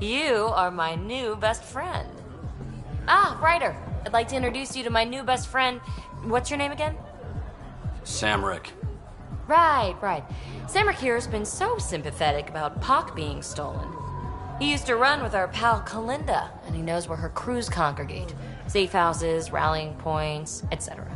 You are my new best friend. Ah, Ryder. I'd like to introduce you to my new best friend. What's your name again? Samrick. Right. Samrick here has been so sympathetic about Pock being stolen. He used to run with our pal Kalinda, and he knows where her crews congregate. Safe houses, rallying points, etc.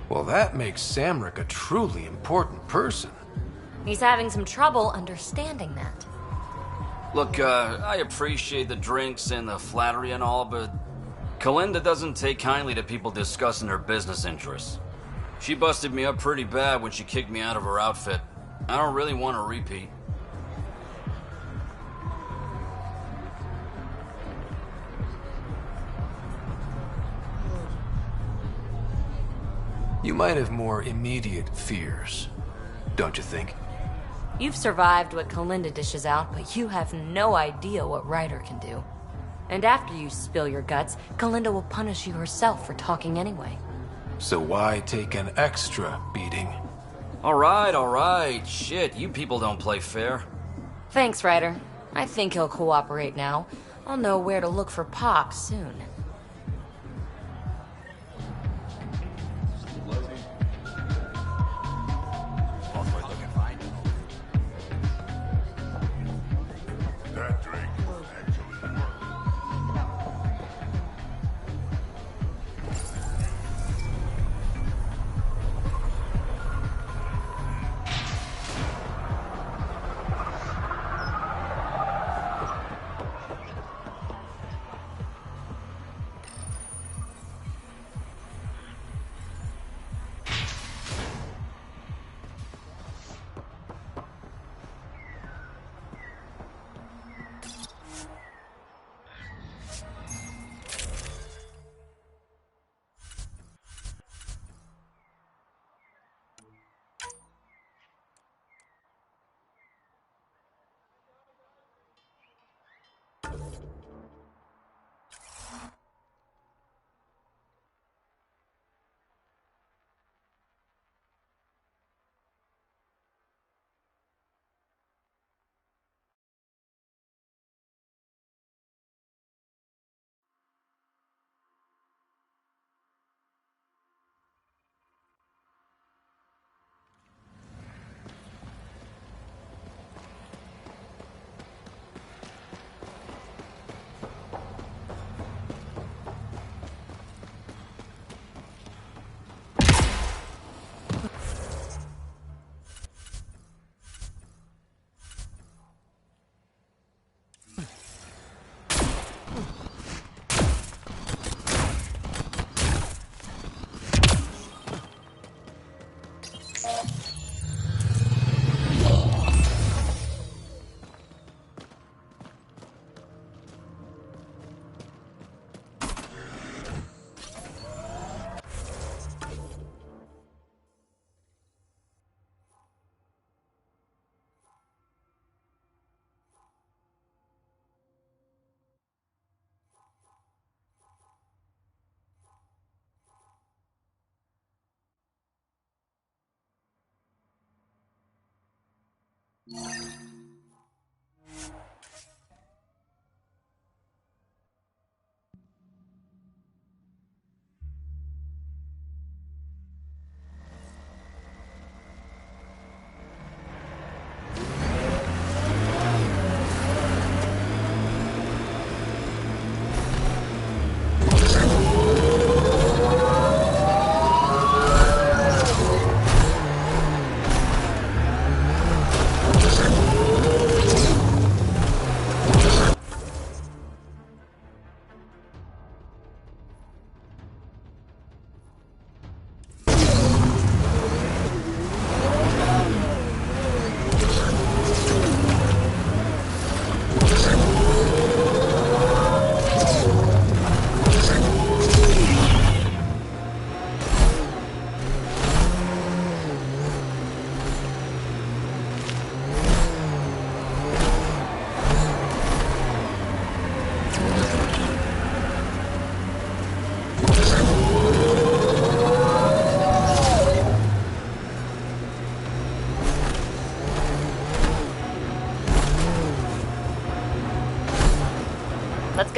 Well, that makes Samrick a truly important person. He's having some trouble understanding that. Look, I appreciate the drinks and the flattery and all, but Kalinda doesn't take kindly to people discussing her business interests. She busted me up pretty bad when she kicked me out of her outfit. I don't really want to repeat. You might have more immediate fears, don't you think? You've survived what Kalinda dishes out, but you have no idea what Ryder can do. And after you spill your guts, Kalinda will punish you herself for talking anyway. So why take an extra beating? All right. Shit, you people don't play fair. Thanks, Ryder. I think he'll cooperate now. I'll know where to look for Pock soon.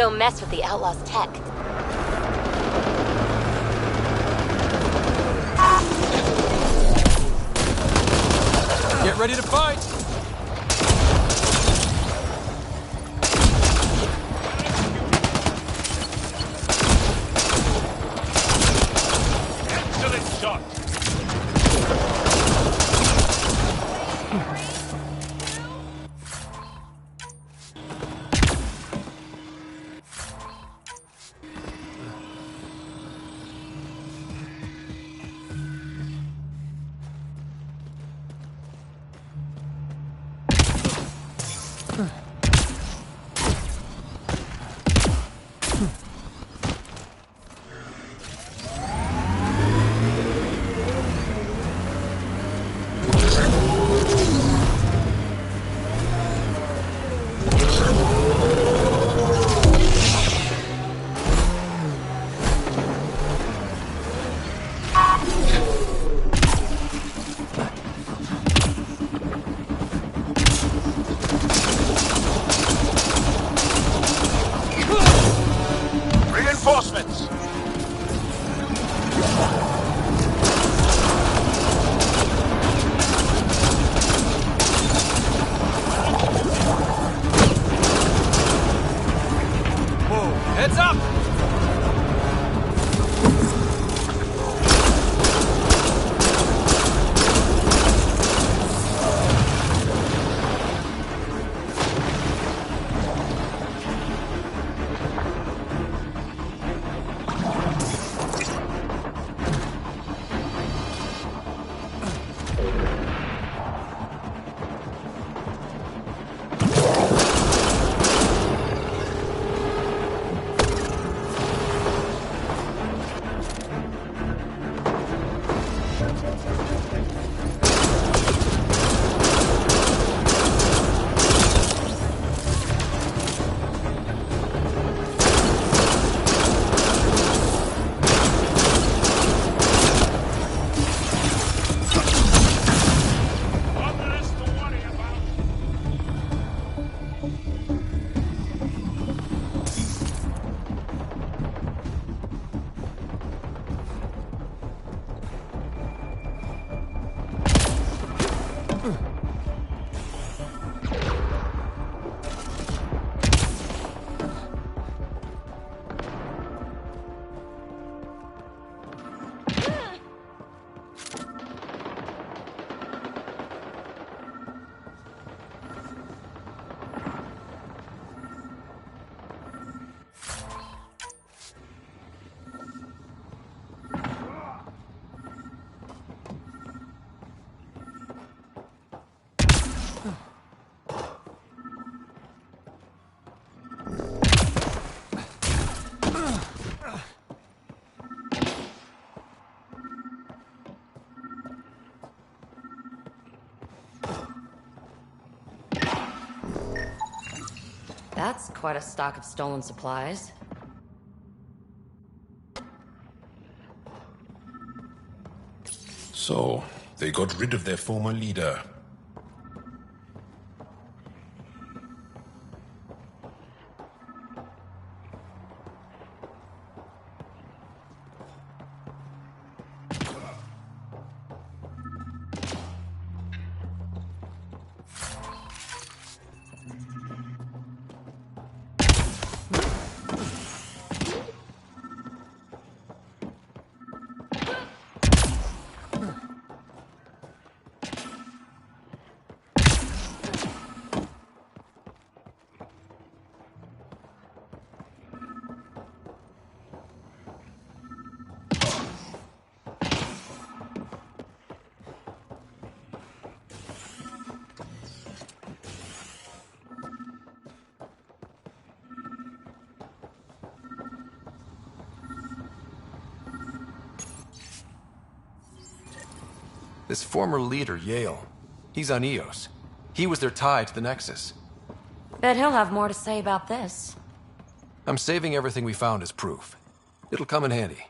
go mess with the outlaws' tech. Get ready to fight! Excellent shot! Reinforcements! Whoa, heads up! That's quite a stock of stolen supplies. So, they got rid of their former leader. This former leader, Yale, he's on Eos. He was their tie to the Nexus. Bet he'll have more to say about this. I'm saving everything we found as proof. It'll come in handy.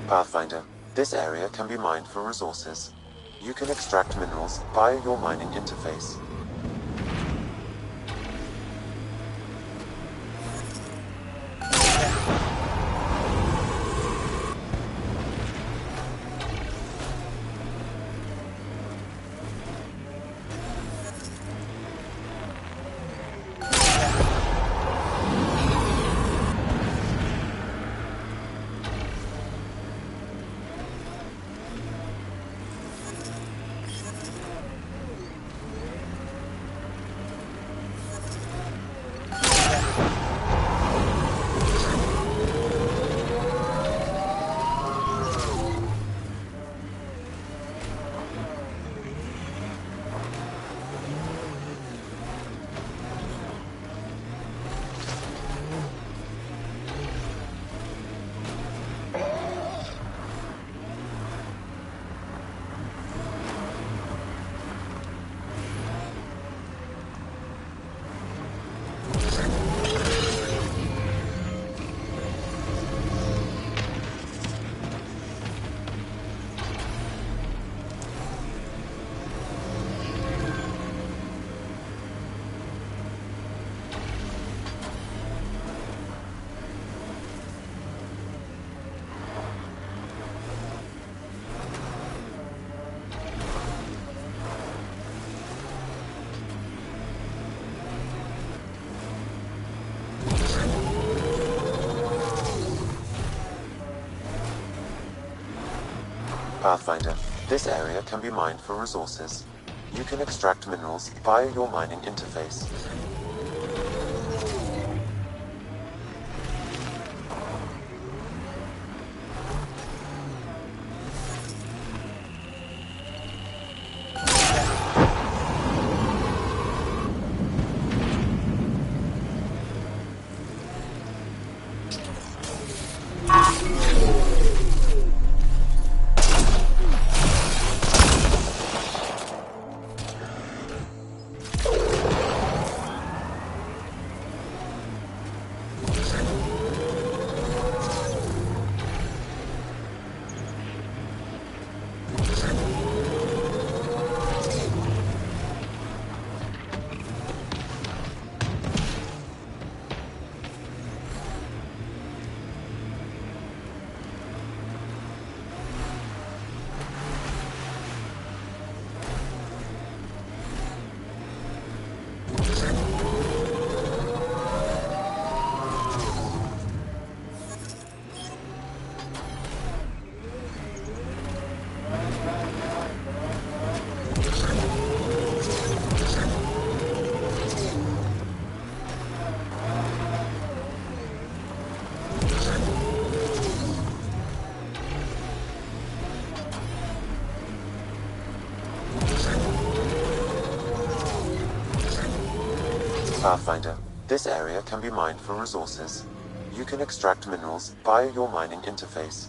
Pathfinder, this area can be mined for resources. You can extract minerals via your mining interface. Pathfinder, this area can be mined for resources. You can extract minerals via your mining interface. Pathfinder, this area can be mined for resources. You can extract minerals via your mining interface.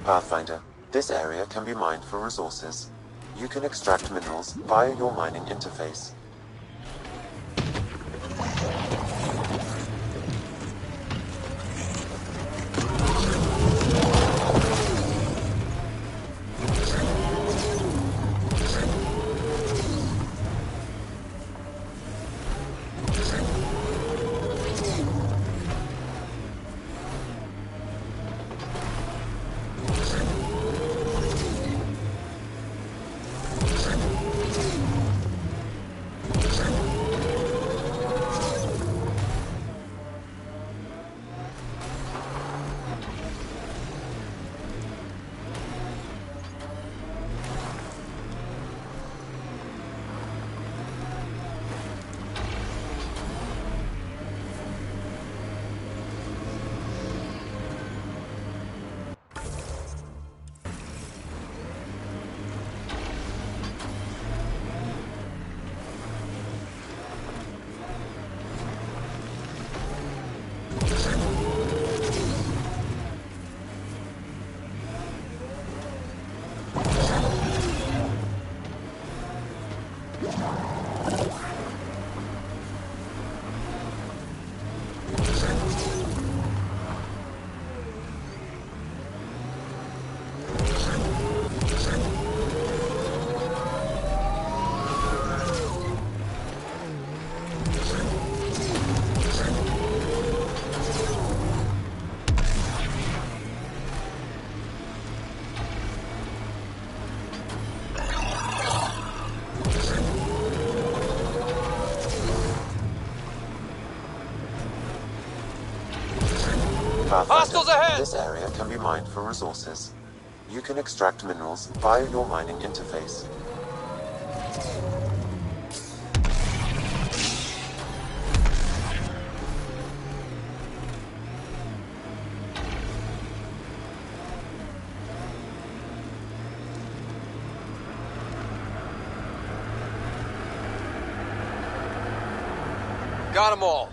Pathfinder, this area can be mined for resources. You can extract minerals via your mining interface. Hostiles ahead! This area can be mined for resources. You can extract minerals via your mining interface. Got them all.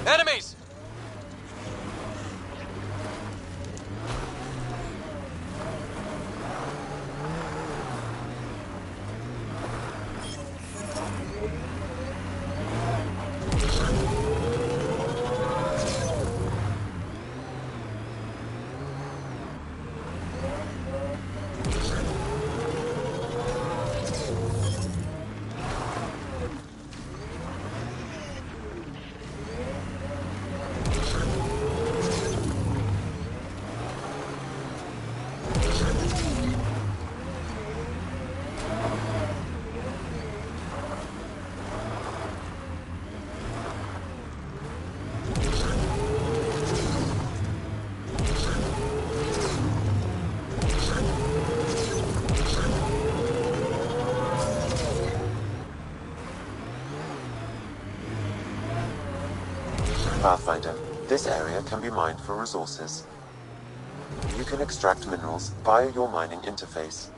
Enemies! Pathfinder, this area can be mined for resources. You can extract minerals via your mining interface.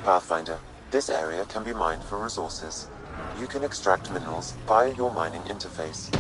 Pathfinder, this area can be mined for resources. You can extract minerals via your mining interface.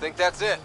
Think that's it.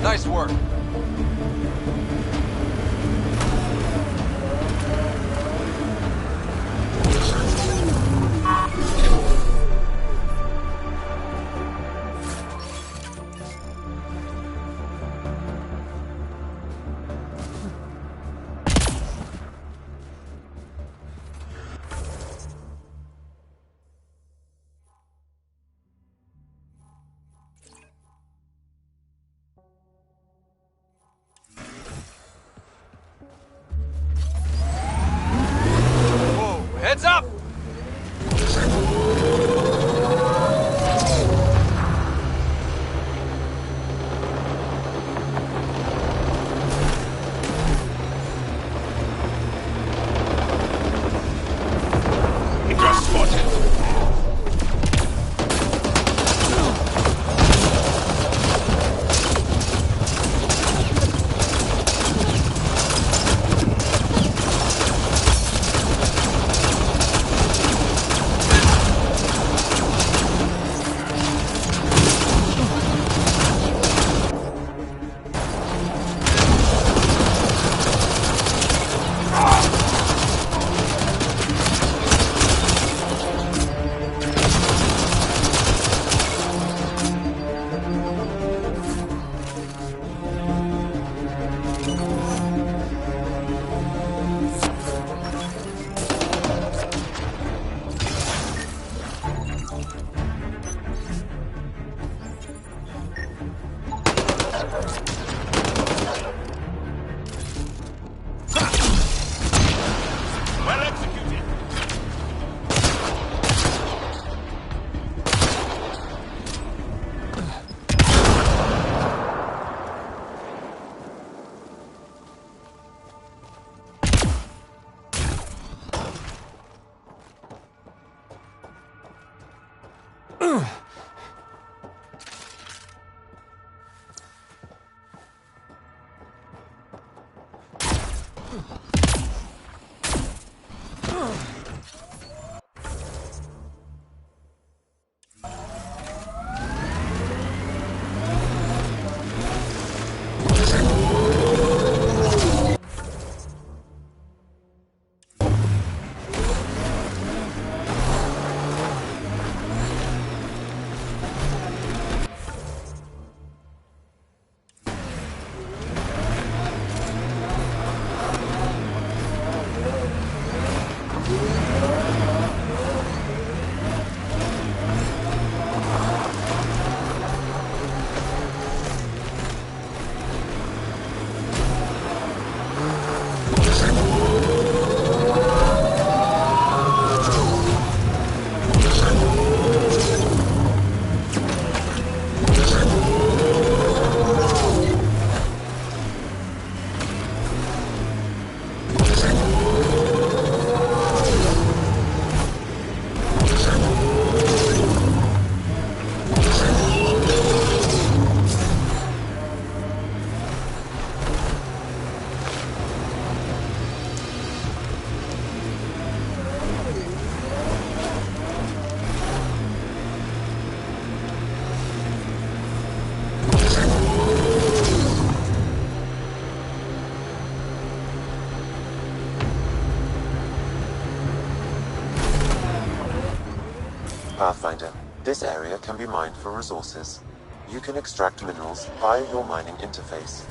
Nice work. Whoa, heads up! Just spotted. Pathfinder, this area can be mined for resources. You can extract minerals via your mining interface.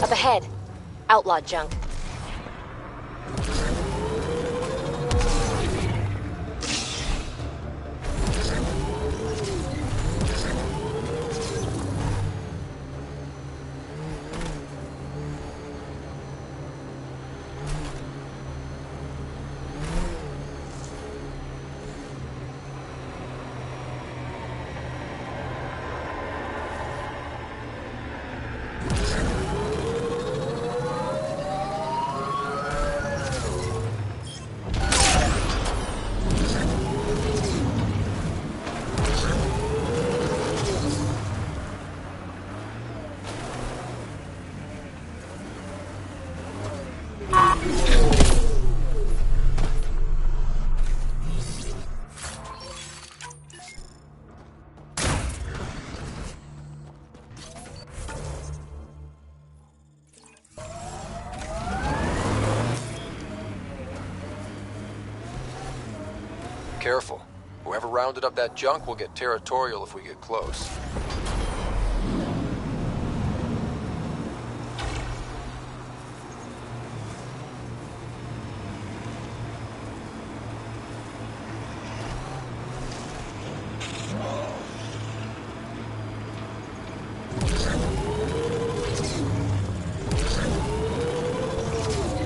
Up ahead. Outlaw junk. Careful. Whoever rounded up that junk will get territorial if we get close.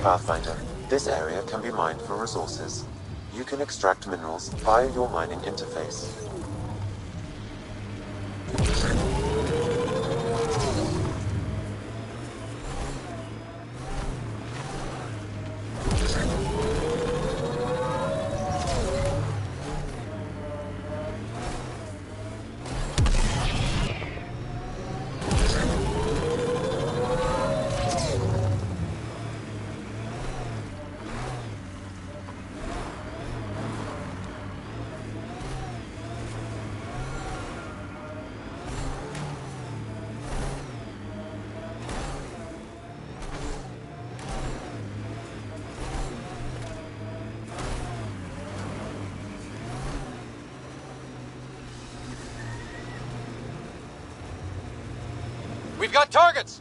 Pathfinder, this area can be mined for resources. You can extract minerals via your mining interface. We've got targets!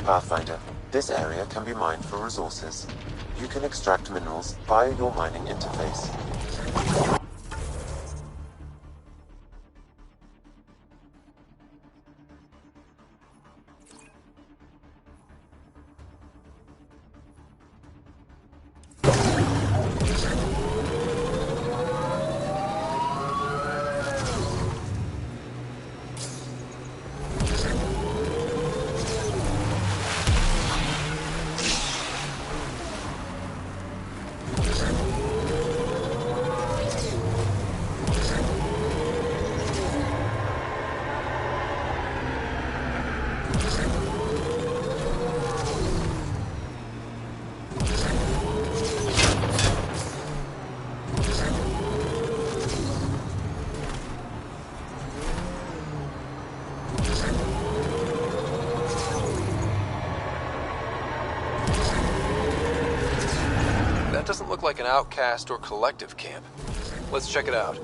Pathfinder, this area can be mined for resources. You can extract minerals via your mining interface. That doesn't look like an outcast or collective camp. Let's check it out.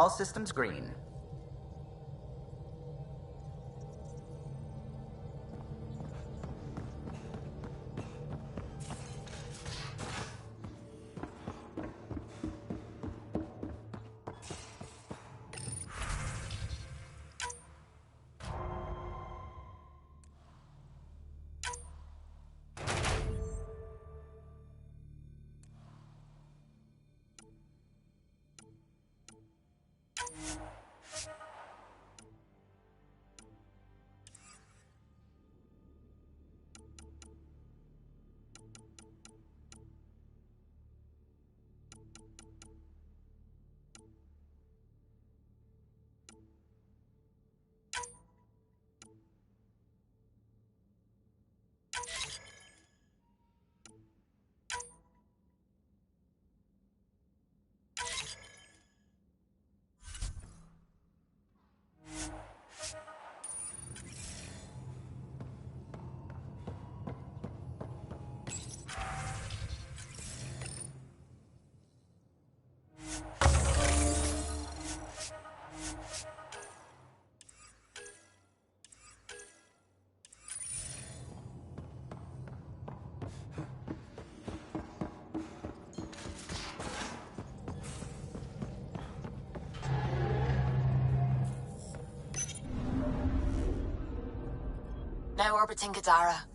All systems green. Now orbiting Gadara.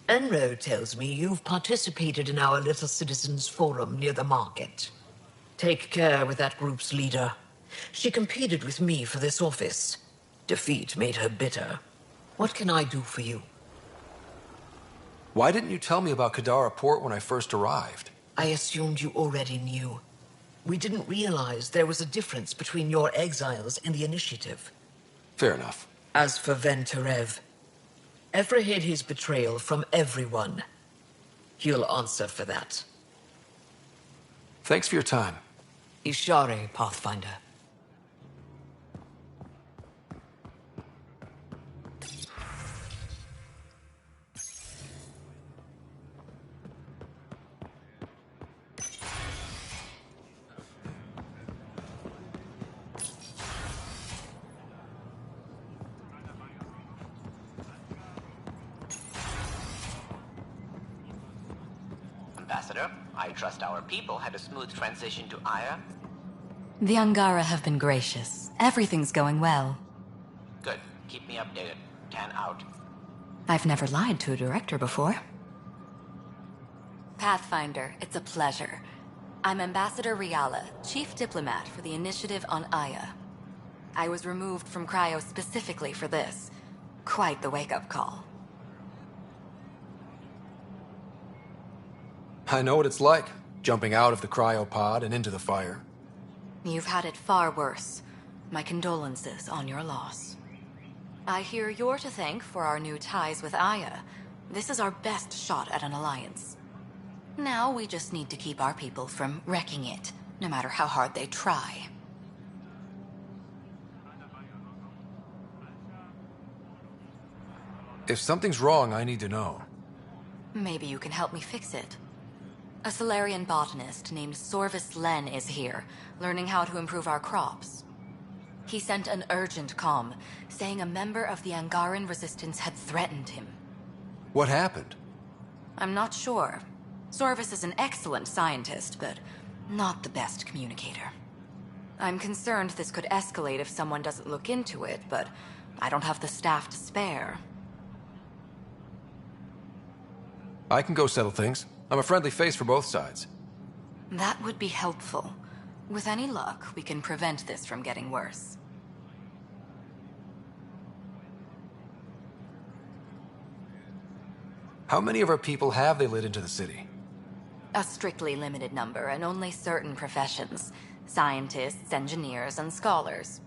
Enro tells me you've participated in our Little Citizens Forum near the market. Take care with that group's leader. She competed with me for this office. Defeat made her bitter. What can I do for you? Why didn't you tell me about Kadara Port when I first arrived? I assumed you already knew. We didn't realize there was a difference between your exiles and the Initiative. Fair enough. As for Venturev, Evra hid his betrayal from everyone. He'll answer for that. Thanks for your time. Ishare, Pathfinder. Ambassador, I trust our people had a smooth transition to Aya. The Angara have been gracious. Everything's going well. Good. Keep me updated. Tan out. I've never lied to a director before. Pathfinder, it's a pleasure. I'm Ambassador Riala, Chief Diplomat for the Initiative on Aya. I was removed from Cryo specifically for this. Quite the wake-up call. I know what it's like, jumping out of the cryopod and into the fire. You've had it far worse. My condolences on your loss. I hear you're to thank for our new ties with Aya. This is our best shot at an alliance. Now we just need to keep our people from wrecking it, no matter how hard they try. If something's wrong, I need to know. Maybe you can help me fix it. A Solarian botanist named Sorvis Len is here, learning how to improve our crops. He sent an urgent comm, saying a member of the Angaran resistance had threatened him. What happened? I'm not sure. Sorvis is an excellent scientist, but not the best communicator. I'm concerned this could escalate if someone doesn't look into it, but I don't have the staff to spare. I can go settle things. I'm a friendly face for both sides. That would be helpful. With any luck, we can prevent this from getting worse. How many of our people have they let into the city? A strictly limited number, and only certain professions. Scientists, engineers, and scholars.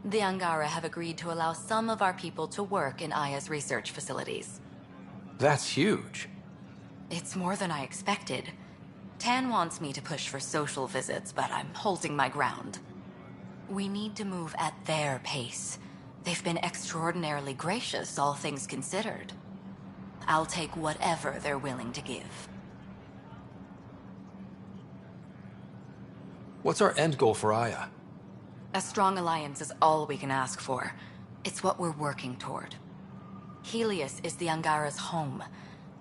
The Angara have agreed to allow some of our people to work in Aya's research facilities. That's huge. It's more than I expected. Tan wants me to push for social visits, but I'm holding my ground. We need to move at their pace. They've been extraordinarily gracious, all things considered. I'll take whatever they're willing to give. What's our end goal for Aya? A strong alliance is all we can ask for. It's what we're working toward. Helios is the Angara's home.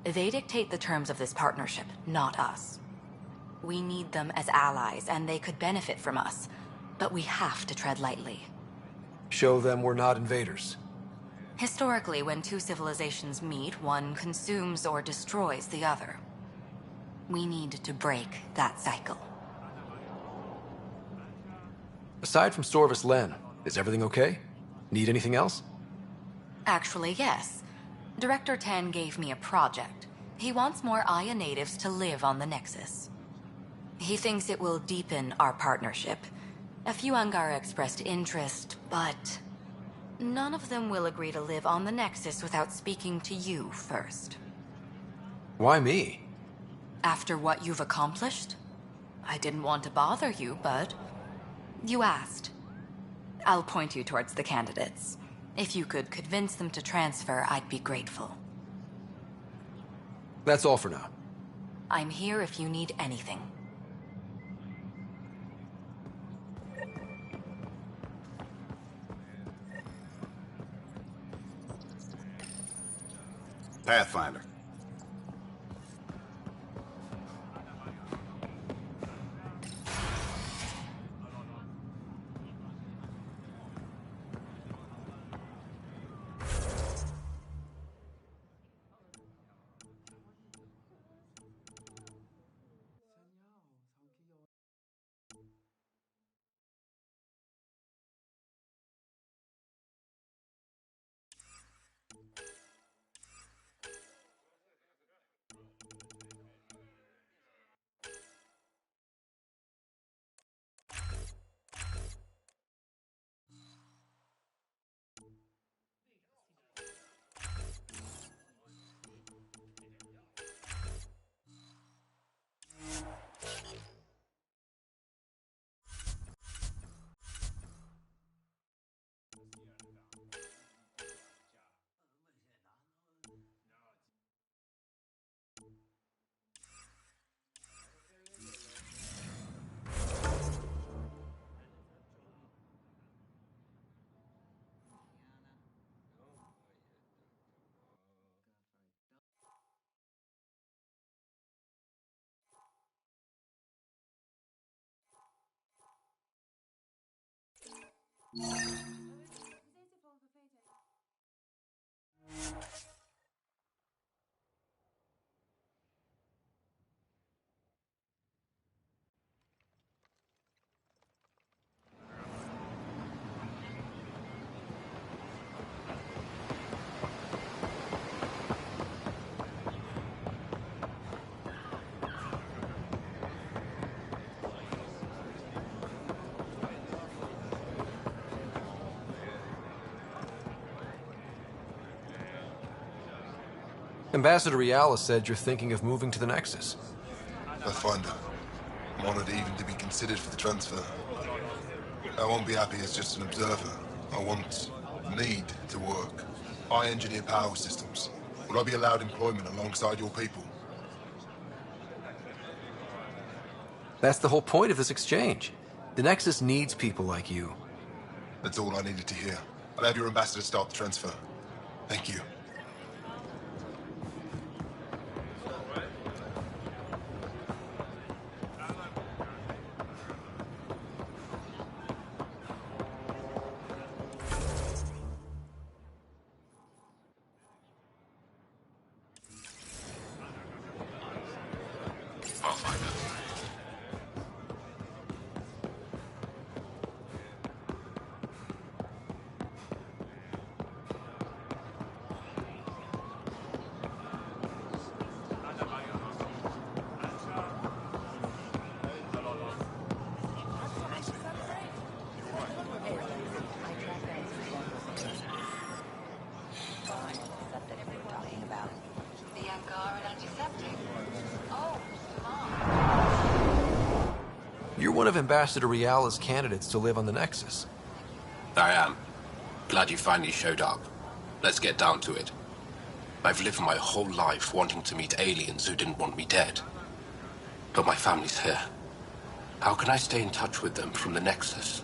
They dictate the terms of this partnership, not us. We need them as allies, and they could benefit from us. But we have to tread lightly. Show them we're not invaders. Historically, when two civilizations meet, one consumes or destroys the other. We need to break that cycle. Aside from Sorvis Len, is everything okay? Need anything else? Actually, yes. Director Tan gave me a project. He wants more Aya natives to live on the Nexus. He thinks it will deepen our partnership. A few Angara expressed interest, but none of them will agree to live on the Nexus without speaking to you first. Why me? After what you've accomplished? I didn't want to bother you, but you asked. I'll point you towards the candidates. If you could convince them to transfer, I'd be grateful. That's all for now. I'm here if you need anything. Pathfinder. Ambassador Riala said you're thinking of moving to the Nexus. Pathfinder. I'm honored even to be considered for the transfer. I won't be happy as just an observer. Need to work. I engineer power systems. Will I be allowed employment alongside your people? That's the whole point of this exchange. The Nexus needs people like you. That's all I needed to hear. I'll have your ambassador start the transfer. Thank you. You're one of Ambassador Riala's candidates to live on the Nexus. I am. Glad you finally showed up. Let's get down to it. I've lived my whole life wanting to meet aliens who didn't want me dead. But my family's here. How can I stay in touch with them from the Nexus?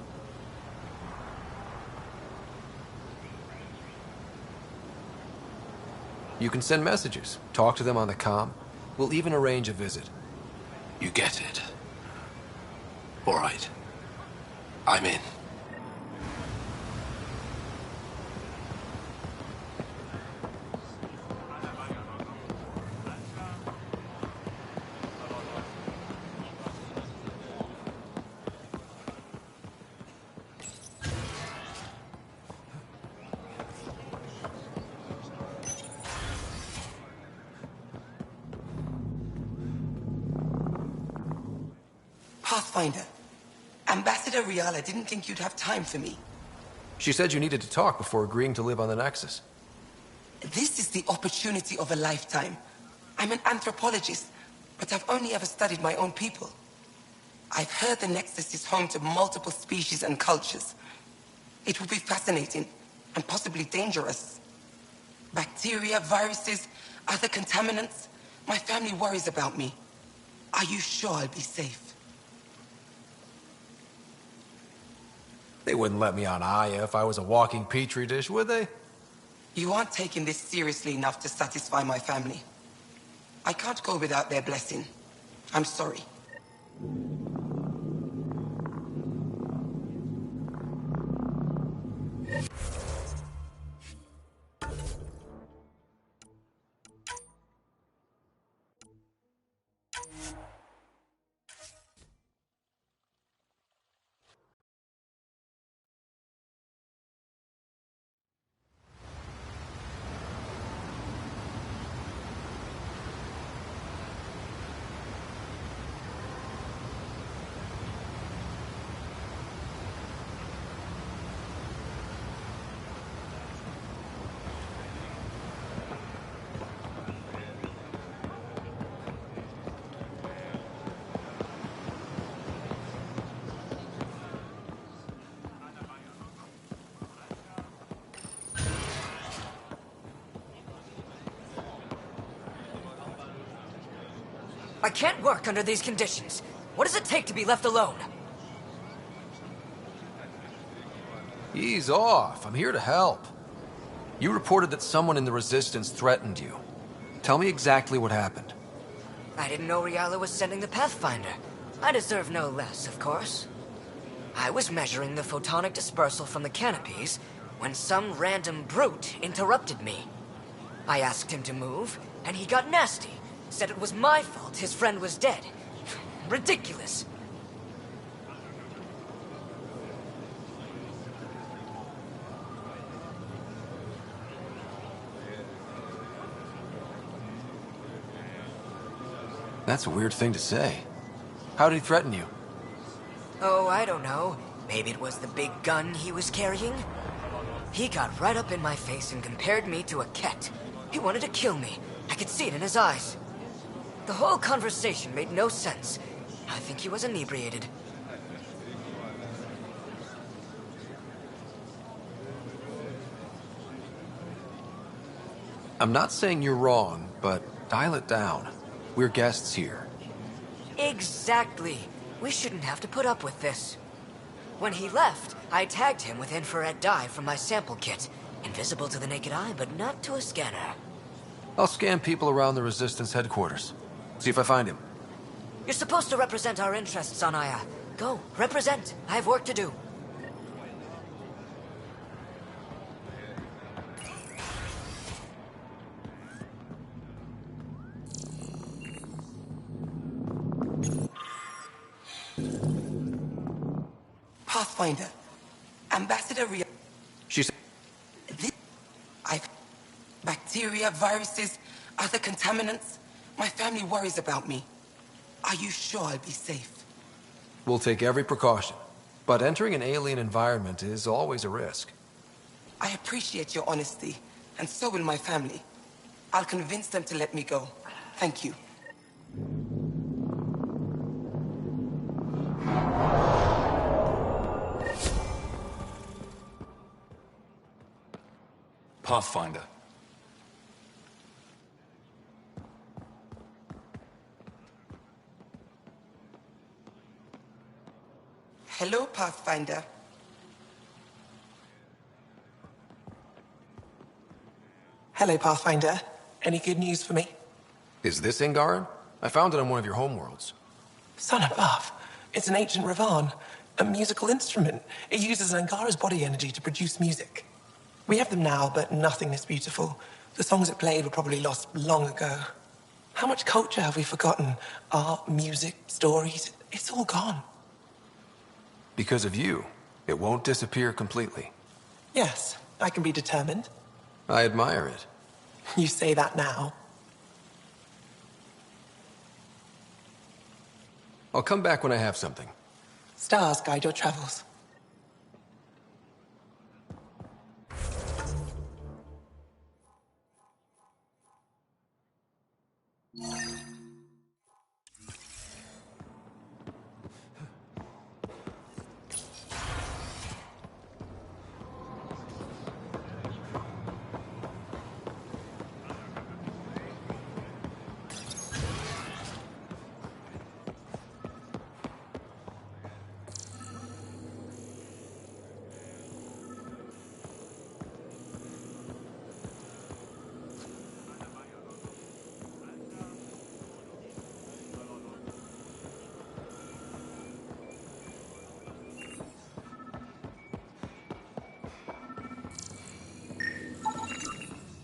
You can send messages, talk to them on the comm. We'll even arrange a visit. You get it. All right. I'm in. Pathfinder, Ambassador Riala didn't think you'd have time for me. She said you needed to talk before agreeing to live on the Nexus. This is the opportunity of a lifetime. I'm an anthropologist, but I've only ever studied my own people. I've heard the Nexus is home to multiple species and cultures. It will be fascinating and possibly dangerous. Bacteria, viruses, other contaminants. My family worries about me. Are you sure I'll be safe? They wouldn't let me on Aya if I was a walking petri dish, would they? You aren't taking this seriously enough to satisfy my family. I can't go without their blessing. I'm sorry. I can't work under these conditions. What does it take to be left alone? Ease off. I'm here to help. You reported that someone in the Resistance threatened you. Tell me exactly what happened. I didn't know Riala was sending the Pathfinder. I deserve no less, of course. I was measuring the photonic dispersal from the canopies when some random brute interrupted me. I asked him to move, and he got nasty. Said it was my fault his friend was dead. Ridiculous. That's a weird thing to say. How did he threaten you? Oh, I don't know. Maybe it was the big gun he was carrying? He got right up in my face and compared me to a cat. He wanted to kill me. I could see it in his eyes. The whole conversation made no sense. I think he was inebriated. I'm not saying you're wrong, but dial it down. We're guests here. Exactly. We shouldn't have to put up with this. When he left, I tagged him with infrared dye from my sample kit. Invisible to the naked eye, but not to a scanner. I'll scan people around the Resistance headquarters. See if I find him. You're supposed to represent our interests on Aya. Go, represent. I have work to do. Pathfinder, Ambassador Ria. She's... I've... Bacteria, viruses, other contaminants. My family worries about me. Are you sure I'll be safe? We'll take every precaution. But entering an alien environment is always a risk. I appreciate your honesty, and so will my family. I'll convince them to let me go. Thank you. Pathfinder. Hello, Pathfinder. Hello, Pathfinder. Any good news for me? Is this Angaran? I found it on one of your homeworlds. Son above. It's an ancient Ravan, a musical instrument. It uses Angara's body energy to produce music. We have them now, but nothing this beautiful. The songs it played were probably lost long ago. How much culture have we forgotten? Art, music, stories, it's all gone. Because of you, it won't disappear completely. Yes, I can be determined. I admire it. You say that now. I'll come back when I have something. Stars guide your travels.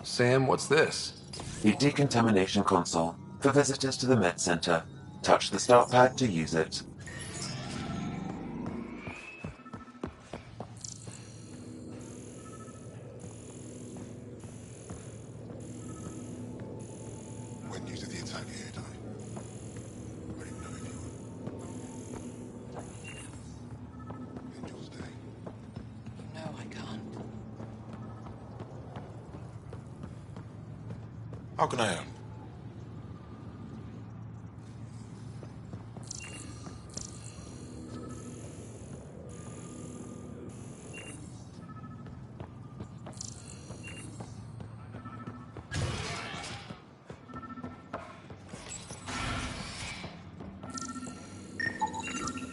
Sam, what's this? The decontamination console for visitors to the Med Center. Touch the start pad to use it. When news of the attack here, Di? I didn't know if you were... Angel's Day. No, I can't. How can I help?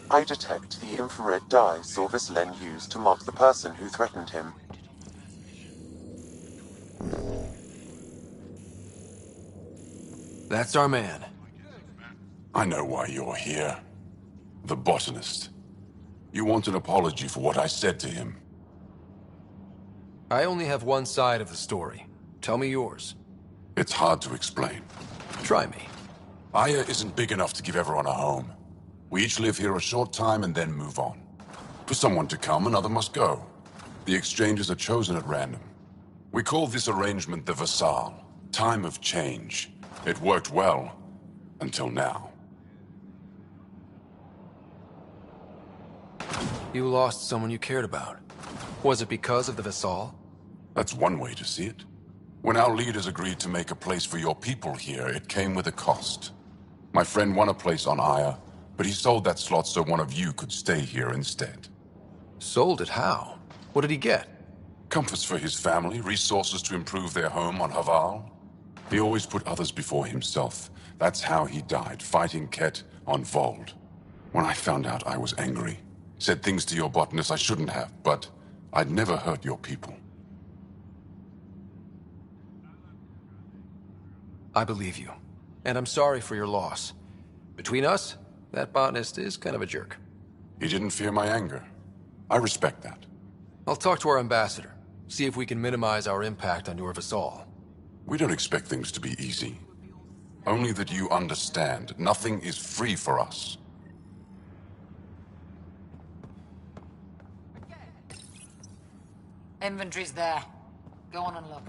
I detect the infrared dye Sorvis Len used to mark the person who threatened him. That's our man. I know why you're here. The botanist. You want an apology for what I said to him? I only have one side of the story. Tell me yours. It's hard to explain. Try me. Aya isn't big enough to give everyone a home. We each live here a short time and then move on. For someone to come, another must go. The exchanges are chosen at random. We call this arrangement the Vassal. Time of change. It worked well. Until now. You lost someone you cared about. Was it because of the Vassal? That's one way to see it. When our leaders agreed to make a place for your people here, it came with a cost. My friend won a place on Aya, but he sold that slot so one of you could stay here instead. Sold it how? What did he get? Comforts for his family, resources to improve their home on Haval. He always put others before himself. That's how he died, fighting Ket on Vold. When I found out, I was angry. Said things to your botanist I shouldn't have, but I'd never hurt your people. I believe you. And I'm sorry for your loss. Between us, that botanist is kind of a jerk. He didn't fear my anger. I respect that. I'll talk to our ambassador. See if we can minimize our impact on your Vassal. We don't expect things to be easy. Only that you understand, nothing is free for us. Inventory's there. Go on and look.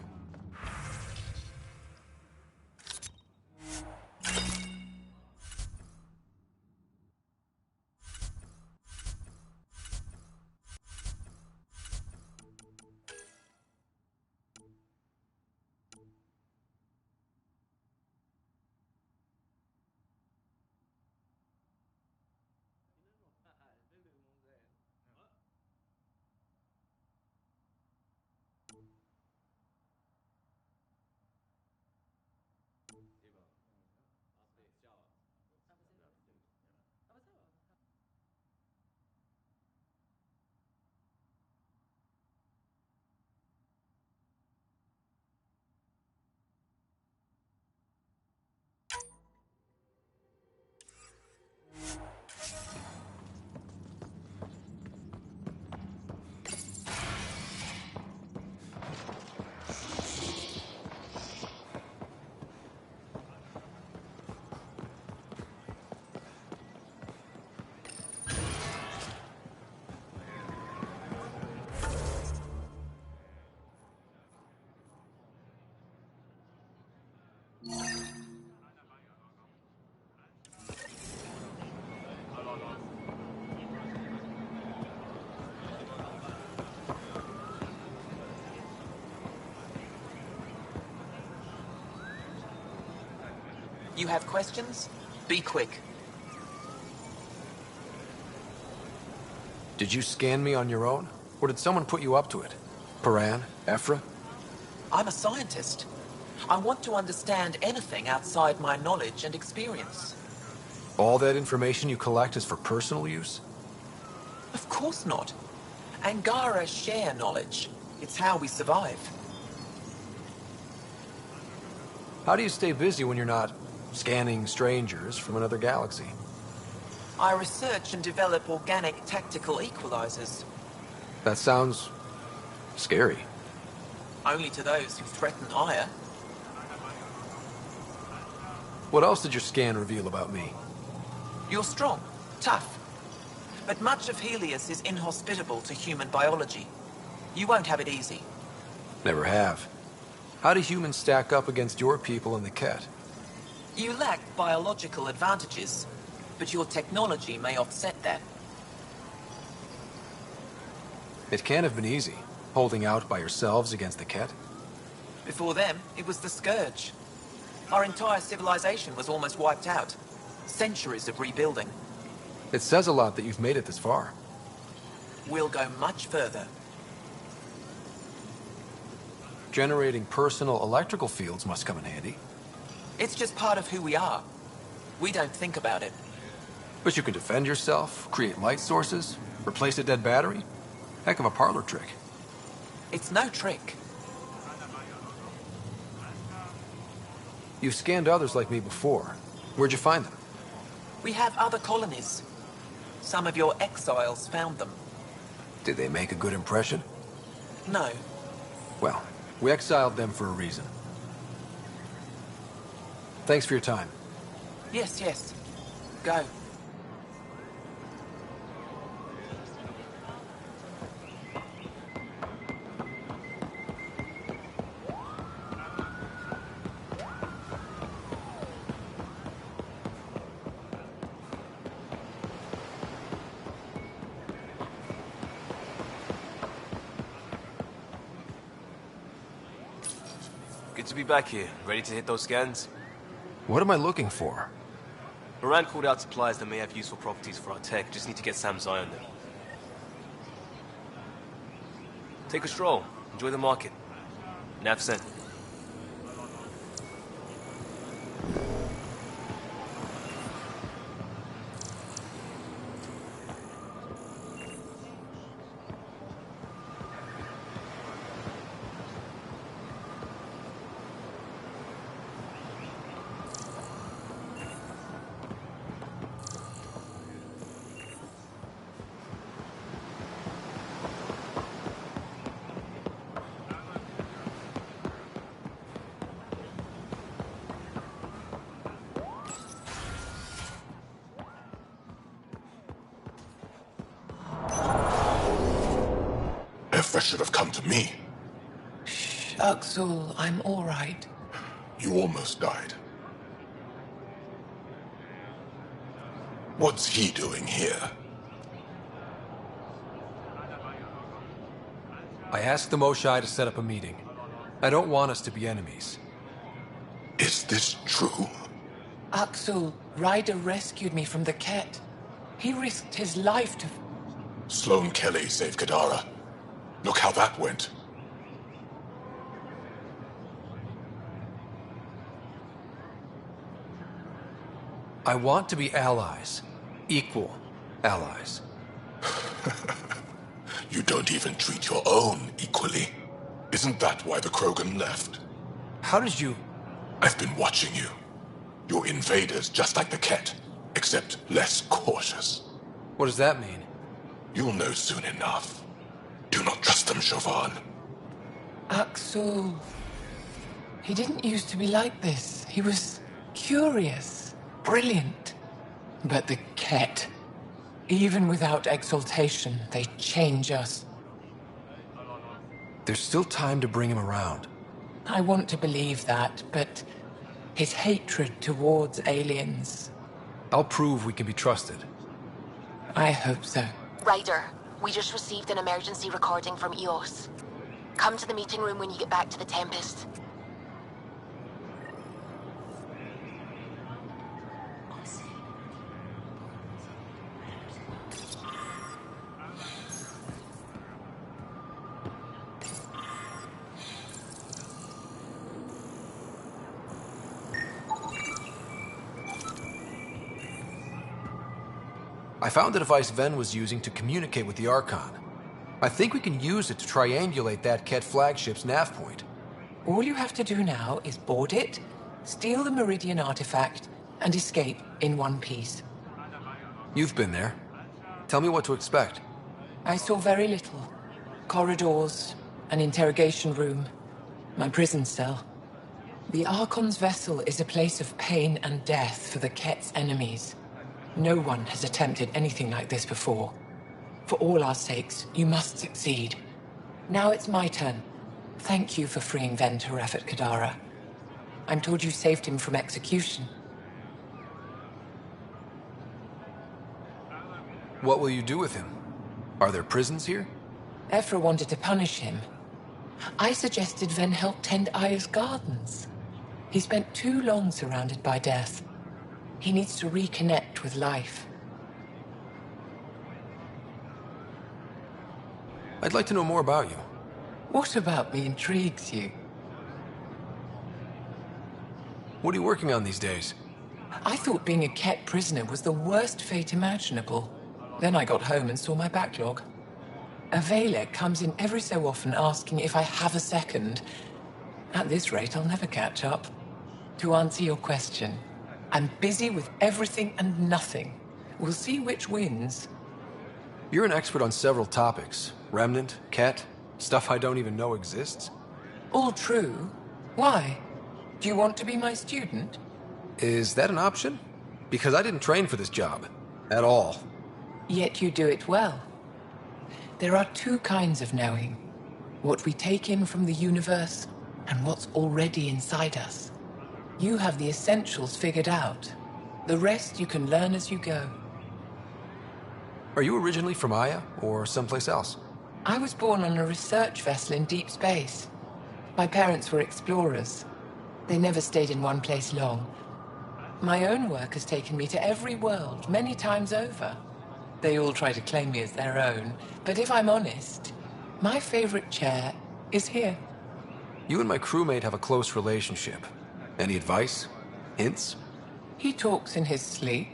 You have questions? Be quick. Did you scan me on your own? Or did someone put you up to it? Paran? Ephra? I'm a scientist. I want to understand anything outside my knowledge and experience. All that information you collect is for personal use? Of course not. Angara share knowledge. It's how we survive. How do you stay busy when you're not scanning strangers from another galaxy? I research and develop organic tactical equalizers. That sounds scary. Only to those who threaten Aya. What else did your scan reveal about me? You're strong, tough. But much of Helios is inhospitable to human biology. You won't have it easy. Never have. How do humans stack up against your people and the Ket? You lack biological advantages, but your technology may offset that. It can't have been easy, holding out by yourselves against the Ket. Before them, it was the Scourge. Our entire civilization was almost wiped out. Centuries of rebuilding. It says a lot that you've made it this far. We'll go much further. Generating personal electrical fields must come in handy. It's just part of who we are. We don't think about it. But you can defend yourself, create light sources, replace a dead battery. Heck of a parlor trick. It's no trick. You've scanned others like me before. Where'd you find them? We have other colonies. Some of your exiles found them. Did they make a good impression? No. Well, we exiled them for a reason. Thanks for your time. Yes, yes. Go. Good to be back here. Ready to hit those scans? What am I looking for? Moran called out supplies that may have useful properties for our tech. Just need to get Sam's eye on them. Take a stroll. Enjoy the market. Nav sent. Effa should have come to me. Shh, Axel, I'm all right. You almost died. What's he doing here? I asked the Moshai to set up a meeting. I don't want us to be enemies. Is this true? Axel, Ryder rescued me from the Ket. He risked his life to... Sloane Kelly saved Kadara. Look how that went. I want to be allies. Equal allies. You don't even treat your own equally. Isn't that why the Krogan left? How did you... I've been watching you. You're invaders just like the Ket, except less cautious. What does that mean? You'll know soon enough. Do not trust them, Chauvin. Axel... He didn't used to be like this. He was curious, brilliant. But the Ket, even without exaltation, they change us. There's still time to bring him around. I want to believe that, but his hatred towards aliens... I'll prove we can be trusted. I hope so. Ryder, we just received an emergency recording from EOS. Come to the meeting room when you get back to the Tempest. I found the device Ven was using to communicate with the Archon. I think we can use it to triangulate that Ket flagship's nav point. All you have to do now is board it, steal the Meridian artifact, and escape in one piece. You've been there. Tell me what to expect. I saw very little. Corridors, an interrogation room, my prison cell. The Archon's vessel is a place of pain and death for the Ket's enemies. No one has attempted anything like this before. For all our sakes, you must succeed. Now it's my turn. Thank you for freeing Ven to Rafat Kadara. I'm told you saved him from execution. What will you do with him? Are there prisons here? Ephra wanted to punish him. I suggested Ven help tend Aya's gardens. He spent too long surrounded by death. He needs to reconnect with life. I'd like to know more about you. What about me intrigues you? What are you working on these days? I thought being a Ket prisoner was the worst fate imaginable. Then I got home and saw my backlog. A Vela comes in every so often asking if I have a second. At this rate, I'll never catch up. To answer your question, I'm busy with everything and nothing. We'll see which wins. You're an expert on several topics. Remnant, Ket, stuff I don't even know exists. All true. Why? Do you want to be my student? Is that an option? Because I didn't train for this job. At all. Yet you do it well. There are two kinds of knowing. What we take in from the universe, and what's already inside us. You have the essentials figured out. The rest you can learn as you go. Are you originally from Aya, or someplace else? I was born on a research vessel in deep space. My parents were explorers. They never stayed in one place long. My own work has taken me to every world, many times over. They all try to claim me as their own, but if I'm honest, my favorite chair is here. You and my crewmate have a close relationship. Any advice? Hints? He talks in his sleep.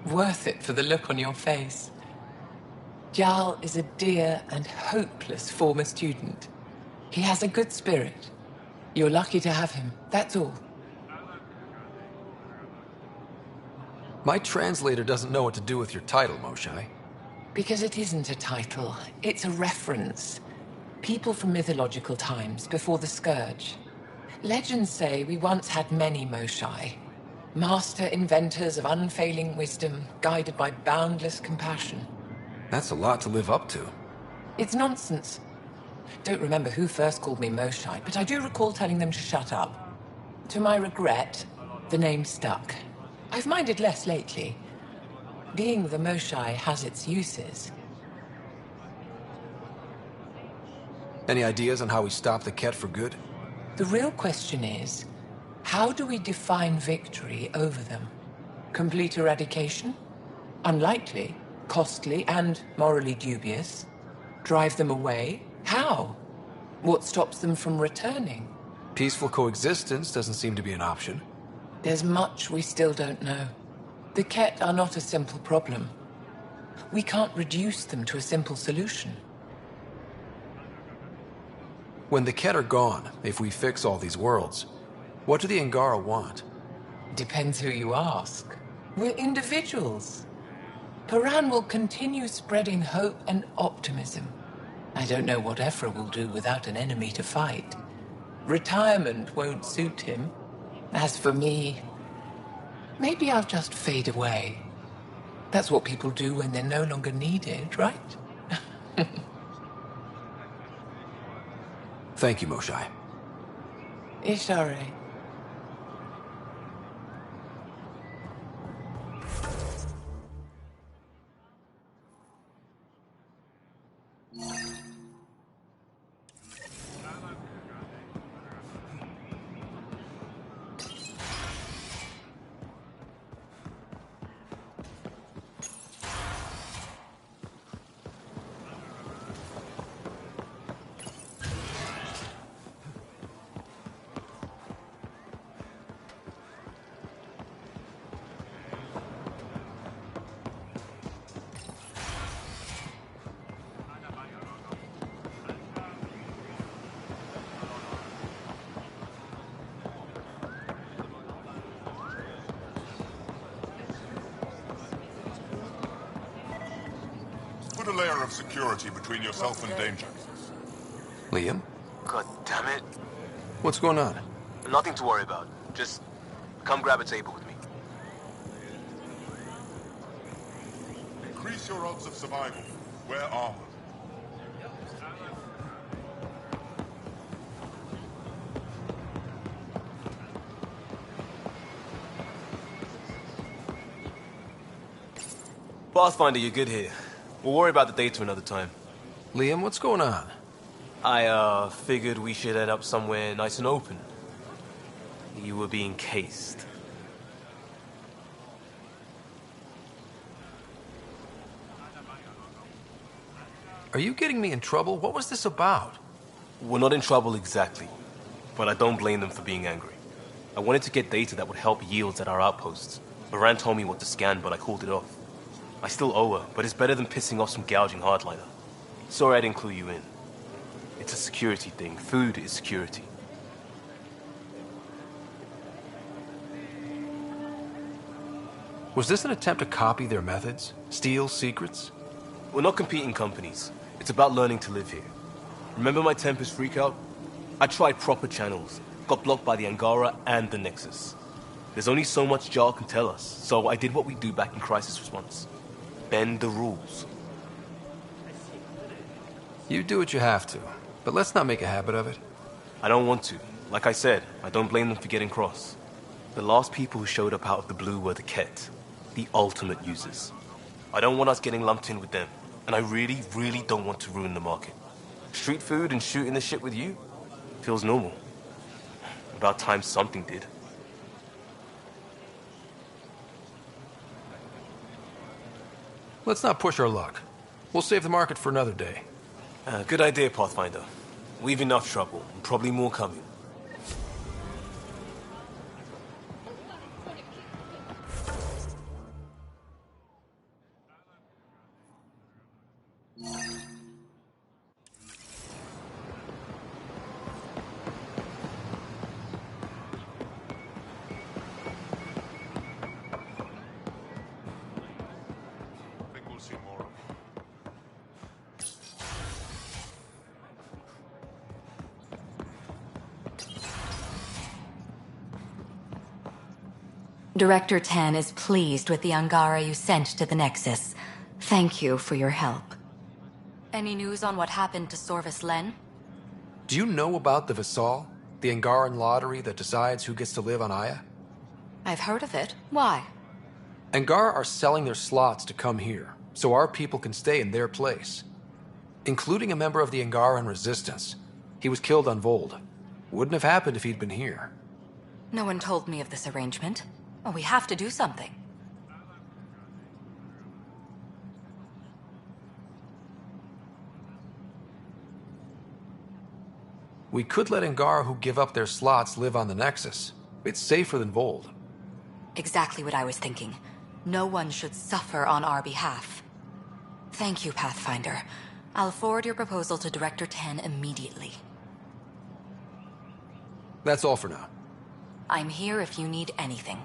Worth it for the look on your face. Jarl is a dear and hopeless former student. He has a good spirit. You're lucky to have him, that's all. My translator doesn't know what to do with your title, Moshai. Because it isn't a title, it's a reference. People from mythological times, before the Scourge. Legends say we once had many Moshai. Master inventors of unfailing wisdom, guided by boundless compassion. That's a lot to live up to. It's nonsense. Don't remember who first called me Moshai, but I do recall telling them to shut up. To my regret, the name stuck. I've minded less lately. Being the Moshai has its uses. Any ideas on how we stop the Ket for good? The real question is, how do we define victory over them? Complete eradication? Unlikely, costly, and morally dubious. Drive them away? How? What stops them from returning? Peaceful coexistence doesn't seem to be an option. There's much we still don't know. The Ket are not a simple problem. We can't reduce them to a simple solution. When the Ket are gone, if we fix all these worlds, what do the Angara want? Depends who you ask. We're individuals. Paran will continue spreading hope and optimism. I don't know what Ephra will do without an enemy to fight. Retirement won't suit him. As for me, maybe I'll just fade away. That's what people do when they're no longer needed, right? Thank you, Moshai. Ishare. Put a layer of security between yourself and danger. Liam? God damn it. What's going on? Nothing to worry about. Just come grab a table with me. Increase your odds of survival. Wear armor. Pathfinder, you're good here. We'll worry about the data another time. Liam, what's going on? I, figured we should head up somewhere nice and open. You were being cased. Are you getting me in trouble? What was this about? We're not in trouble exactly, but I don't blame them for being angry. I wanted to get data that would help yields at our outposts. Baran told me what to scan, but I called it off. I still owe her, but it's better than pissing off some gouging hardliner. Sorry I didn't clue you in. It's a security thing. Food is security. Was this an attempt to copy their methods? Steal secrets? We're not competing companies. It's about learning to live here. Remember my Tempest freakout? I tried proper channels, got blocked by the Angara and the Nexus. There's only so much Jar can tell us, so I did what we do back in crisis response. Bend the rules. You do what you have to, but let's not make a habit of it. I don't want to. Like I said, I don't blame them for getting cross. The last people who showed up out of the blue were the Ket, the ultimate users. I don't want us getting lumped in with them, and I really, really don't want to ruin the market. Street food and shooting the shit with you feels normal. About time something did. Let's not push our luck. We'll save the market for another day. Good idea, Pathfinder. We've enough trouble, and probably more coming. Director 10 is pleased with the Angara you sent to the Nexus. Thank you for your help. Any news on what happened to Sorvis Len? Do you know about the Visal? The Angaran lottery that decides who gets to live on Aya? I've heard of it. Why? Angara are selling their slots to come here, so our people can stay in their place. Including a member of the Angaran resistance. He was killed on Vold. Wouldn't have happened if he'd been here. No one told me of this arrangement. Oh, we have to do something. We could let Angara who give up their slots live on the Nexus. It's safer than Vold. Exactly what I was thinking. No one should suffer on our behalf. Thank you, Pathfinder. I'll forward your proposal to Director 10 immediately. That's all for now. I'm here if you need anything.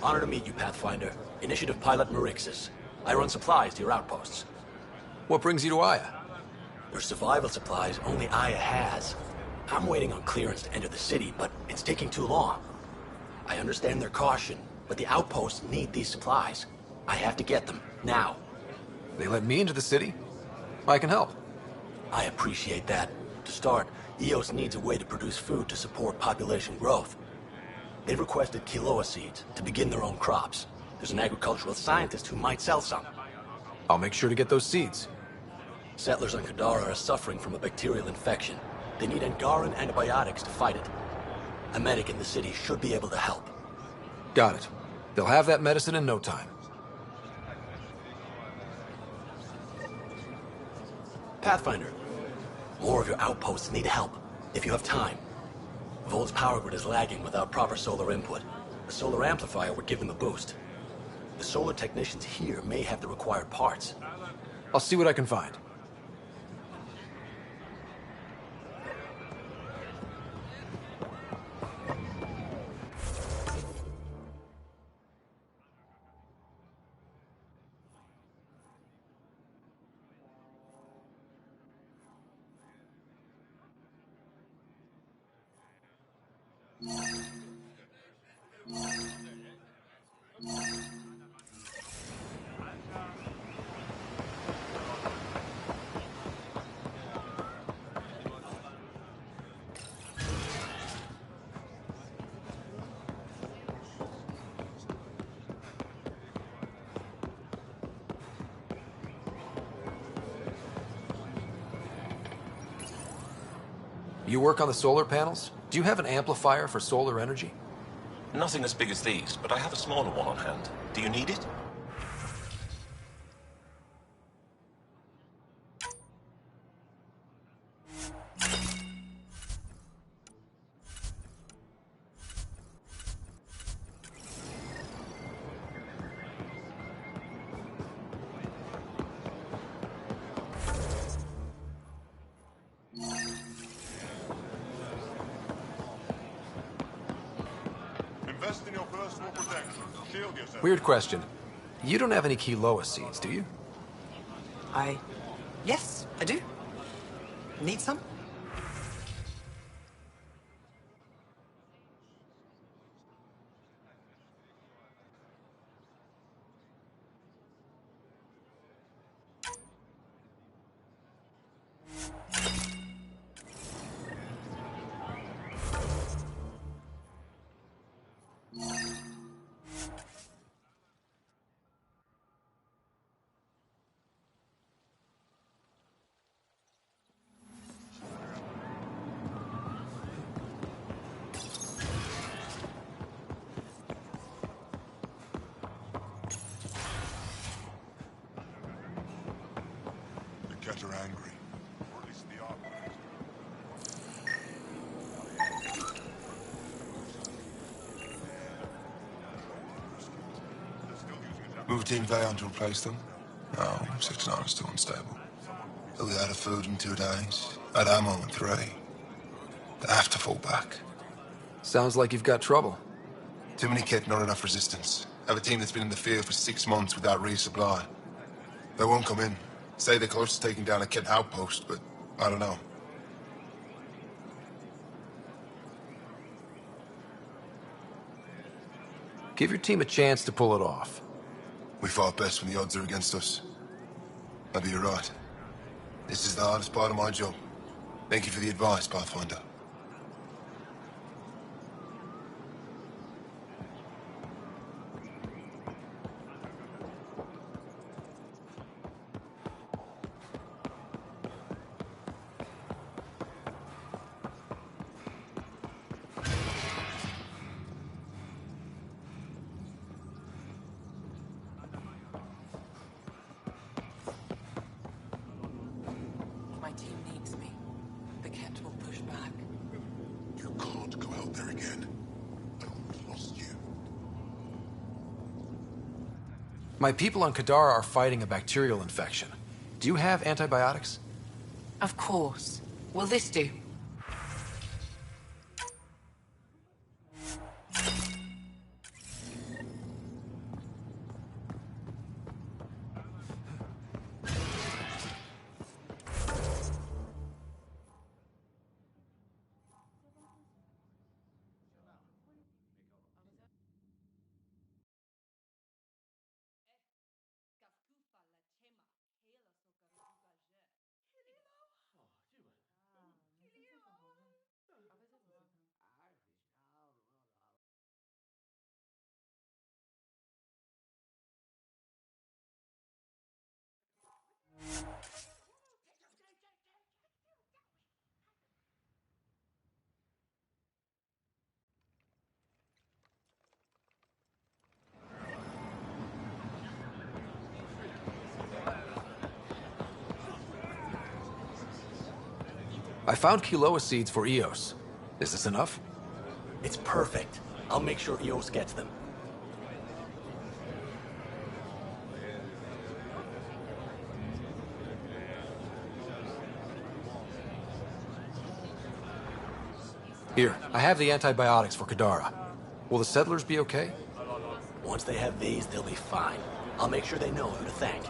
Honor to meet you, Pathfinder. Initiative Pilot Marixus. I run supplies to your outposts. What brings you to Aya? There's survival supplies only Aya has. I'm waiting on clearance to enter the city, but it's taking too long. I understand their caution, but the outposts need these supplies. I have to get them, now. They let me into the city? I can help. I appreciate that. To start, EOS needs a way to produce food to support population growth. They've requested quinoa seeds to begin their own crops. There's an agricultural scientist who might sell some. I'll make sure to get those seeds. Settlers on Kadara are suffering from a bacterial infection. They need Angaran antibiotics to fight it. A medic in the city should be able to help. Got it. They'll have that medicine in no time. Pathfinder, more of your outposts need help, if you have time. Vol's power grid is lagging without proper solar input. A solar amplifier would give them a boost. The solar technicians here may have the required parts. I'll see what I can find. You work on the solar panels? Do you have an amplifier for solar energy? Nothing as big as these, but I have a smaller one on hand. Do you need it? Weird question. You don't have any quinoa seeds, do you? Yes, I do. Need some? Are angry. Or at least the opposite. Move Team Vayon to replace them? No, Section 9 is still unstable. They'll be out of food in 2 days. Out of ammo in 3. They have to fall back. Sounds like you've got trouble. Too many kit, not enough resistance. I have a team that's been in the field for 6 months without resupply. They won't come in. Say they're close to taking down a kit outpost, but I don't know. Give your team a chance to pull it off. We fought best when the odds are against us. Maybe you're right. This is the hardest part of my job. Thank you for the advice, Pathfinder. My people on Kadara are fighting a bacterial infection. Do you have antibiotics? Of course. Will this do? I found Kiloa seeds for Eos. Is this enough? It's perfect. I'll make sure Eos gets them. Here, I have the antibiotics for Kadara. Will the settlers be okay? Once they have these, they'll be fine. I'll make sure they know who to thank.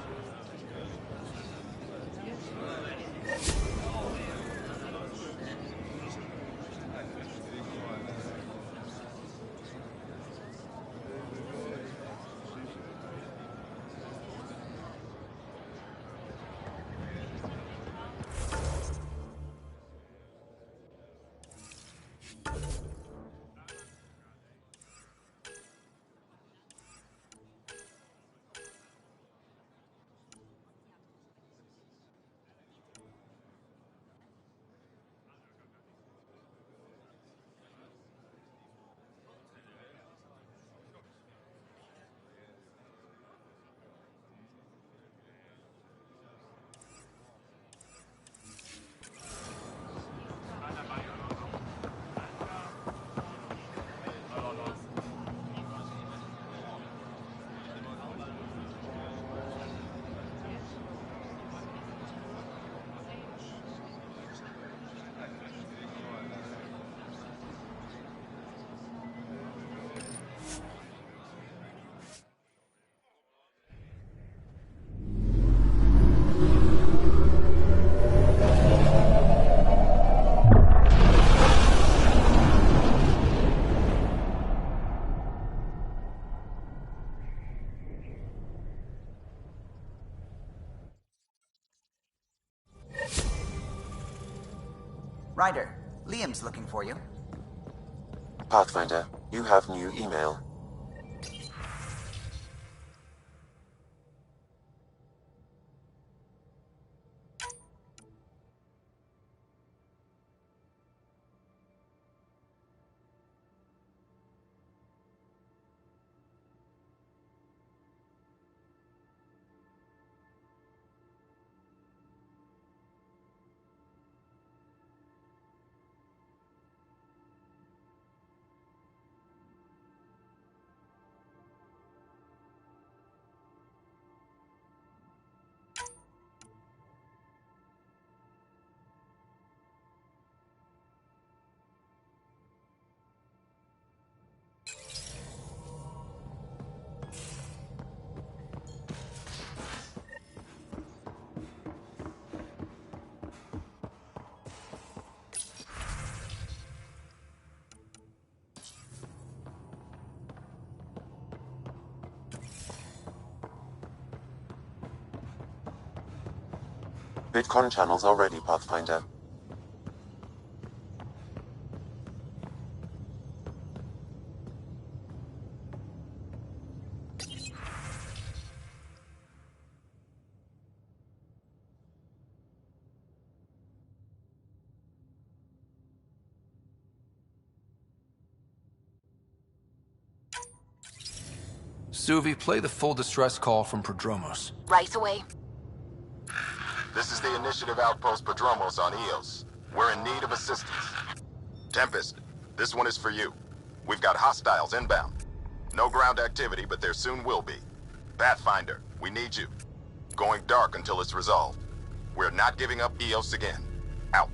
Ryder, Liam's looking for you. Pathfinder, you have new email. Bitcon channels are ready, Pathfinder. Suvi, play the full distress call from Prodromos. Right away. This is the Initiative Outpost Prodromos on Eos. We're in need of assistance. Tempest, this one is for you. We've got hostiles inbound. No ground activity, but there soon will be. Pathfinder, we need you. Going dark until it's resolved. We're not giving up Eos again. Out.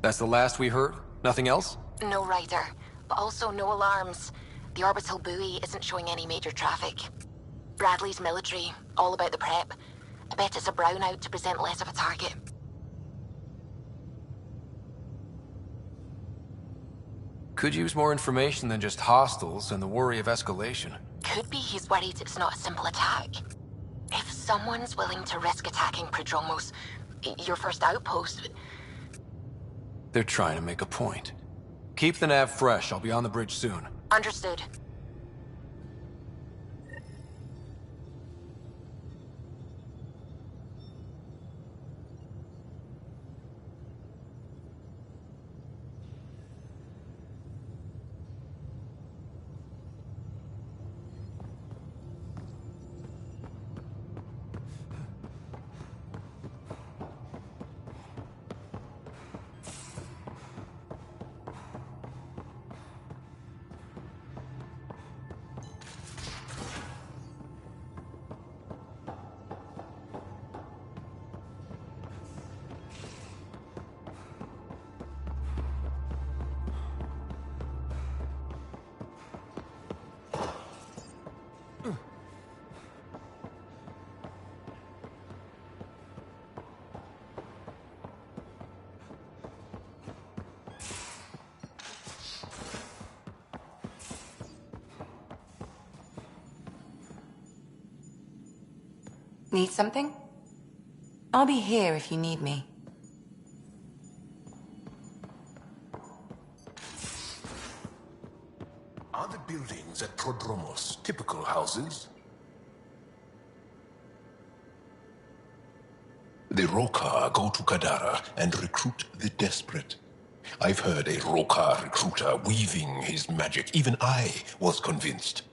That's the last we heard? Nothing else? No Ryder, but also no alarms. The orbital buoy isn't showing any major traffic. Bradley's military, all about the prep. I bet it's a brownout to present less of a target. Could use more information than just hostiles and the worry of escalation. Could be he's worried it's not a simple attack. If someone's willing to risk attacking Prodromos, your first outpost... They're trying to make a point. Keep the nav fresh. I'll be on the bridge soon. Understood. Need something? I'll be here if you need me. Are the buildings at Prodromos typical houses? The Roka go to Kadara and recruit the desperate. I've heard a Roka recruiter weaving his magic. Even I was convinced.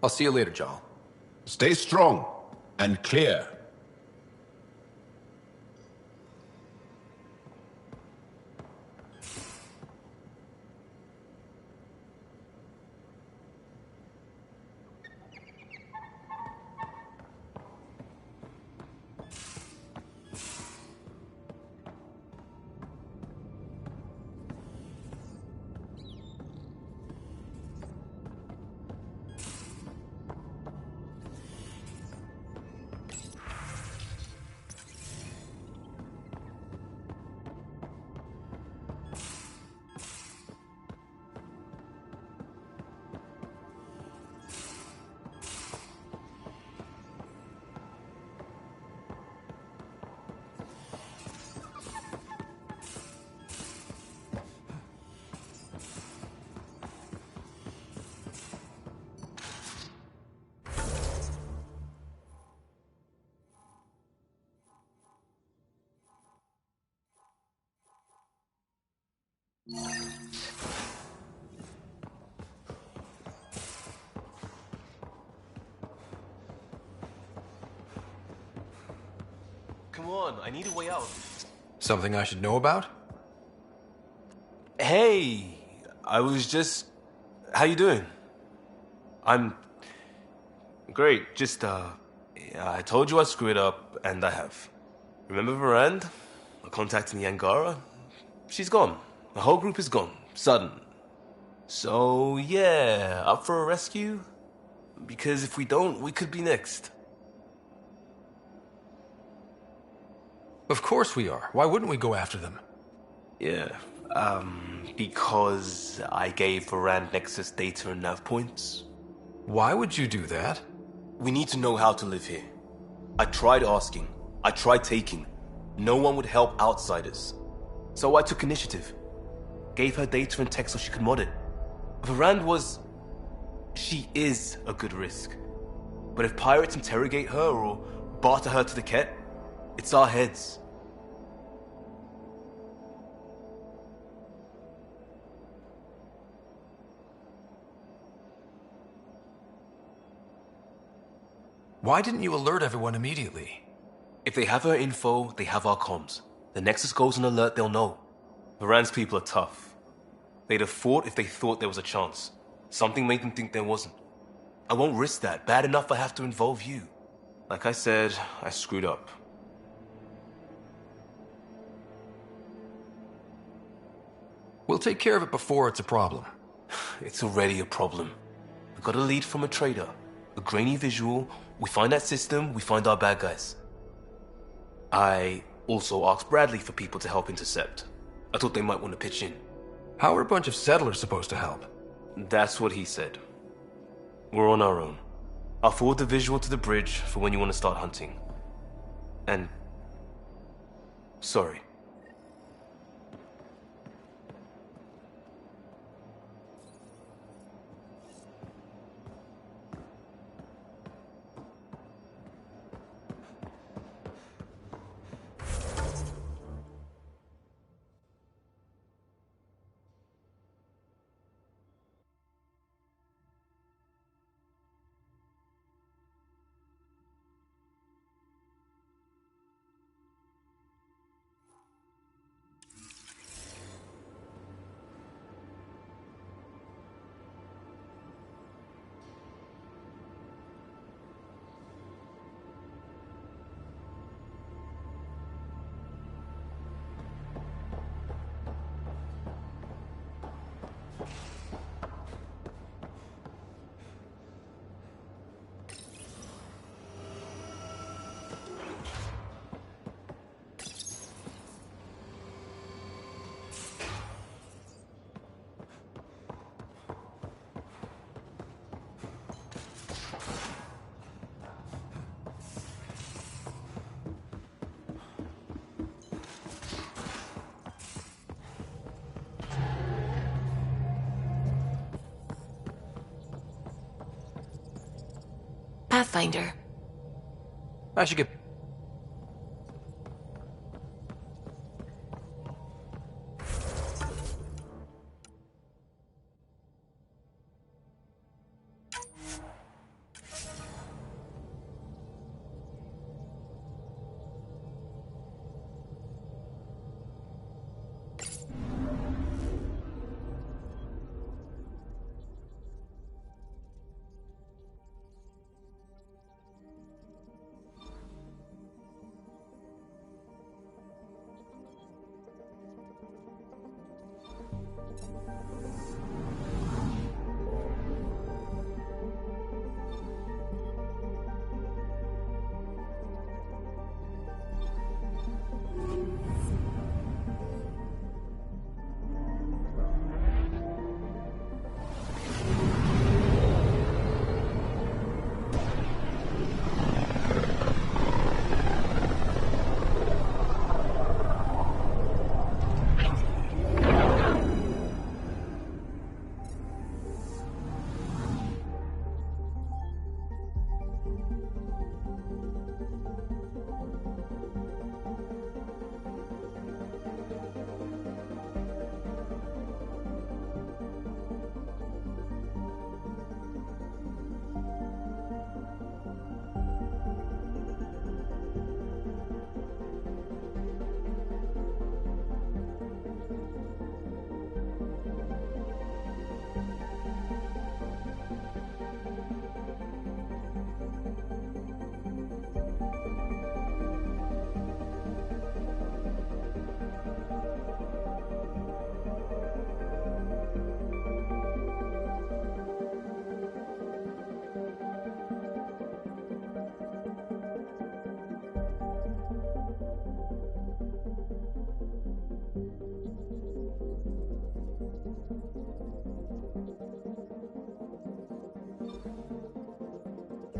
I'll see you later, Jal. Stay strong and clear. Come on, I need a way out. Something I should know about? Hey, I was just... How you doing? I'm... Great, just, I told you I'd screw it up, and I have. Remember Varand? I contacted the Angara. She's gone. The whole group is gone. Sudden. So, yeah, up for a rescue? Because if we don't, we could be next. Of course we are. Why wouldn't we go after them? Yeah, because I gave Varand Nexus data and nav points. Why would you do that? We need to know how to live here. I tried asking. I tried taking. No one would help outsiders. So I took initiative. Gave her data and tech so she could mod it. Varand was... She is a good risk. But if pirates interrogate her or barter her to the Ket, it's our heads. Why didn't you alert everyone immediately? If they have her info, they have our comms. The Nexus goes on alert, they'll know. Varand's people are tough. They'd have fought if they thought there was a chance. Something made them think there wasn't. I won't risk that. Bad enough I have to involve you. Like I said, I screwed up. We'll take care of it before it's a problem. It's already a problem. We got a lead from a trader. A grainy visual. We find that system, we find our bad guys. I also asked Bradley for people to help intercept. I thought they might want to pitch in. How are a bunch of settlers supposed to help? That's what he said. We're on our own. I'll forward the visual to the bridge for when you want to start hunting. And... sorry. Pathfinder. I should get...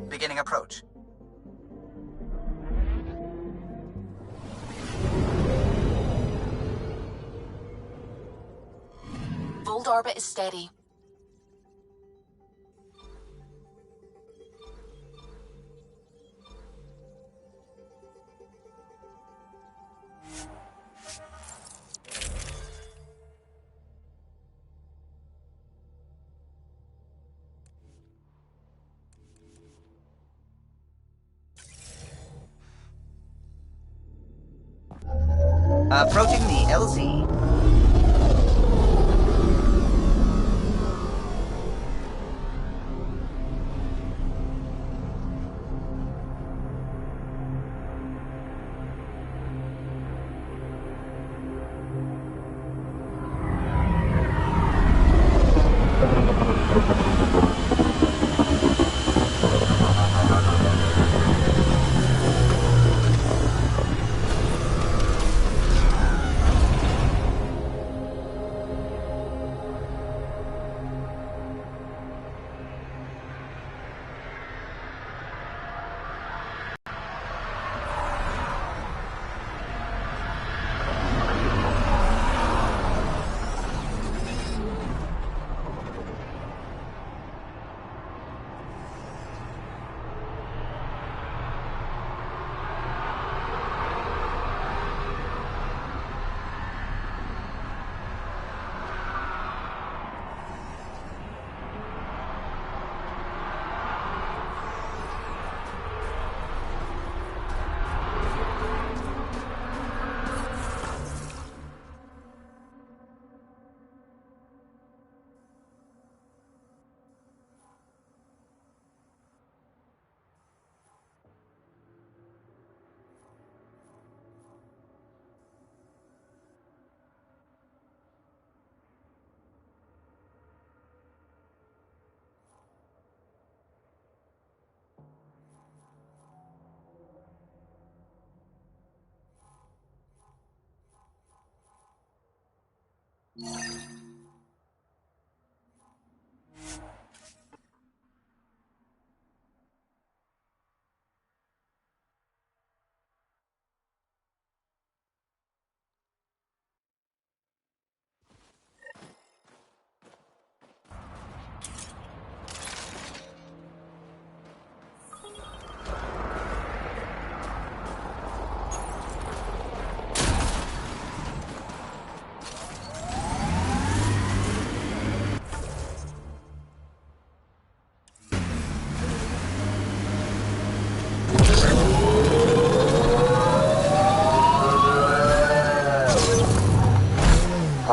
Beginning approach. Fold orbit is steady. Approaching the LZ.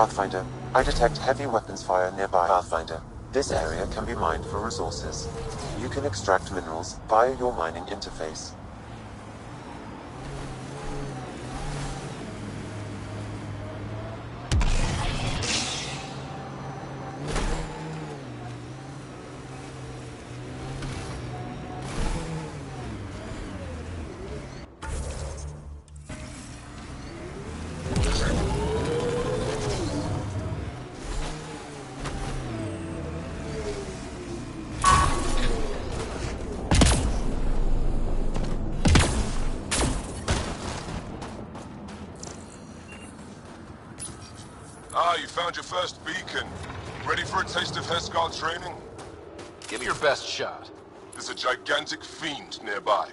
Pathfinder, I detect heavy weapons fire nearby. Pathfinder, this area can be mined for resources. You can extract minerals via your mining interface. Ah, you found your first beacon. Ready for a taste of Heskar training? Give me your best shot. There's a gigantic fiend nearby.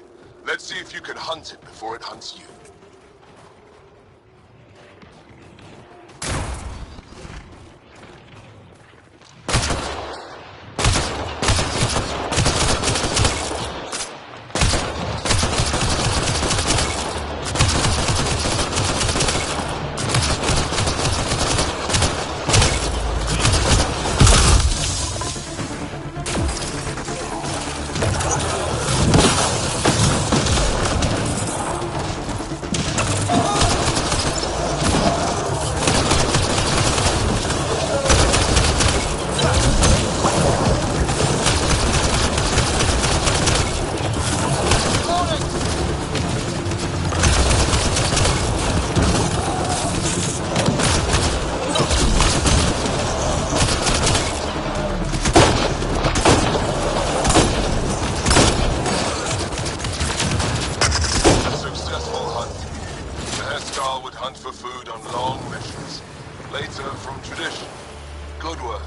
Let's see if you can hunt it before it hunts you. Good work.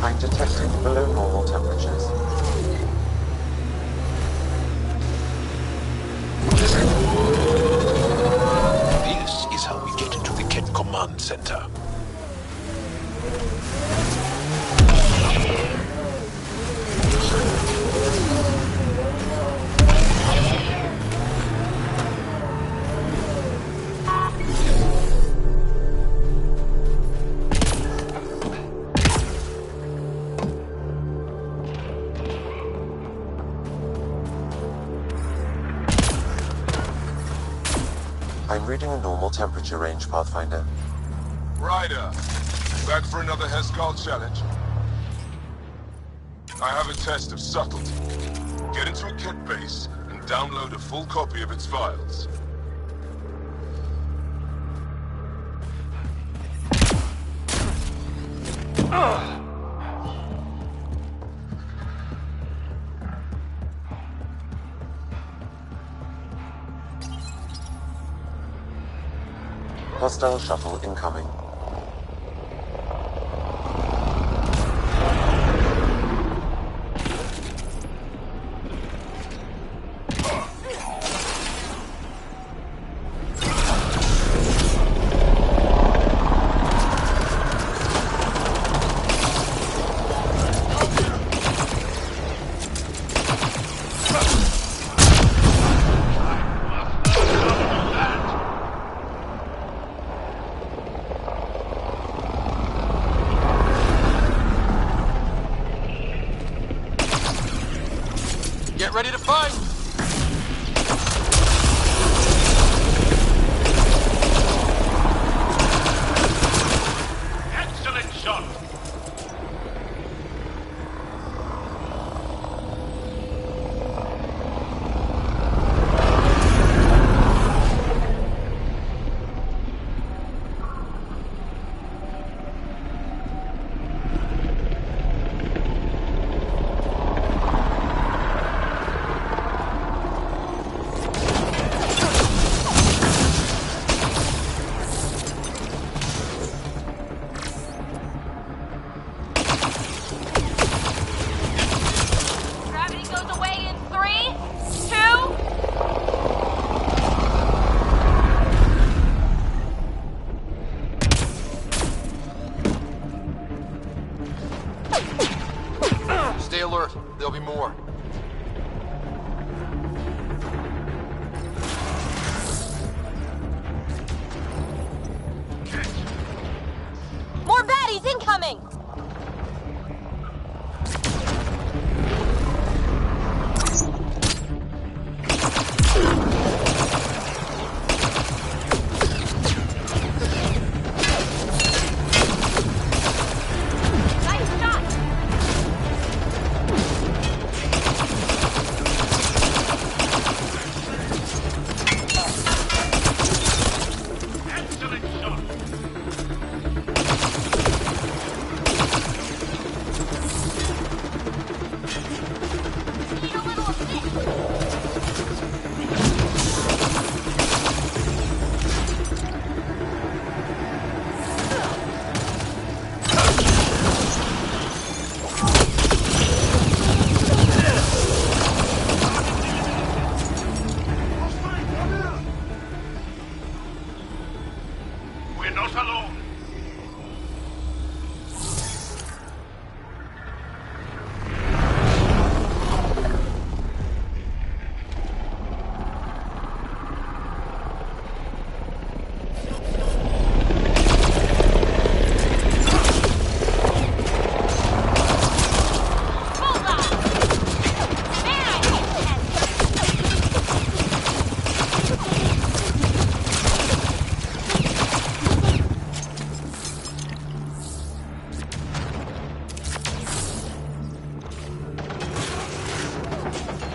I'm detecting below normal temperatures. This is how we get into the Ket Command Center. I'm reading a normal temperature range, Pathfinder. Ryder, back for another Heskar challenge? I have a test of subtlety. Get into a Ket base and download a full copy of its files. Hostile shuttle incoming. Get ready to fight! Excellent shot! Gravity goes away in 3, 2... Stay alert. There'll be more. More baddies incoming! Nice shot! Excellent shot! Need a little assist. We're not alone.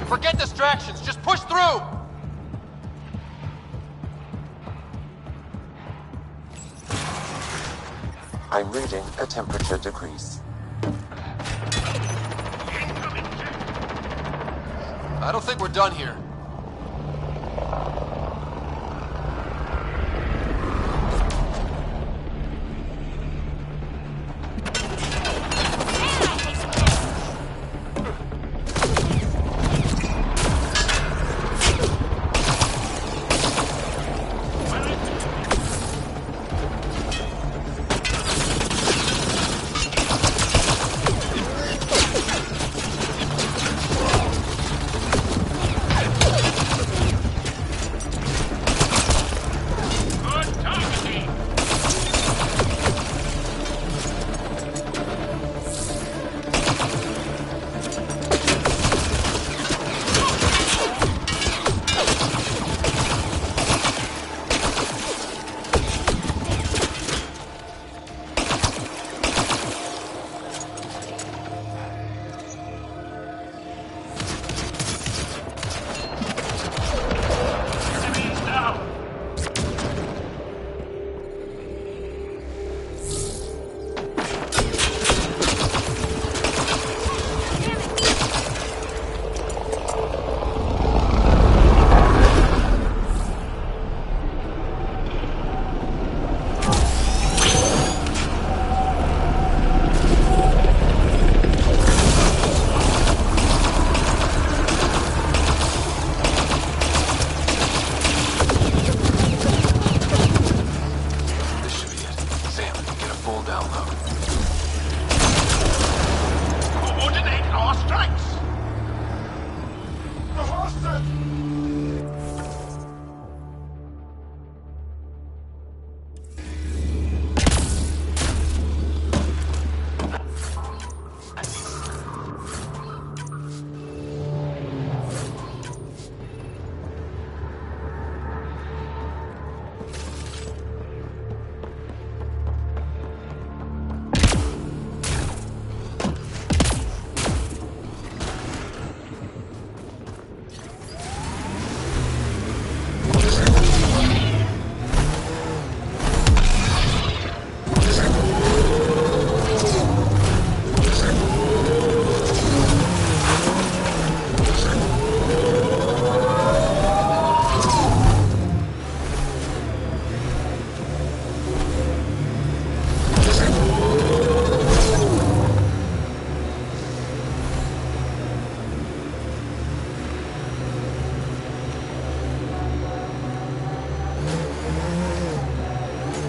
Forget distractions. Just push through! I'm reading a temperature decrease. I don't think we're done here.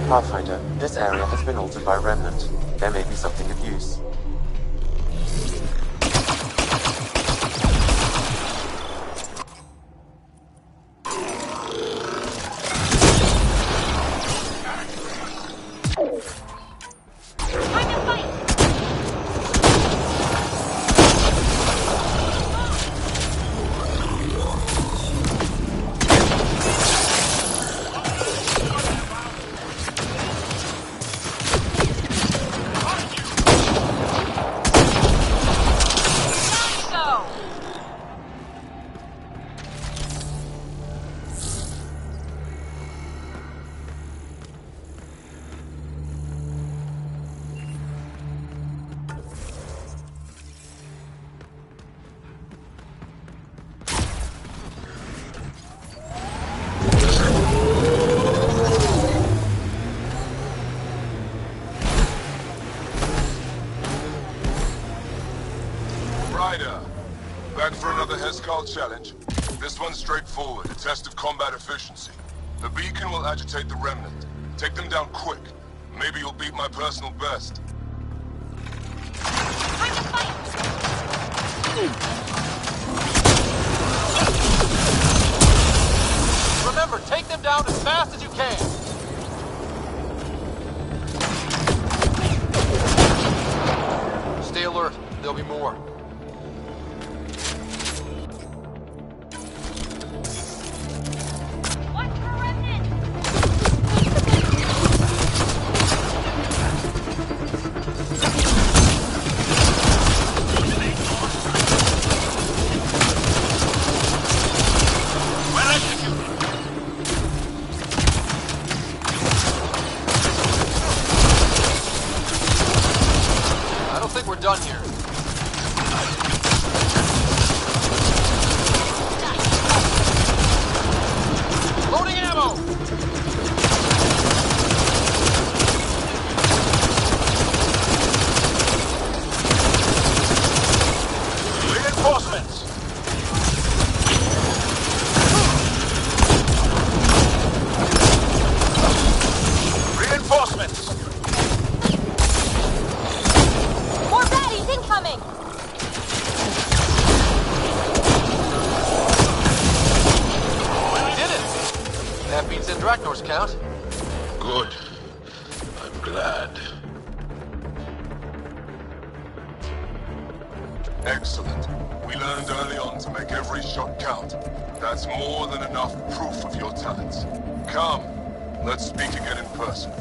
Pathfinder, this area has been altered by Remnant. There may be something of use. Back for another Hescal challenge. This one's straightforward, a test of combat efficiency. The beacon will agitate the Remnant. Take them down quick. Maybe you'll beat my personal best. Remember, take them down as fast as you can. Stay alert. There'll be more. Done here. Loading ammo! Reinforcements! Reinforcements! Incoming! We did it! That beats Indraknor's count. Good. I'm glad. Excellent. We learned early on to make every shot count. That's more than enough proof of your talents. Come, let's speak again in person.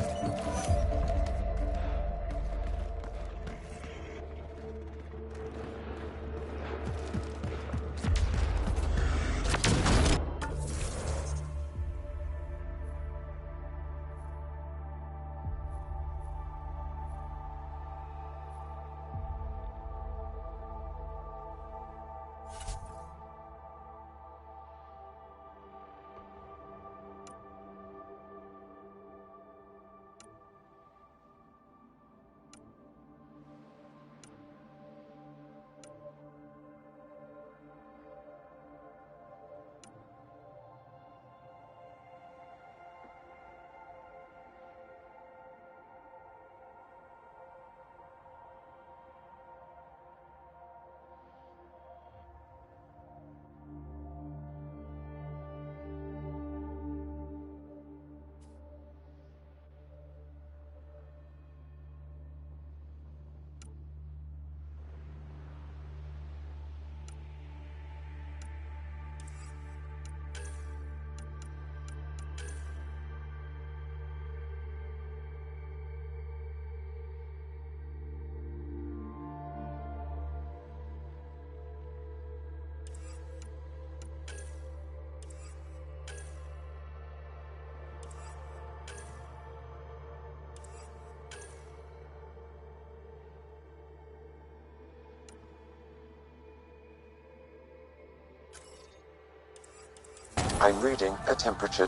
I'm reading a temperature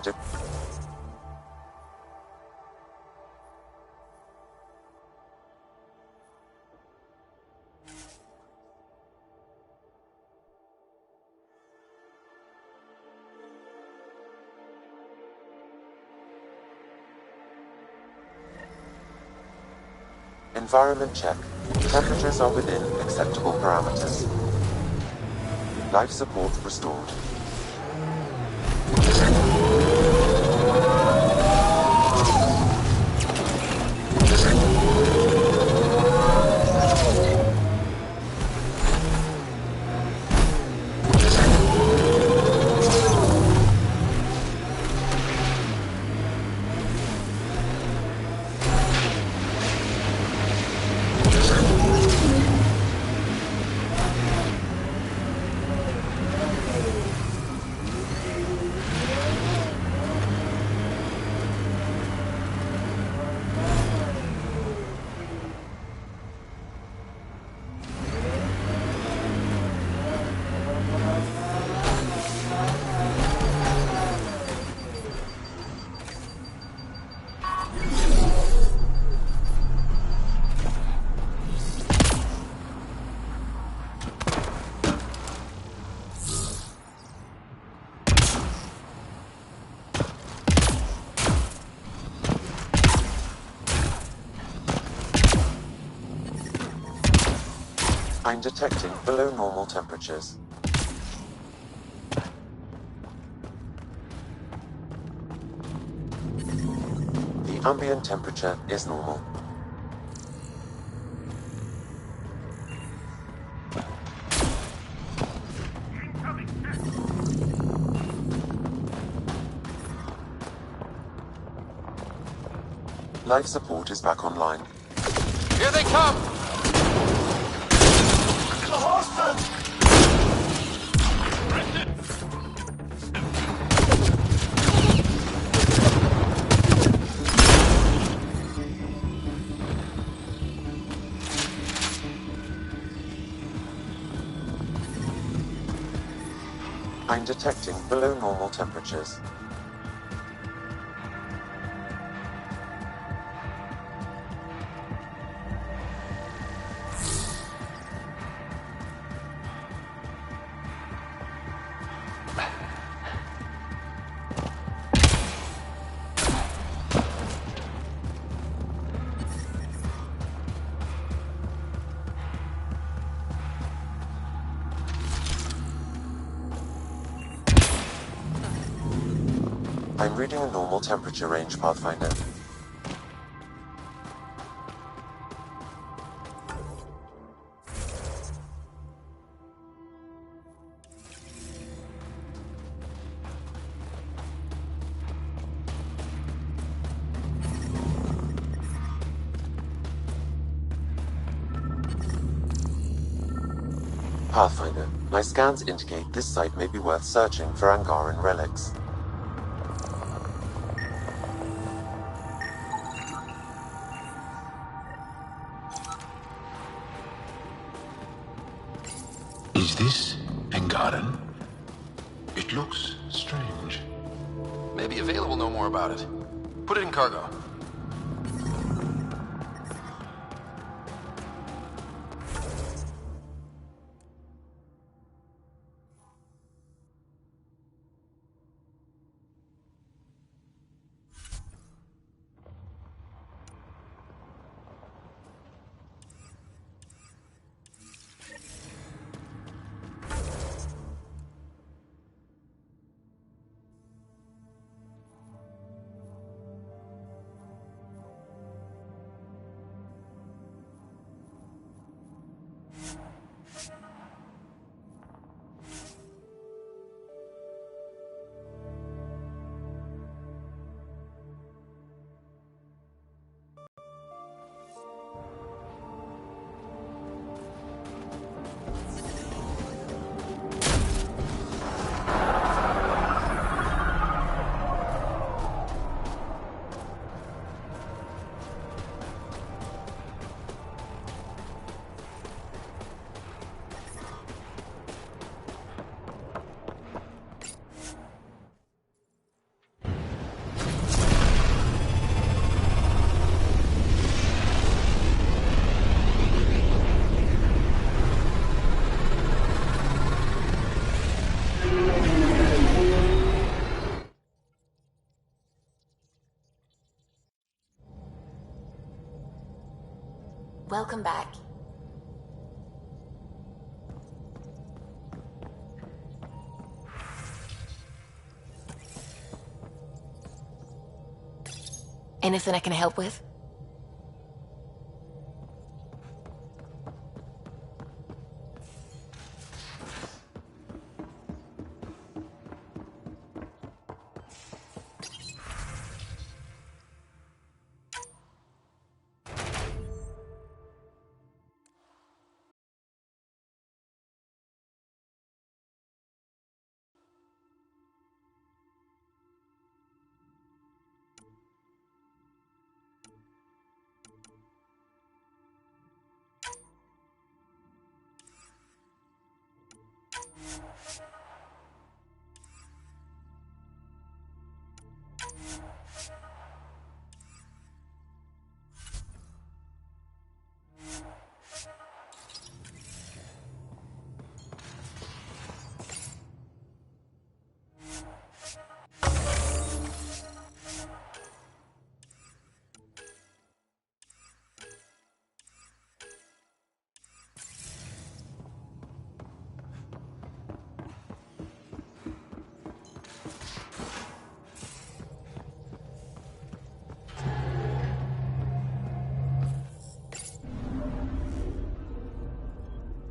Environment check. Temperatures are within acceptable parameters. Life support restored. I'm detecting below normal temperatures. The ambient temperature is normal. Life support is back online. Here they come! I'm detecting below normal temperatures. I'm reading a normal temperature range, Pathfinder. Pathfinder, my scans indicate this site may be worth searching for Angaran relics. Is this Angaran? It looks strange. Maybe available will know more about it. Put it in cargo. Welcome back. Anything I can help with?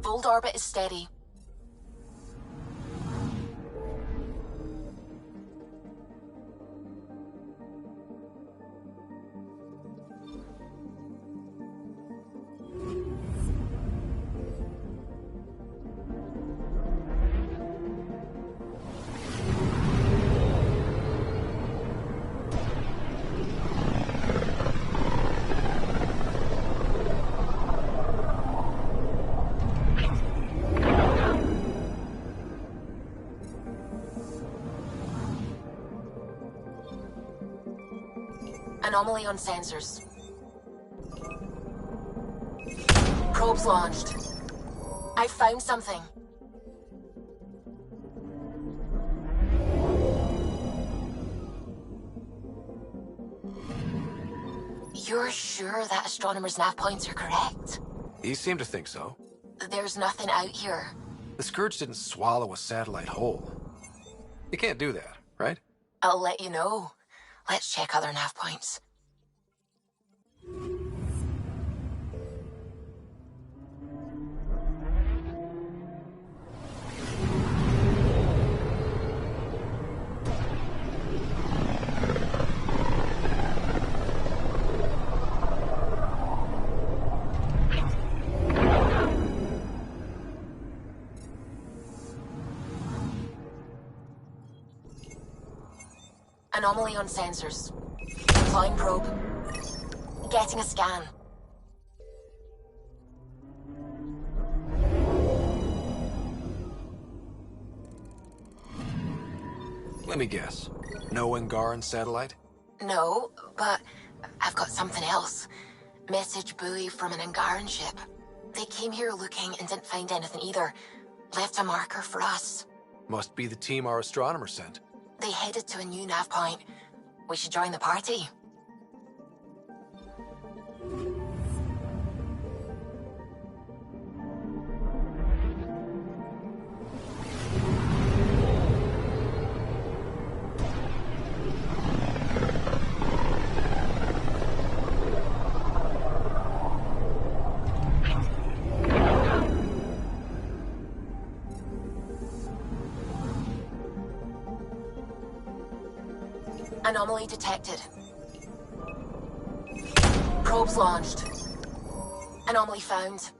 Fold orbit is steady. Anomaly on sensors. Probes launched. I found something. You're sure that astronomer's nav points are correct? He seemed to think so. There's nothing out here. The Scourge didn't swallow a satellite whole. You can't do that, right? I'll let you know. Let's check other nav points. Anomaly on sensors. Deploying probe. Getting a scan. Let me guess. No Angaran satellite? No, but I've got something else. Message buoy from an Angaran ship. They came here looking and didn't find anything either. Left a marker for us. Must be the team our astronomer sent. They headed to a new nav point. We should join the party. Anomaly detected. Probes launched. Anomaly found.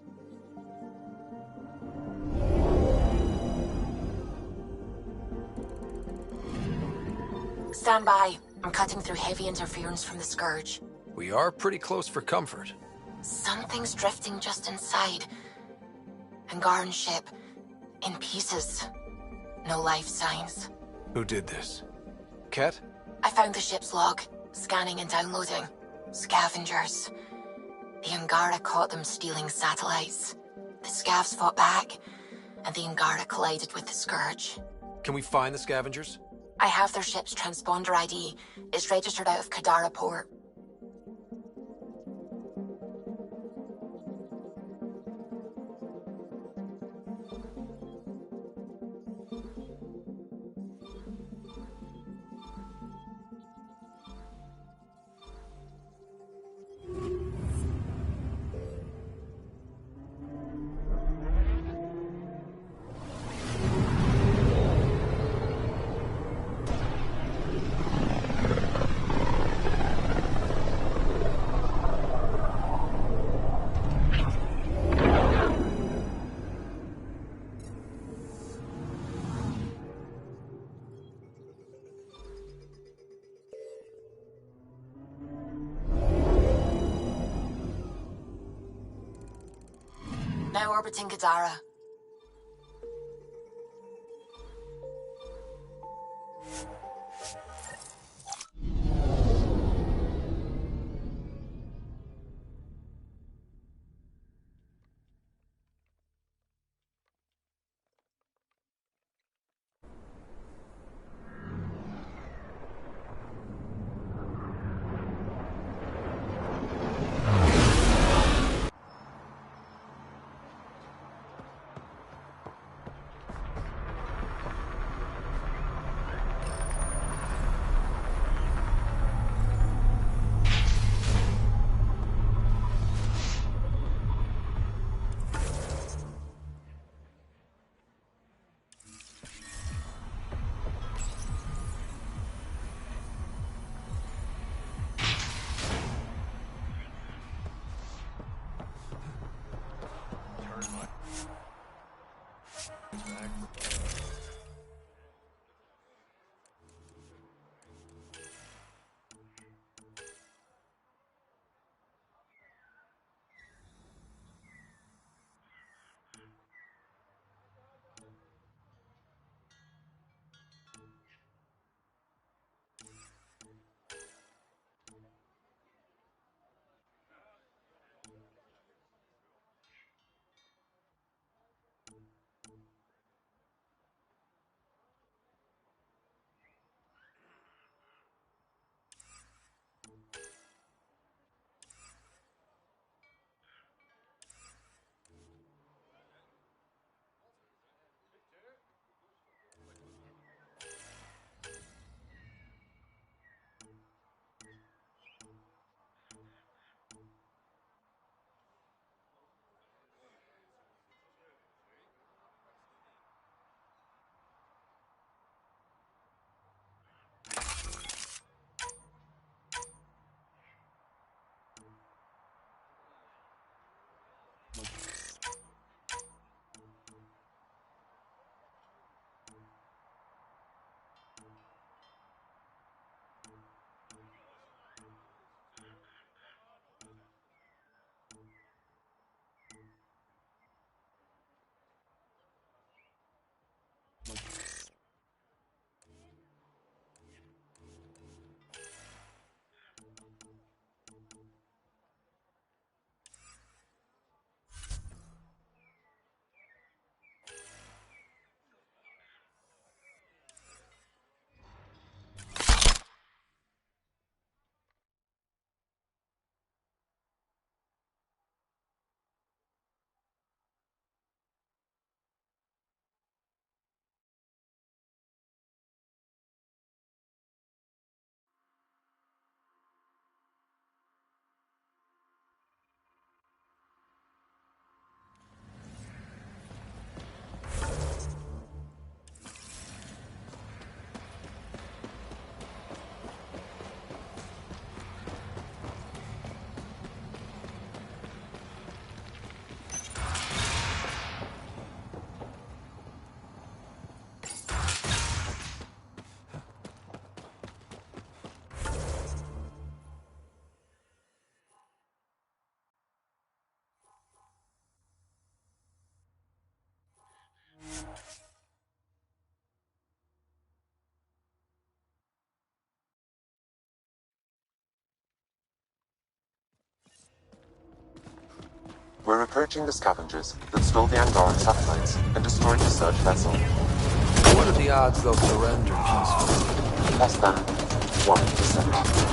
Stand by. I'm cutting through heavy interference from the Scourge. We are pretty close for comfort. Something's drifting just inside. Angaran ship. In pieces. No life signs. Who did this? Ket? I found the ship's log. Scanning and downloading. Scavengers. The Angara caught them stealing satellites. The Scavs fought back, and the Angara collided with the Scourge. Can we find the scavengers? I have their ship's transponder ID. It's registered out of Kadara port. Now orbiting Gadara. We're approaching the scavengers that stole the Angaran satellites and destroyed the search vessel. What are the odds they'll surrender peacefully? Less than 1%.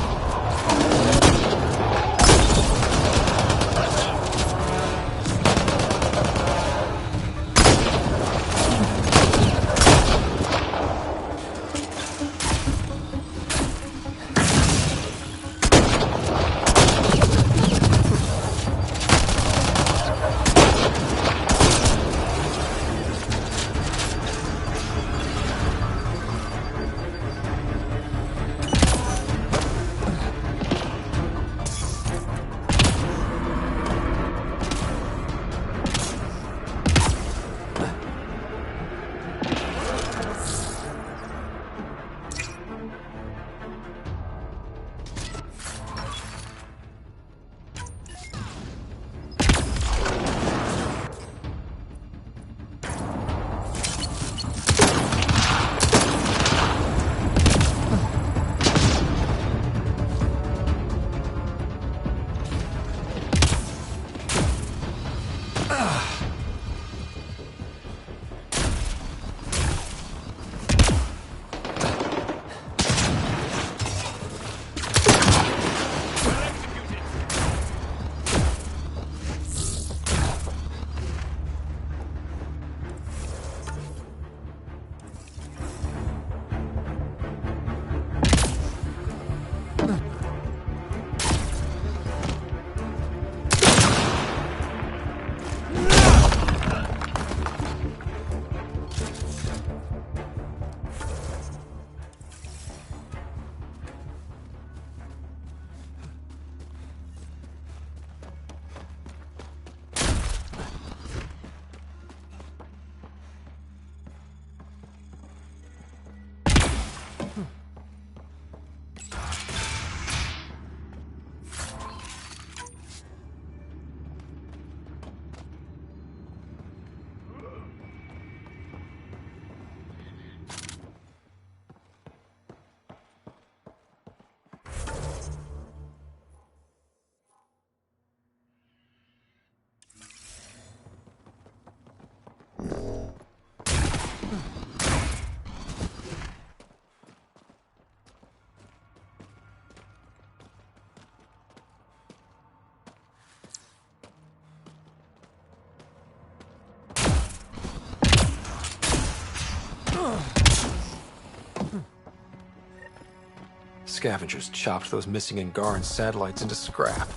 Scavengers chopped those missing Angaran satellites into scrap.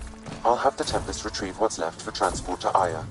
I'll have the Tempest retrieve what's left for transport to Aya.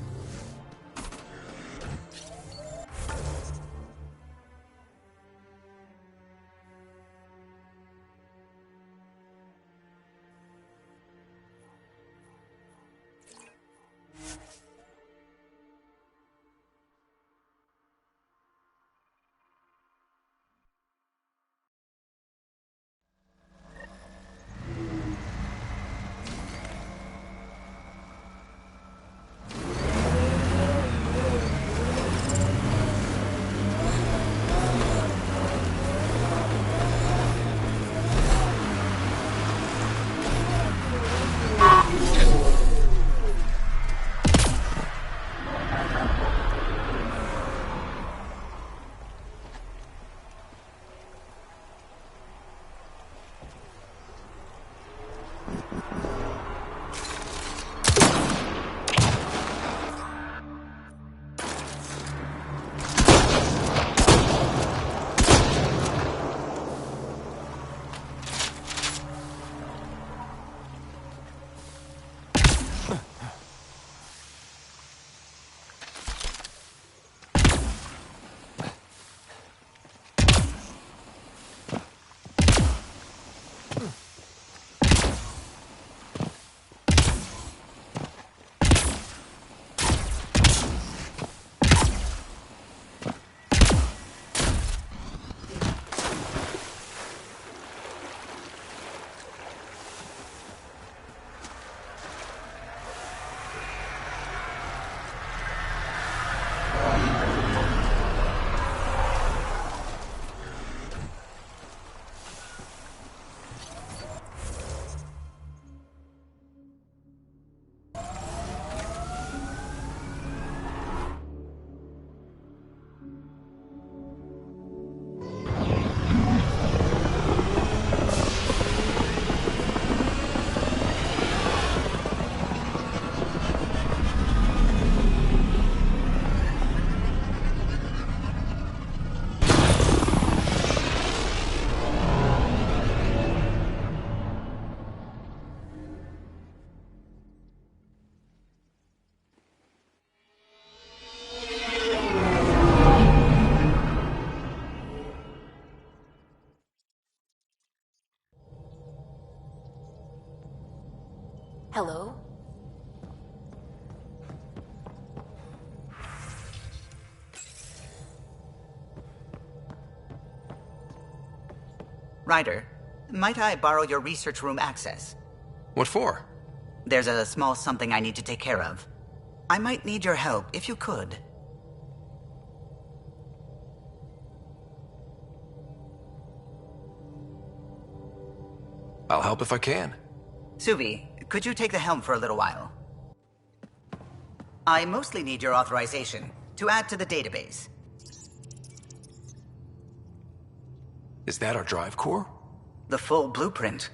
Hello? Ryder, might I borrow your research room access? What for? There's a small something I need to take care of. I might need your help, if you could. I'll help if I can. Suvi, could you take the helm for a little while? I mostly need your authorization to add to the database. Is that our drive core? The full blueprint.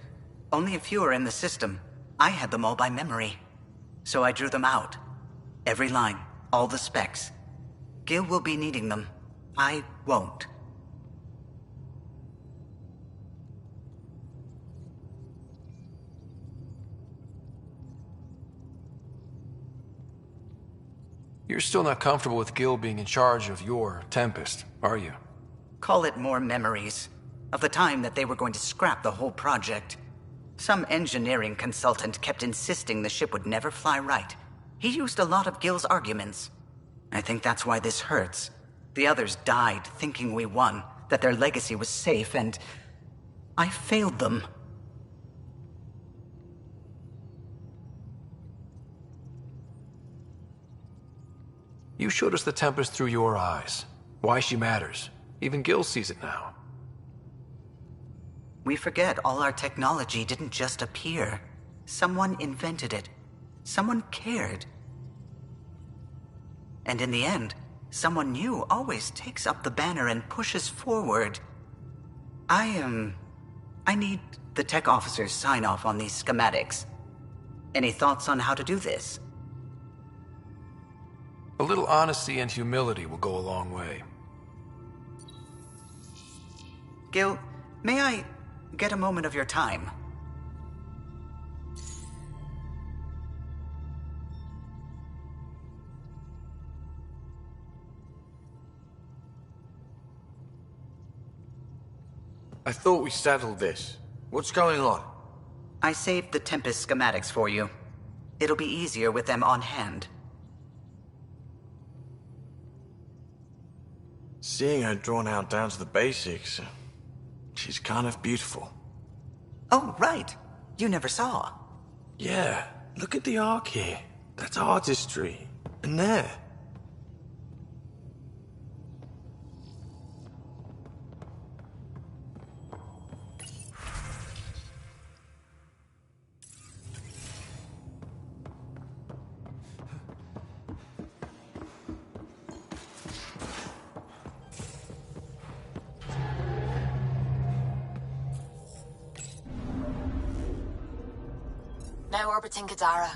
Only a few are in the system. I had them all by memory. So I drew them out. Every line, all the specs. Gil will be needing them. I won't. You're still not comfortable with Gil being in charge of your Tempest, are you? Call it more memories of the time that they were going to scrap the whole project. Some engineering consultant kept insisting the ship would never fly right. He used a lot of Gil's arguments. I think that's why this hurts. The others died thinking we won, that their legacy was safe, and I failed them. You showed us the Tempest through your eyes. Why she matters. Even Gil sees it now. We forget all our technology didn't just appear. Someone invented it. Someone cared. And in the end, someone new always takes up the banner and pushes forward. I need the tech officer's sign-off on these schematics. Any thoughts on how to do this? A little honesty and humility will go a long way. Gil, may I get a moment of your time? I thought we settled this. What's going on? I saved the Tempest schematics for you. It'll be easier with them on hand. Seeing her drawn out down to the basics, she's kind of beautiful. Oh, right. You never saw. Yeah, look at the arc here. That's artistry. And there. Now orbiting Kadara.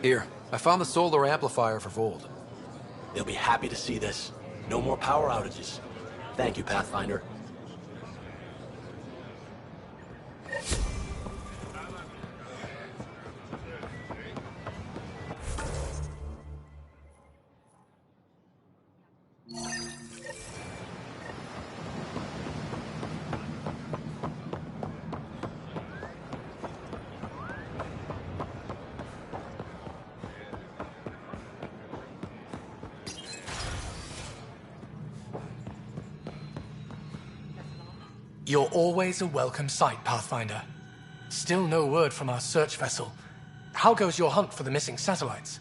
Here, I found the solar amplifier for Vold. They'll be happy to see this. No more power outages. Thank you, Pathfinder. You're always a welcome sight, Pathfinder. Still no word from our search vessel. How goes your hunt for the missing satellites?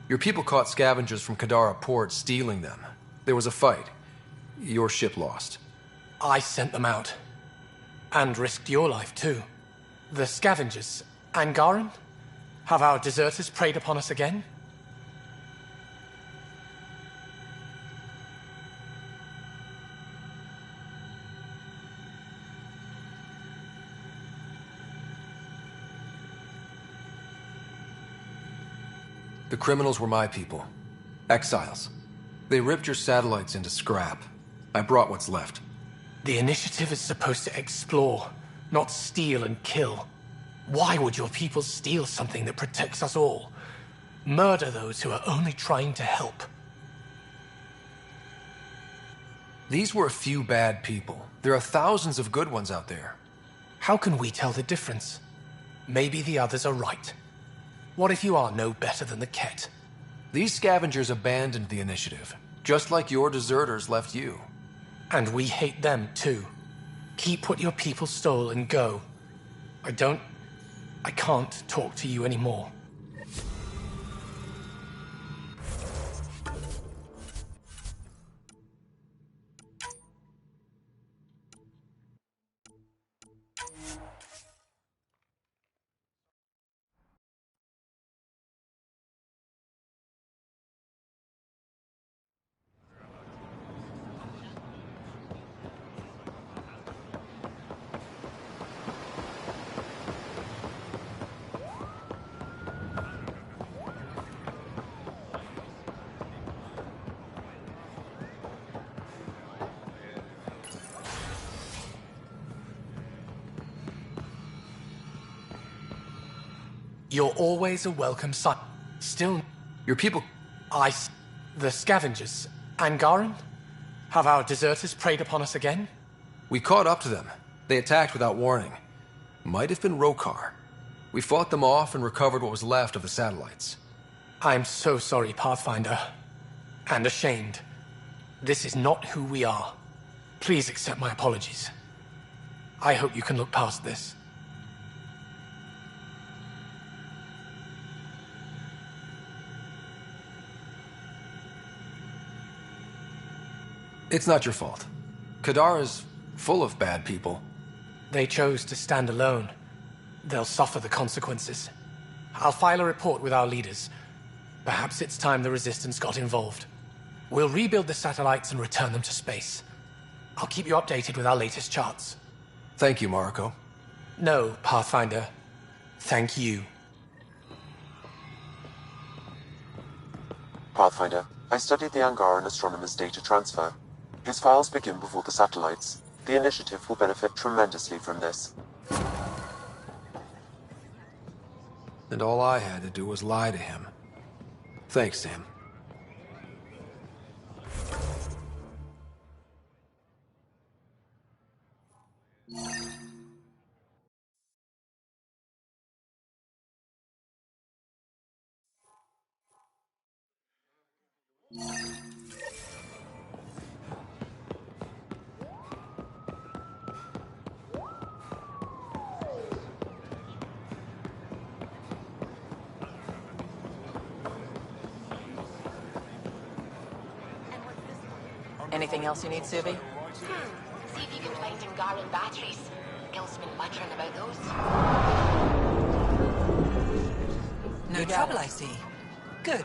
Your people caught scavengers from Kadara port stealing them. There was a fight. Your ship lost. I sent them out. And risked your life, too. The scavengers, Angaran? Have our deserters preyed upon us again? The criminals were my people. Exiles. They ripped your satellites into scrap. I brought what's left. The initiative is supposed to explore, not steal and kill. Why would your people steal something that protects us all? Murder those who are only trying to help. These were a few bad people. There are thousands of good ones out there. How can we tell the difference? Maybe the others are right. What if you are no better than the Ket? These scavengers abandoned the initiative, just like your deserters left you. And we hate them too. Keep what your people stole and go. I can't talk to you anymore. You're always a welcome sight. Still, your people... The scavengers. Angaran? Have our deserters preyed upon us again? We caught up to them. They attacked without warning. Might have been Rokar. We fought them off and recovered what was left of the satellites. I'm so sorry, Pathfinder. And ashamed. This is not who we are. Please accept my apologies. I hope you can look past this. It's not your fault. Kadara's full of bad people. They chose to stand alone. They'll suffer the consequences. I'll file a report with our leaders. Perhaps it's time the Resistance got involved. We'll rebuild the satellites and return them to space. I'll keep you updated with our latest charts. Thank you, Mariko. No, Pathfinder. Thank you. Pathfinder, I studied the Angaran astronomer's data transfer. His files begin before the satellites. The initiative will benefit tremendously from this. And all I had to do was lie to him. Thanks, Sam. Anything else you need, Subi? See if you can find Angaran batteries. Gil's been muttering about those. No trouble, I see. Good.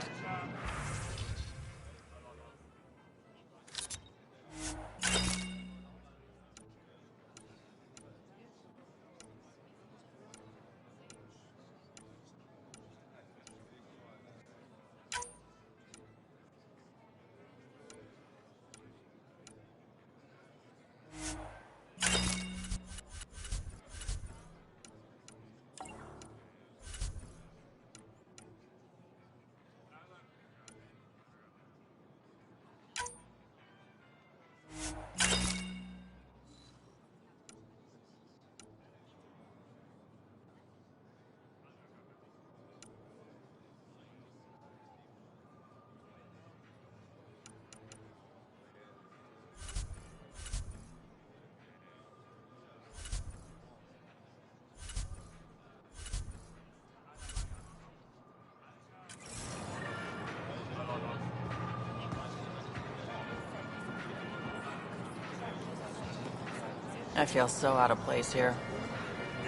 I feel so out of place here.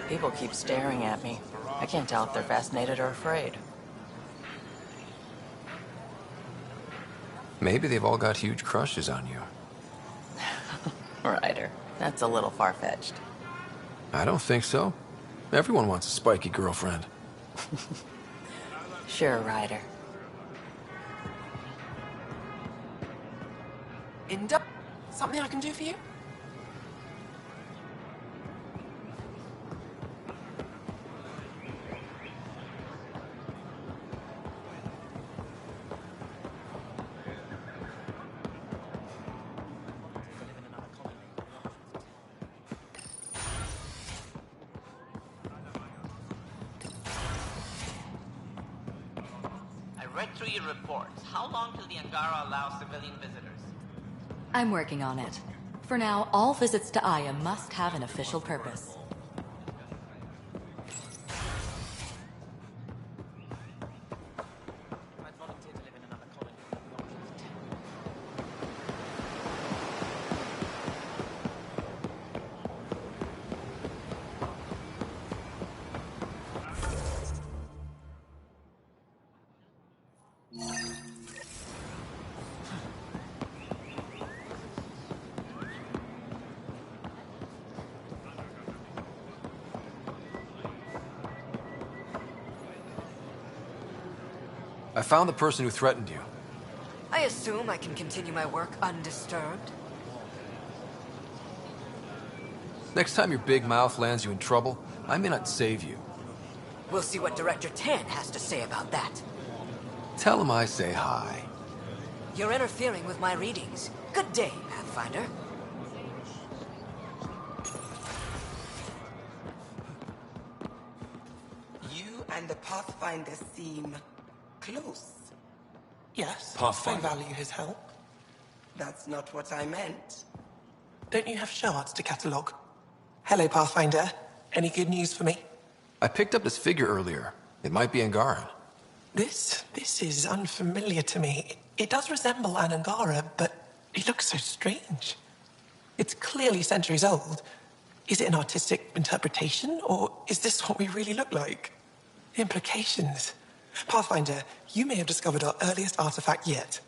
People keep staring at me. I can't tell if they're fascinated or afraid. Maybe they've all got huge crushes on you. Ryder, that's a little far-fetched. I don't think so. Everyone wants a spiky girlfriend. Sure, Ryder. Inda, something I can do for you? I read through your reports. How long till the Angara allow civilian visitors? I'm working on it. For now, all visits to Aya must have an official purpose. I found the person who threatened you. I assume I can continue my work undisturbed. Next time your big mouth lands you in trouble, I may not save you. We'll see what Director Tan has to say about that. Tell him I say hi. You're interfering with my readings. Good day, Pathfinder. You and the Pathfinder seem close. Yes, Pathfinder. I value his help. That's not what I meant. Don't you have shards to catalogue? Hello, Pathfinder. Any good news for me? I picked up this figure earlier. It might be Angaran. This is unfamiliar to me. It does resemble an Angara, but it looks so strange. It's clearly centuries old. Is it an artistic interpretation, or is this what we really look like? The implications. Pathfinder, you may have discovered our earliest artifact yet.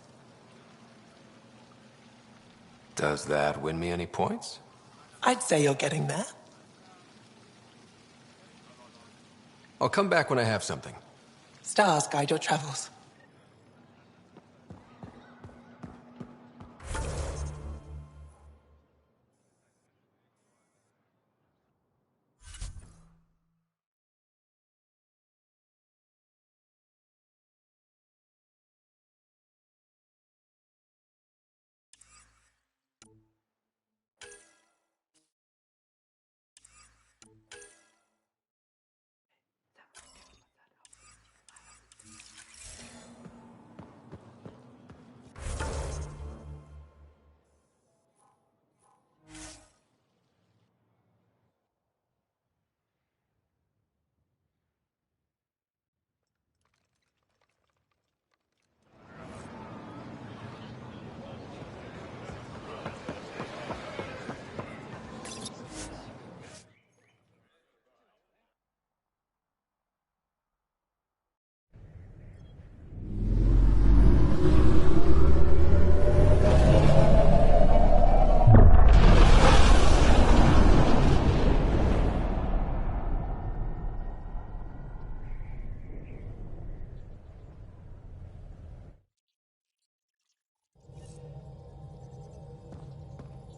Does that win me any points? I'd say you're getting there. I'll come back when I have something. Stars guide your travels.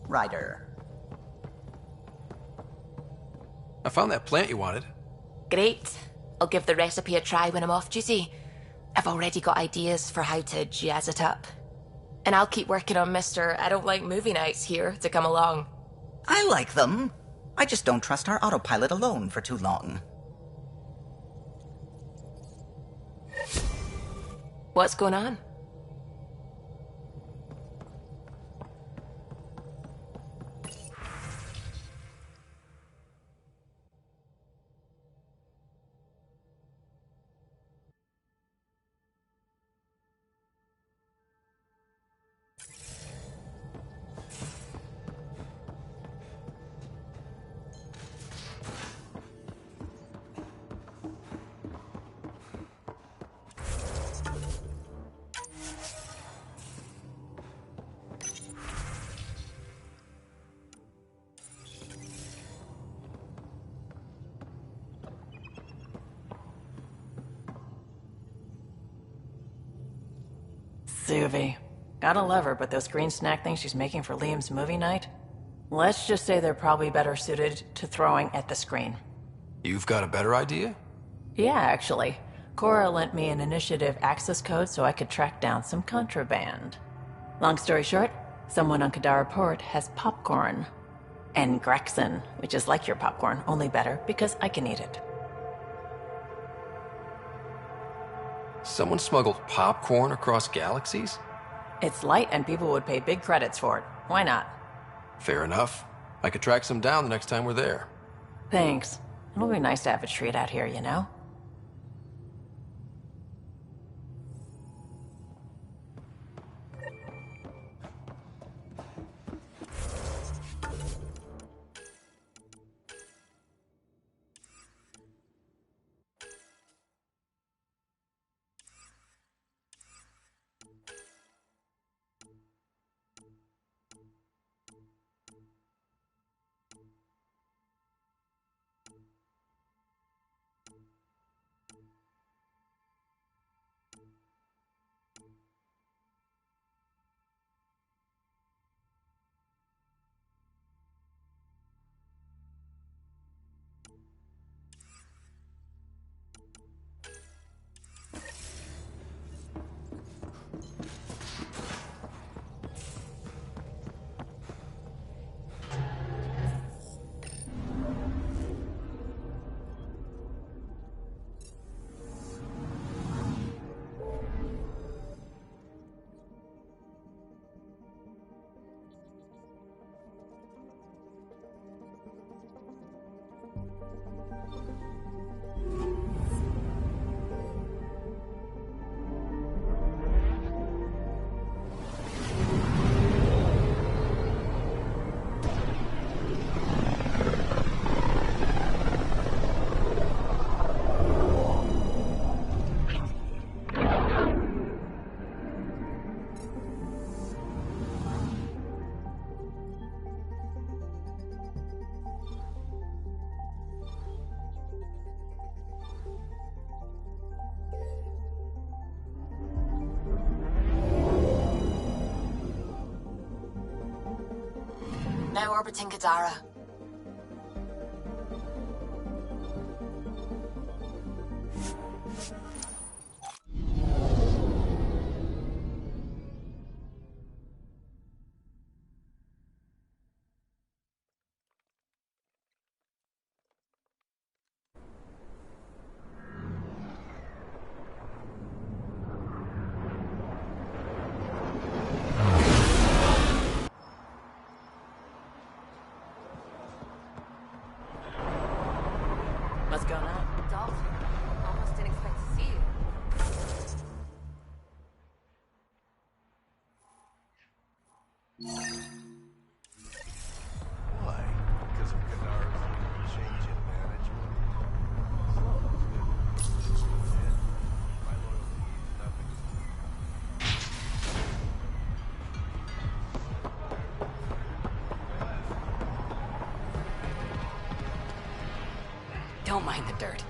Ryder. I found that plant you wanted. Great. I'll give the recipe a try when I'm off duty. I've already got ideas for how to jazz it up. And I'll keep working on Mr. I don't like movie nights here to come along. I like them. I just don't trust our autopilot alone for too long. What's going on? Suvi. Gotta love her, but those green snack things she's making for Liam's movie night? Let's just say they're probably better suited to throwing at the screen. You've got a better idea? Yeah, actually. Cora lent me an initiative access code so I could track down some contraband. Long story short, someone on Kadara Port has popcorn. And Grexon, which is like your popcorn, only better because I can eat it. Someone smuggled popcorn across galaxies? It's light and people would pay big credits for it. Why not? Fair enough. I could track some down the next time we're there. Thanks. It'll be nice to have a treat out here, you know? Now orbiting Kadara. What's going on? Dolphin, almost didn't expect to see you. Why? Because of Kadara's change in management? Slow is good. And my loyalty is nothing. Don't mind the dirt.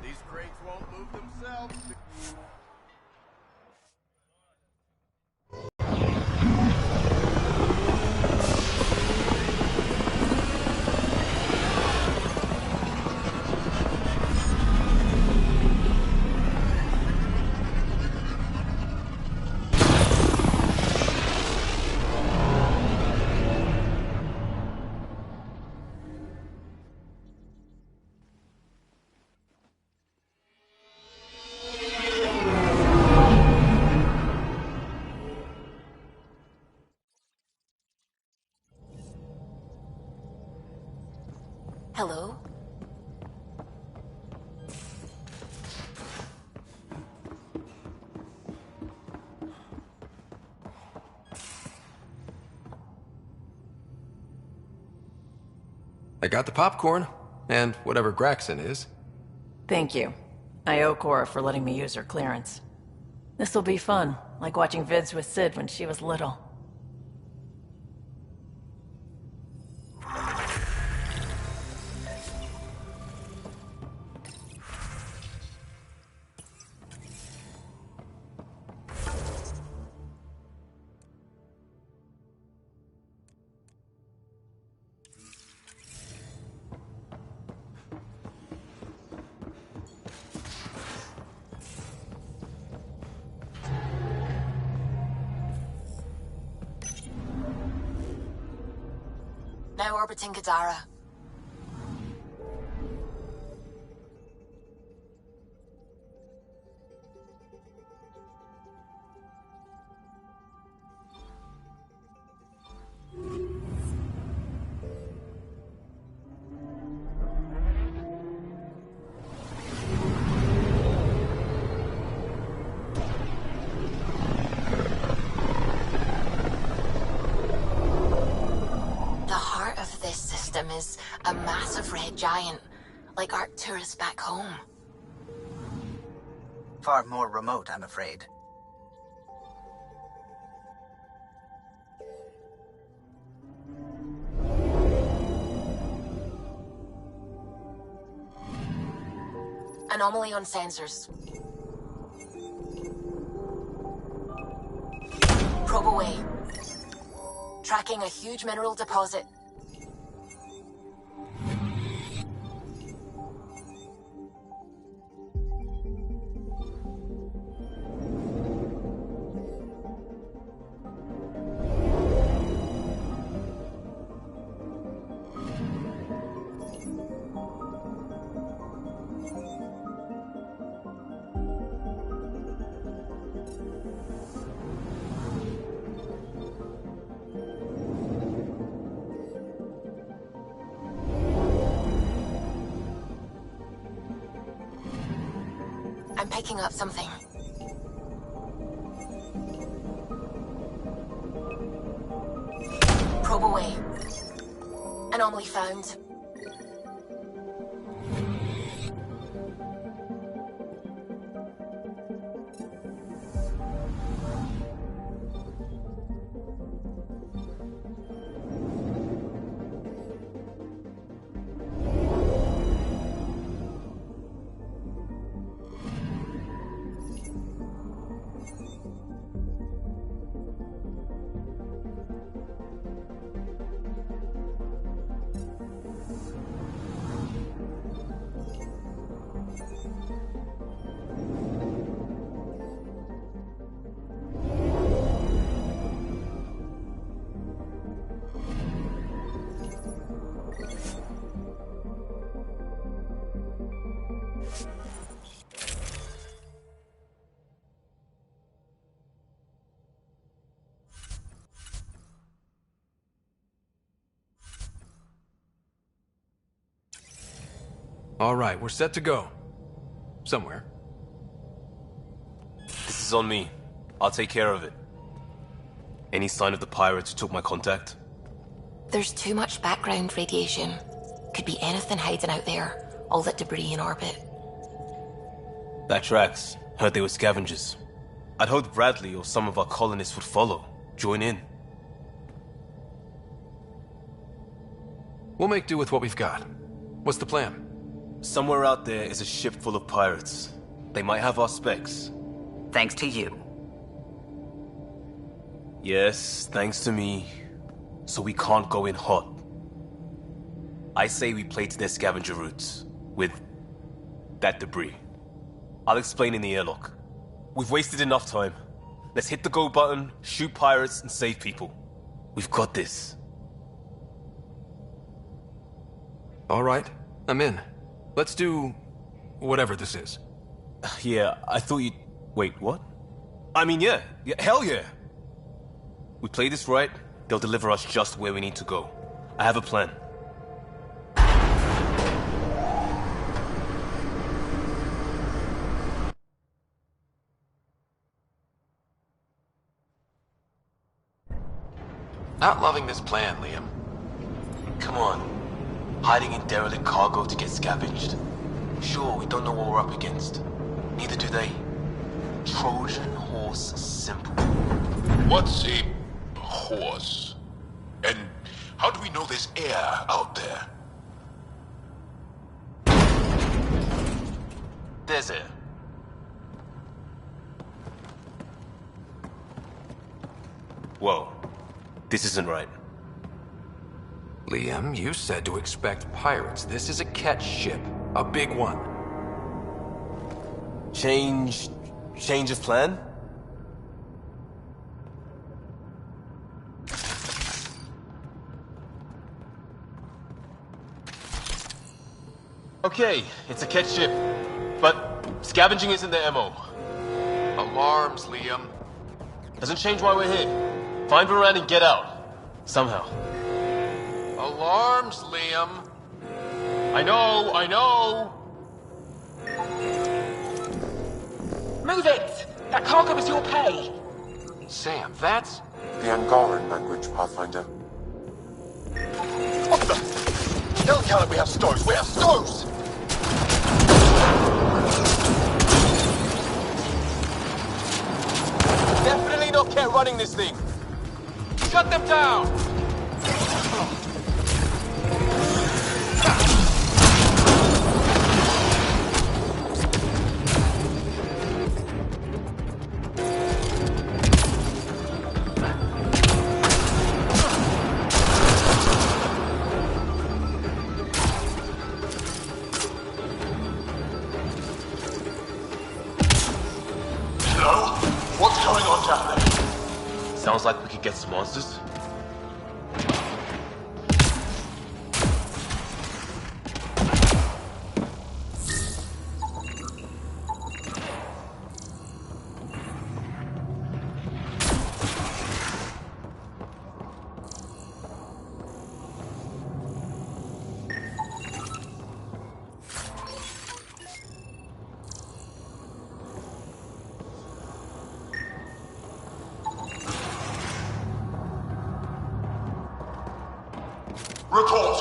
These crates won't move themselves. Hello? I got the popcorn, and whatever Graxon is. Thank you. I owe Cora for letting me use her clearance. This'll be fun, like watching vids with Sid when she was little. Now orbiting Kadara. Is a massive red giant, like Arcturus back home. Far more remote, I'm afraid. Anomaly on sensors. Probe away. Tracking a huge mineral deposit. I'm picking up something. Probe away. Anomaly found. All right, we're set to go. Somewhere. This is on me. I'll take care of it. Any sign of the pirates who took my contact? There's too much background radiation. Could be anything hiding out there. All that debris in orbit. That tracks. Heard they were scavengers. I'd hoped Bradley or some of our colonists would follow. Join in. We'll make do with what we've got. What's the plan? Somewhere out there is a ship full of pirates. They might have our specs. Thanks to you. Yes, thanks to me. So we can't go in hot. I say we play to their scavenger routes. With that debris. I'll explain in the airlock. We've wasted enough time. Let's hit the go button, shoot pirates, and save people. We've got this. All right, I'm in. Let's do whatever this is. Yeah, I thought you'd... Wait, what? I mean, yeah, hell yeah! We play this right, they'll deliver us just where we need to go. I have a plan. Not loving this plan, Liam. Come on. Hiding in derelict cargo to get scavenged. Sure, we don't know what we're up against. Neither do they. Trojan horse simple. What's a horse? And how do we know there's air out there? There's air. Whoa. This isn't right. Liam, you said to expect pirates. This is a catch ship. A big one. Change of plan? Okay, it's a catch ship. But scavenging isn't their MO. Alarms, Liam. Doesn't change why we're here. Find Varane and get out. Somehow. Alarms, Liam. I know! Move it! That cargo is your pay! Sam, that's... The Angaran language, Pathfinder. What the? Tell Callan we have stoves! We have stoves! Definitely not Cat running this thing. Shut them down! What's going on down there? Sounds like we could get some monsters. Report!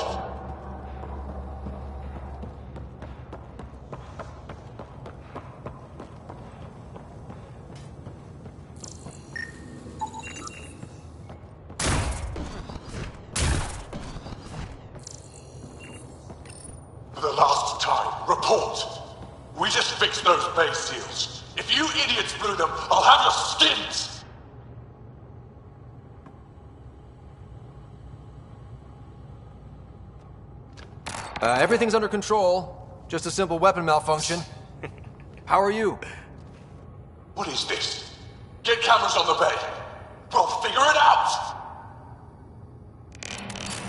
For the last time, report! We just fixed those base seals. If you idiots blew them, I'll have your skins! Everything's under control. Just a simple weapon malfunction. How are you? What is this? Get cameras on the bay. We'll figure it out!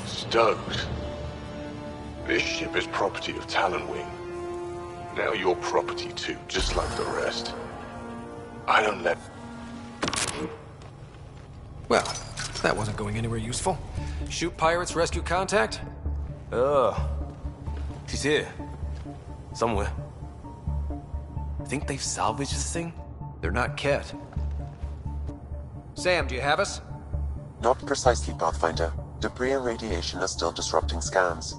Stoked. This ship is property of Talonwing. Now you're property too, just like the rest. I don't let... Well, that wasn't going anywhere useful. Shoot pirates, rescue contact? She's here. Somewhere. Think they've salvaged this thing? They're not Ket. Sam, do you have us? Not precisely, Pathfinder. Debris and radiation are still disrupting scans.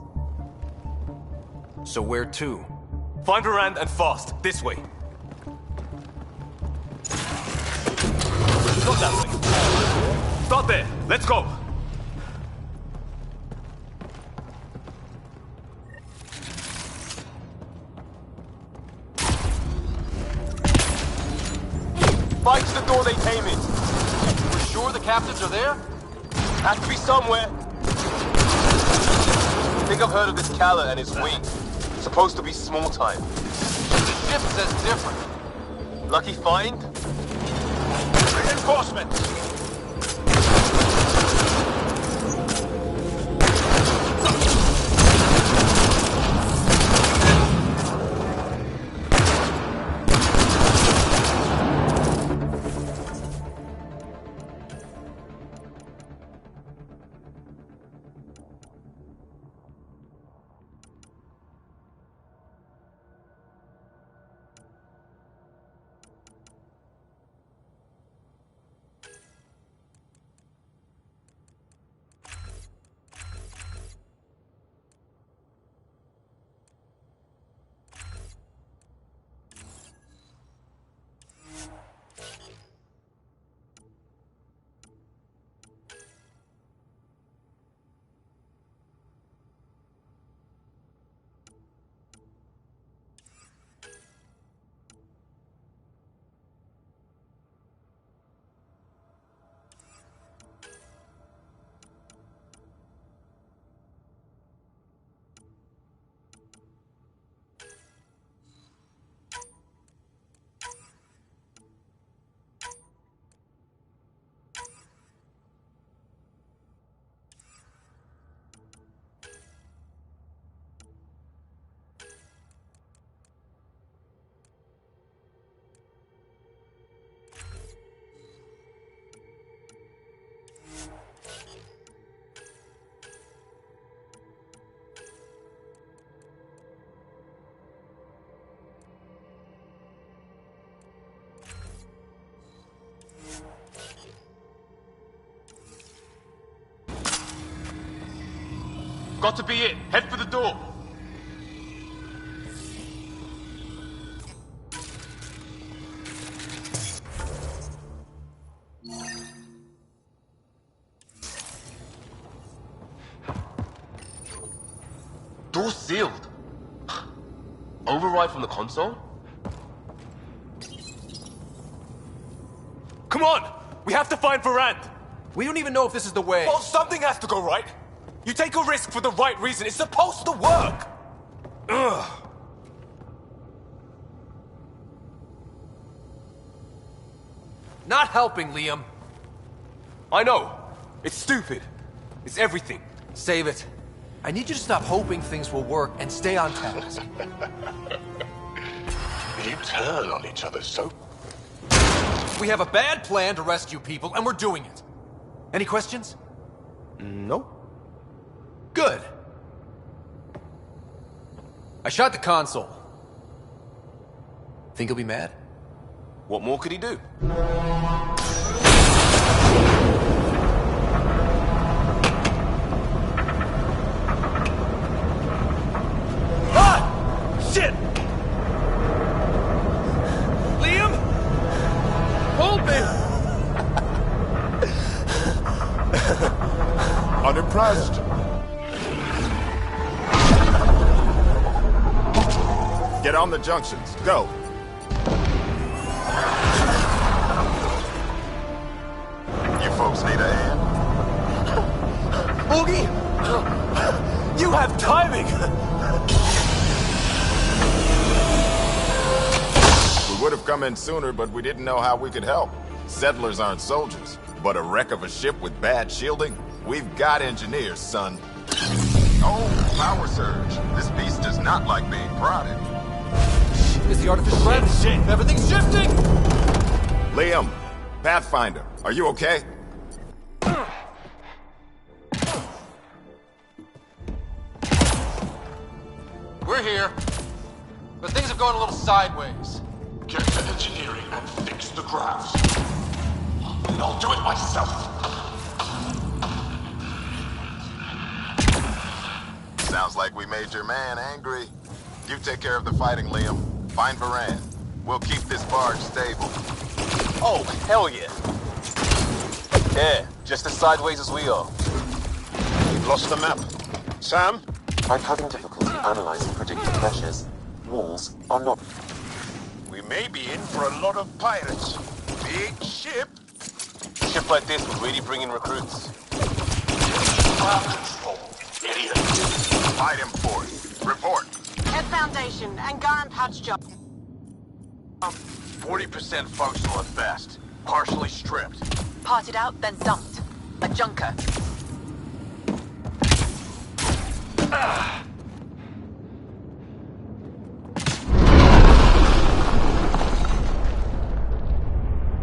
So where to? Find Varane and fast. This way. Not that way. Start there. Let's go. Fight's the door they came in. We're sure the captains are there? Has to be somewhere. I think I've heard of this Kala and his wing. Supposed to be small time. The ship says different. Lucky find? Reinforcements! got to be it. Head for the door. Door sealed. Override from the console? Come on! We have to find Varant! We don't even know if this is the way. Well, something has to go right. You take a risk for the right reason. It's supposed to work. Ugh. Not helping, Liam. I know. It's stupid. It's everything. Save it. I need you to stop hoping things will work and stay on task. You turn on each other so... We have a bad plan to rescue people, and we're doing it. Any questions? No. Good. I shot the console. Think he'll be mad? What more could he do? Shit! Liam? Hold me! Unimpressed. Get on the junctions. Go. You folks need a hand? Oogie! You have timing! We would have come in sooner, but we didn't know how we could help. Settlers aren't soldiers, but a wreck of a ship with bad shielding? We've got engineers, son. Oh, power surge. This beast does not like being prodded. Is the artificial gravity? Shit! Everything's shifting! Liam, Pathfinder, are you okay? We're here, but things have gone a little sideways. Get to engineering and fix the graphs. And I'll do it myself. Sounds like we made your man angry. You take care of the fighting, Liam. Find Varant. We'll keep this barge stable. Oh, hell yeah. Yeah, just as sideways as we are. We've lost the map. Sam? I'm having difficulty analyzing predicted pressures. Walls are not... We may be in for a lot of pirates. Big ship. A ship like this would really bring in recruits. Control, idiot. Item 4. Report. Head Foundation, Angaran patch job. 40% functional at best. Partially stripped. Parted out, then dumped. A junker.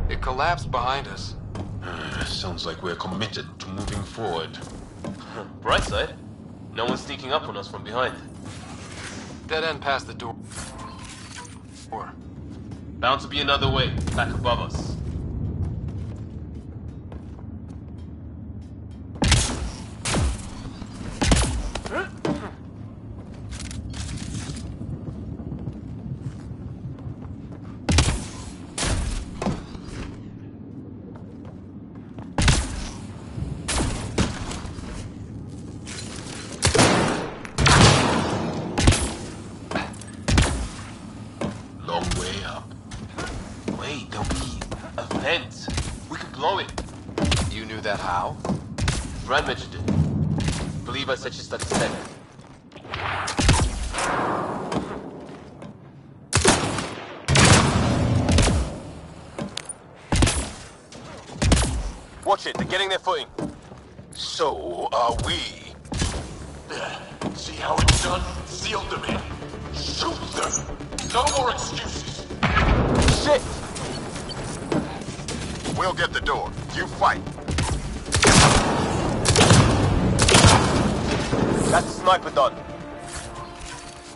It collapsed behind us. Sounds like we're committed to moving forward. Bright side, no one's sneaking up on us from behind. Dead end past the door. Bound to be another way, back above us. Long way up. Wait, there'll be a vent. We could blow it. You knew that how? Brad mentioned it. Believe I said she started to Watch it, they're getting their footing. So are we. See how it's done? Seal them in. Shoot them. No more excuses. Shit! We'll get the door. You fight. That's the sniper done.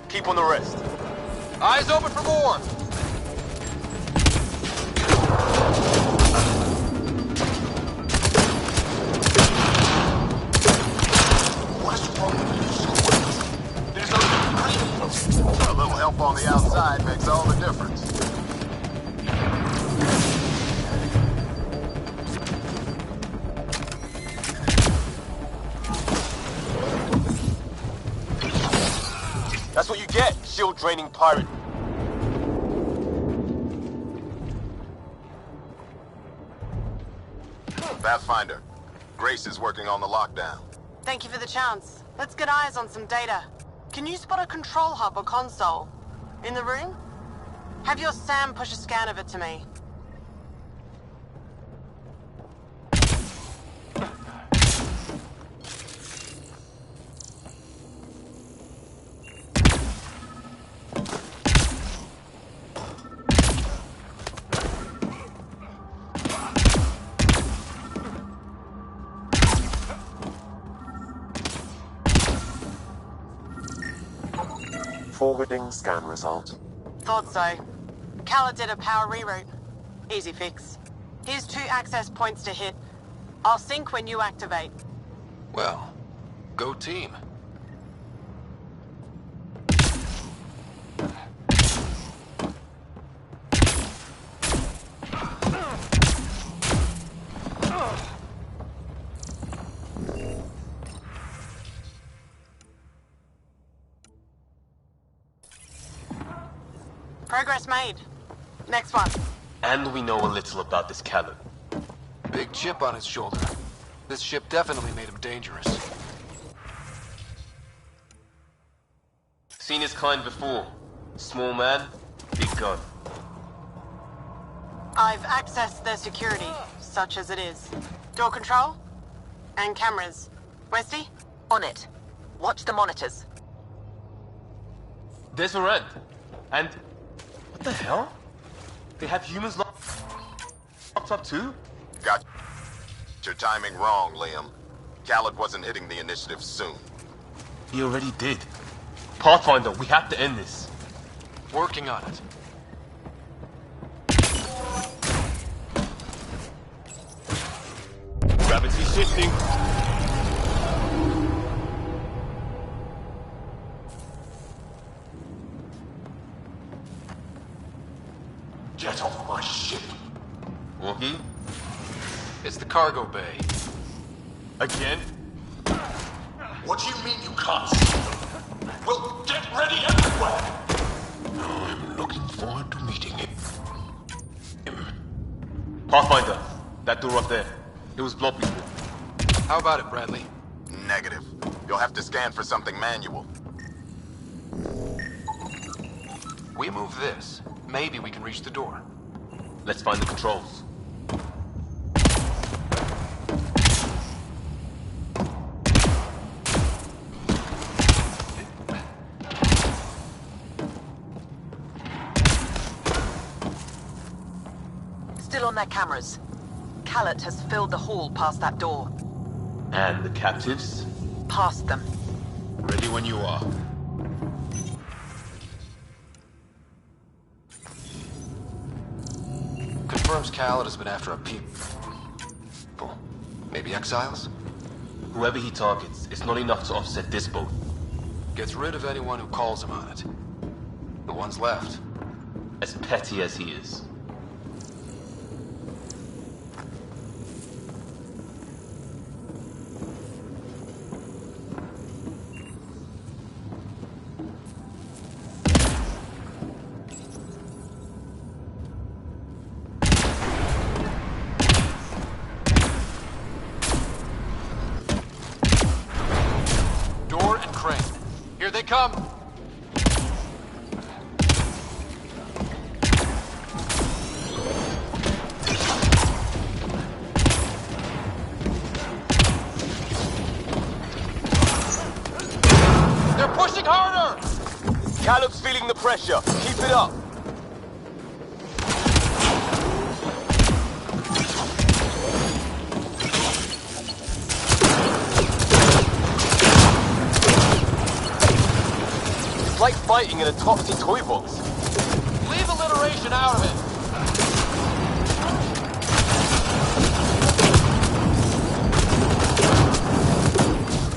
Keep on the rest. Eyes open for more! What's wrong with you? That's what you get, shield-draining pirate. Pathfinder, Grace is working on the lockdown. Thank you for the chance. Let's get eyes on some data. Can you spot a control hub or console? In the room? Have your Sam push a scan of it to me. Forwarding scan result. Thought so. Khaled did a power reroute. Easy fix. Here's 2 access points to hit. I'll sync when you activate. Well, go team. Progress made. Next one. And we know a little about this Khaled. Big chip on his shoulder. This ship definitely made him dangerous. Seen his kind before. Small man, big gun. I've accessed their security, such as it is. Door control? And cameras. Westy? On it. Watch the monitors. There's Varand. And... what the hell? They have humans locked up too? Got your timing wrong, Liam. Khaled wasn't hitting the initiative soon. He already did. Pathfinder, we have to end this. Working on it. Gravity shifting. Get off my ship. Walkie? It's the cargo bay. Again? What do you mean you can't see them? Well, get ready everywhere! I'm looking forward to meeting him. Pathfinder, that door up there. It was blocked before. How about it, Bradley? Negative. You'll have to scan for something manual. We move this. Maybe we can reach the door. Let's find the controls. Still on their cameras. Khaled has filled the hall past that door. And the captives? Past them. Ready when you are. Confirms Khaled has been after a people. Maybe exiles? Whoever he targets, it's not enough to offset this boat. Gets rid of anyone who calls him on it. The ones left. As petty as he is. They come! They're pushing harder! Caleb's feeling the pressure. Keep it up. It's like fighting in a topsy toy box. Leave alliteration out of it.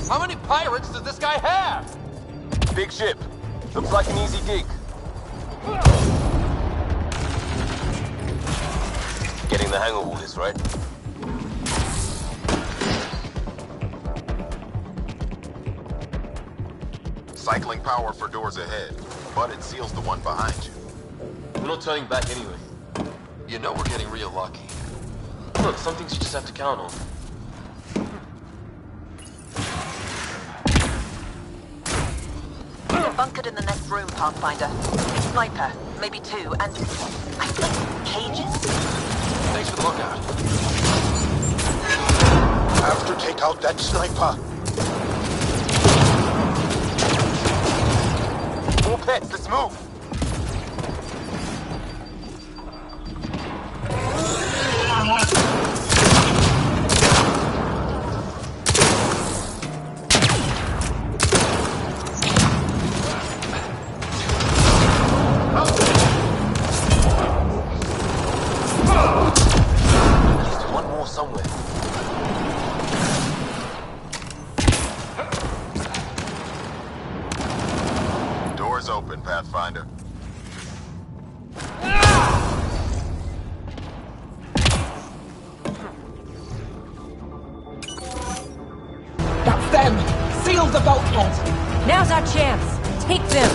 How many pirates does this guy have? Big ship. Looks like an easy gig. Getting the hang of all this, right? Cycling power for doors ahead, but it seals the one behind you. We're not turning back anyway. You know we're getting real lucky. Look, some things you just have to count on. They're bunkered in the next room, Pathfinder. Sniper, maybe two, and I think cages? Thanks for the lookout. Have to take out that sniper. More pets, let's move! Doors open, Pathfinder. That's them! Seal the bulkhead! Now's our chance. Take them.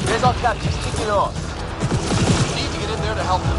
There's our captives kicking off. We need to get in there to help them.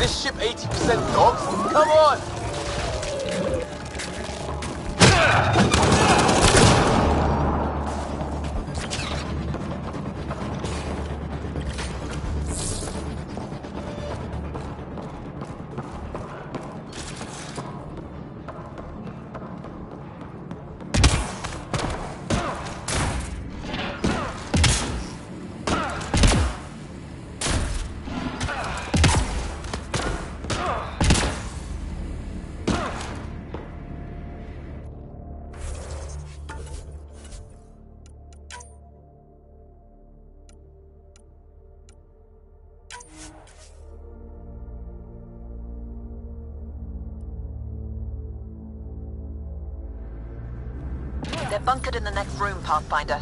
This ship 80% dogs? Come on! They're bunkered in the next room, Pathfinder.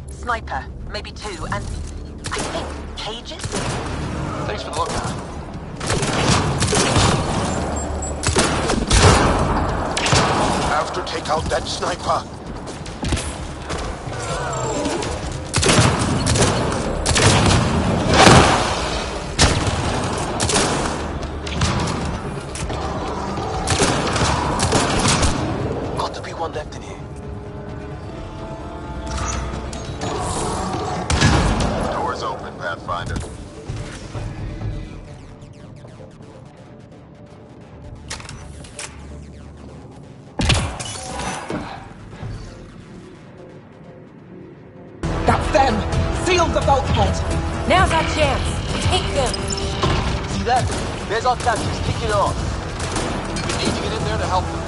Sniper, maybe two, and I think cages? Thanks for the lookout. Have to take out that sniper. Got to be one left in here. Doors open, Pathfinder. That's them! Seal the bulkhead! Now's our chance. Take them. See that? There's our tactics. Kick it off. We need to get in there to help them.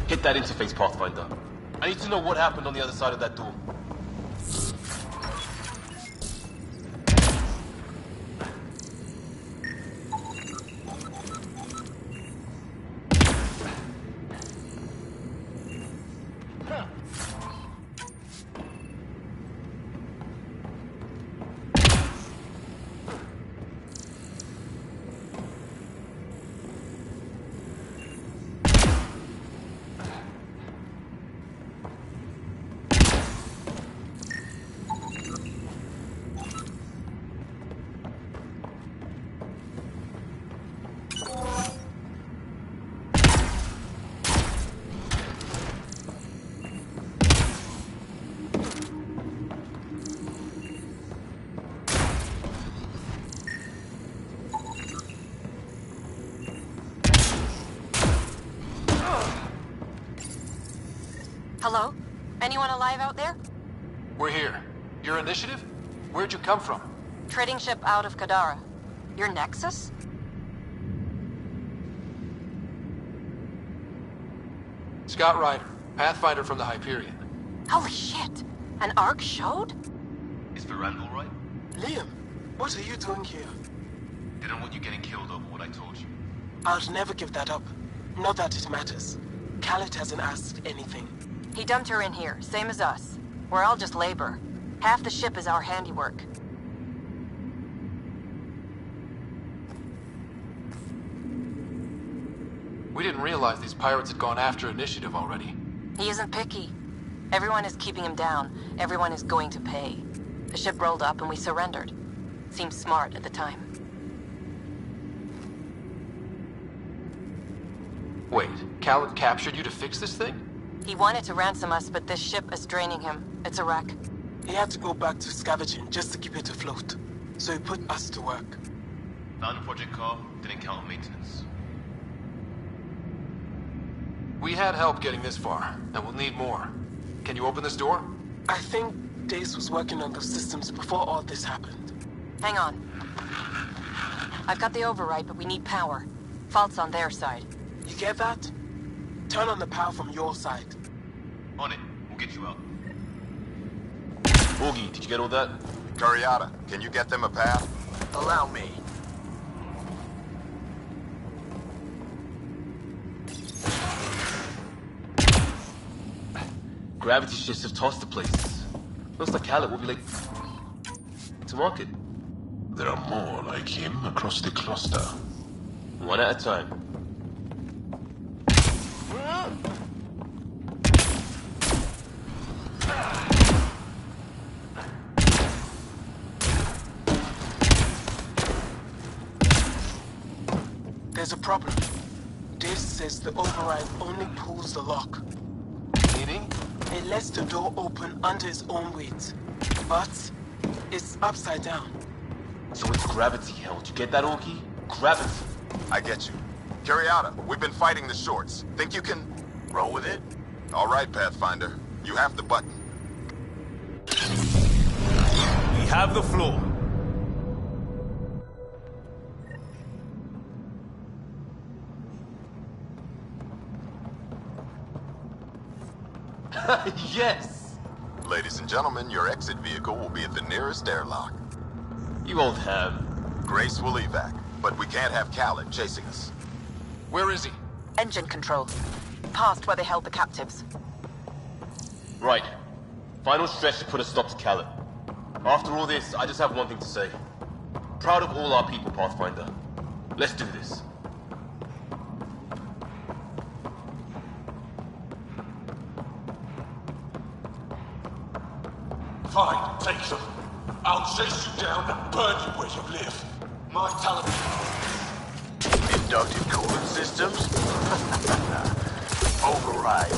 Hit that interface, Pathfinder. I need to know what happened on the other side of that door. Hello? Anyone alive out there? We're here. Your initiative? Where'd you come from? Trading ship out of Kadara. Your Nexus? Scott Ryder, Pathfinder from the Hyperion. Holy shit! An arc showed? Is Varand all right? Liam, what are you doing here? Didn't want you getting killed over what I told you. I'll never give that up. Not that it matters. Khaled hasn't asked anything. He dumped her in here, same as us. We're all just labor. Half the ship is our handiwork. We didn't realize these pirates had gone after Initiative already. He isn't picky. Everyone is keeping him down. Everyone is going to pay. The ship rolled up and we surrendered. Seemed smart at the time. Wait, Khaled captured you to fix this thing? He wanted to ransom us, but this ship is draining him. It's a wreck. He had to go back to scavenging just to keep it afloat. So he put us to work. The unproject car didn't count on maintenance. We had help getting this far, and we'll need more. Can you open this door? I think Dace was working on those systems before all this happened. Hang on. I've got the override, but we need power. Fault's on their side. You get that? Turn on the power from your side. On it. We'll get you out. Boogie, did you get all that? Curiata, can you get them a path? Allow me. Gravity shifts have tossed the place. Looks like Khaled will be late to market. There are more like him across the cluster. One at a time. There's a problem. Dave says the override only pulls the lock. Meaning? It lets the door open under its own weight. But It's upside down. So it's gravity held. You get that, Orky? Gravity. I get you. Curiata, we've been fighting the shorts. Think you can roll with it? All right, Pathfinder. You have the button. We have the floor. Yes! Ladies and gentlemen, your exit vehicle will be at the nearest airlock. You won't have. Grace will evac, but we can't have Khaled chasing us. Where is he? Engine control. Past where they held the captives. Right. Final stretch to put a stop to Khaled. After all this, I just have one thing to say. Proud of all our people, Pathfinder. Let's do this. Fine, take them. I'll chase you down and burn you where you live. My talent. Inductive cooling systems? Override.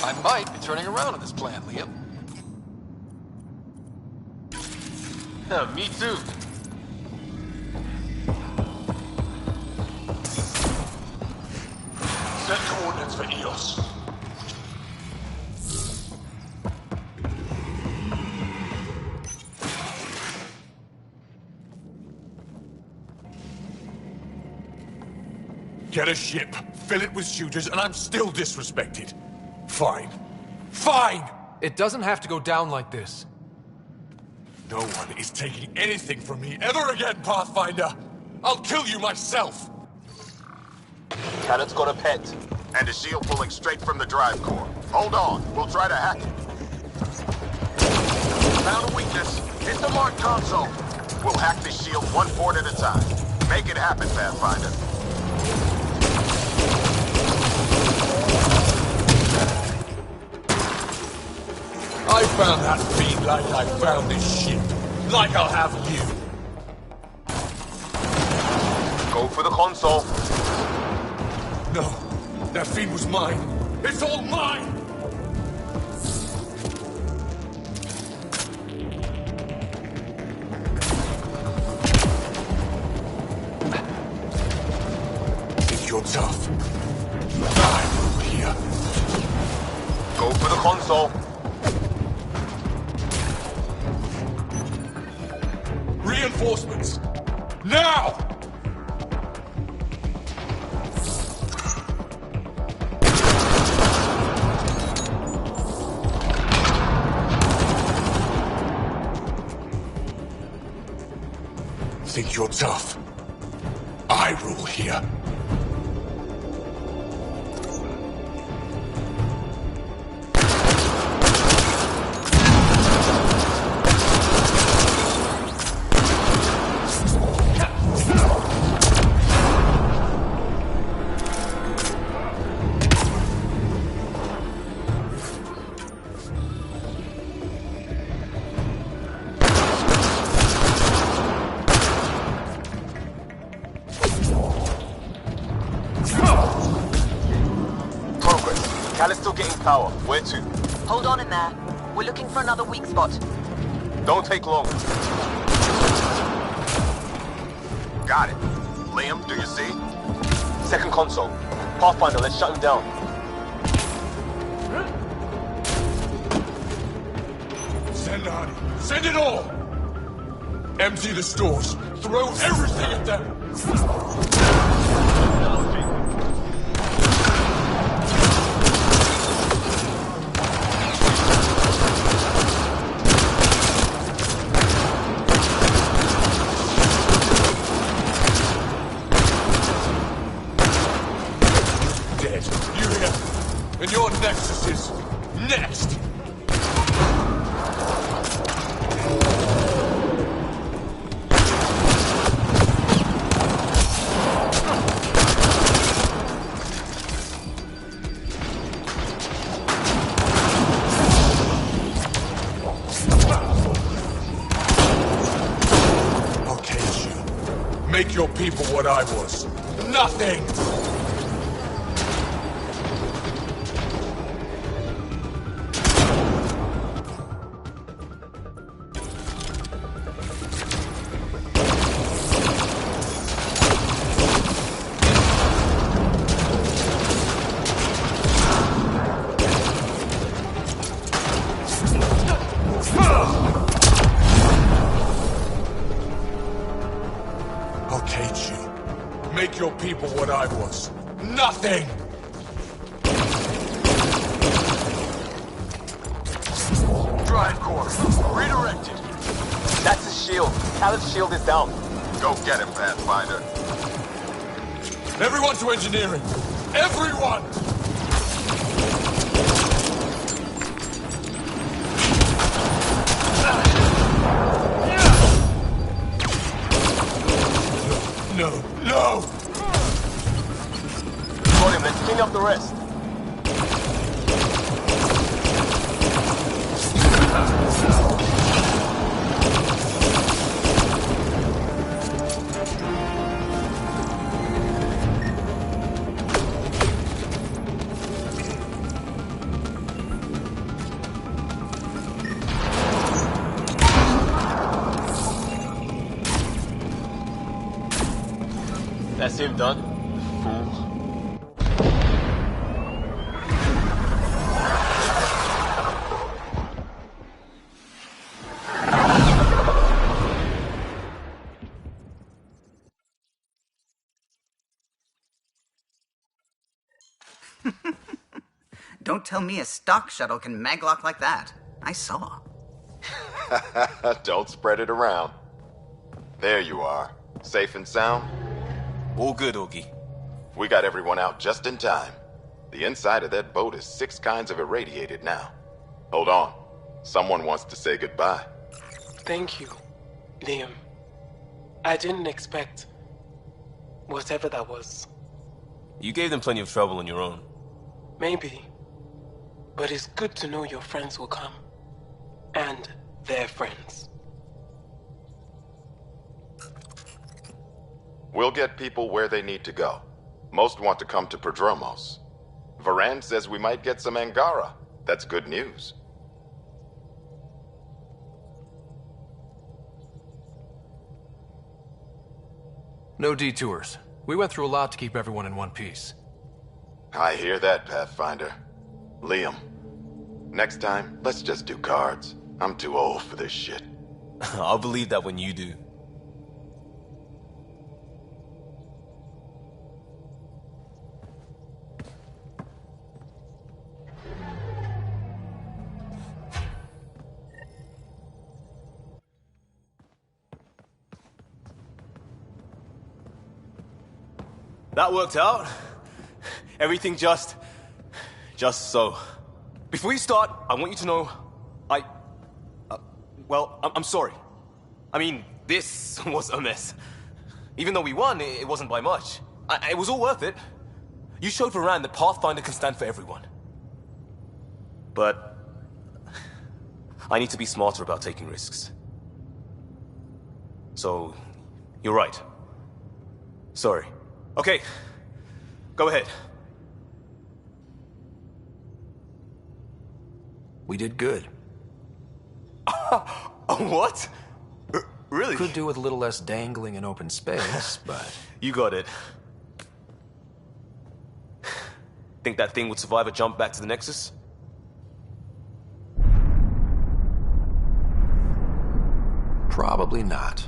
I might be turning around on this plan, Liam. Me too. Set coordinates for EOS. Get a ship, fill it with shooters, and I'm still disrespected. Fine. Fine! It doesn't have to go down like this. No one is taking anything from me ever again, Pathfinder! I'll kill you myself! Khaled's got a pet. And a shield pulling straight from the drive core. Hold on, we'll try to hack it. Found a weakness. Hit the mark console. We'll hack this shield one port at a time. Make it happen, Pathfinder. I found that fiend like I found this ship. Like I'll have you. Go for the console. No, that fiend was mine. It's all mine! Think you're tough? I'm here. Go for the console. Reinforcements! Now! Think you're tough? I rule here. Khaled's still getting power. Where to? Hold on in there. We're looking for another weak spot. Don't take long. Got it. Liam, do you see? Second console. Pathfinder, let's shut him down. Send Arnie. Send it all! Empty the stores. Throw everything at them! Dead. You here. And your Nexus is next! Make your people what I was. Nothing! make your people what I was. Nothing! Drive core. Redirected. That's his shield. Caleb's shield is down. Go get him, Pathfinder. Everyone to engineering! Everyone! No! Got him, let's clean up the rest. That's him done. Fool. Don't tell me a stock shuttle can maglock like that. I saw. Don't spread it around. There you are. Safe and sound? All good, Augie. We got everyone out just in time. The inside of that boat is 6 kinds of irradiated now. Hold on. Someone wants to say goodbye. Thank you, Liam. I didn't expect whatever that was. You gave them plenty of trouble on your own. Maybe. But it's good to know your friends will come. And their friends. We'll get people where they need to go. Most want to come to Prodromos. Varan says we might get some Angara. That's good news. No detours. We went through a lot to keep everyone in one piece. I hear that, Pathfinder. Liam, next time, let's just do cards. I'm too old for this shit. I'll believe that when you do. That worked out. Everything just so. Before you start, I want you to know, I'm sorry. I mean, this was a mess. Even though we won, it wasn't by much. It was all worth it. You showed Varan that Pathfinder can stand for everyone. But I need to be smarter about taking risks. So, you're right. Sorry. Okay, go ahead. We did good. What? Really? Could do with a little less dangling in open space, but... You got it. Think that thing would survive a jump back to the Nexus? Probably not.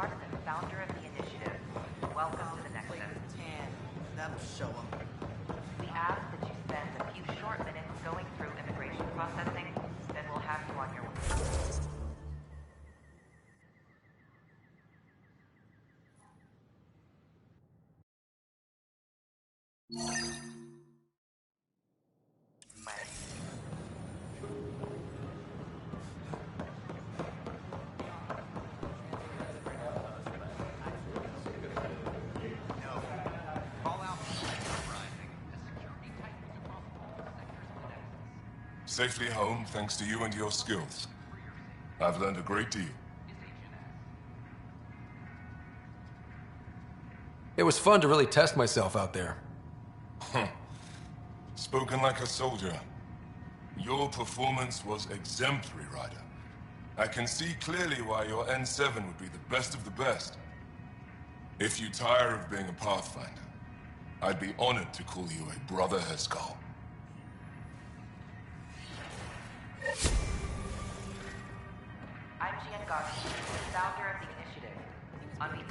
Carson, founder of the initiative. Welcome to the Nexus. That'll show them. We ask that you spend a few short minutes going through immigration processing, then we'll have you on your way. Safely home thanks to you and your skills. I've learned a great deal. It was fun to really test myself out there. Spoken like a soldier. Your performance was exemplary, Ryder. I can see clearly why your N7 would be the best of the best. If you tire of being a Pathfinder, I'd be honored to call you a Brother Heskal. I'm Gian Garcia, founder of the initiative. On me.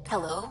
Hello?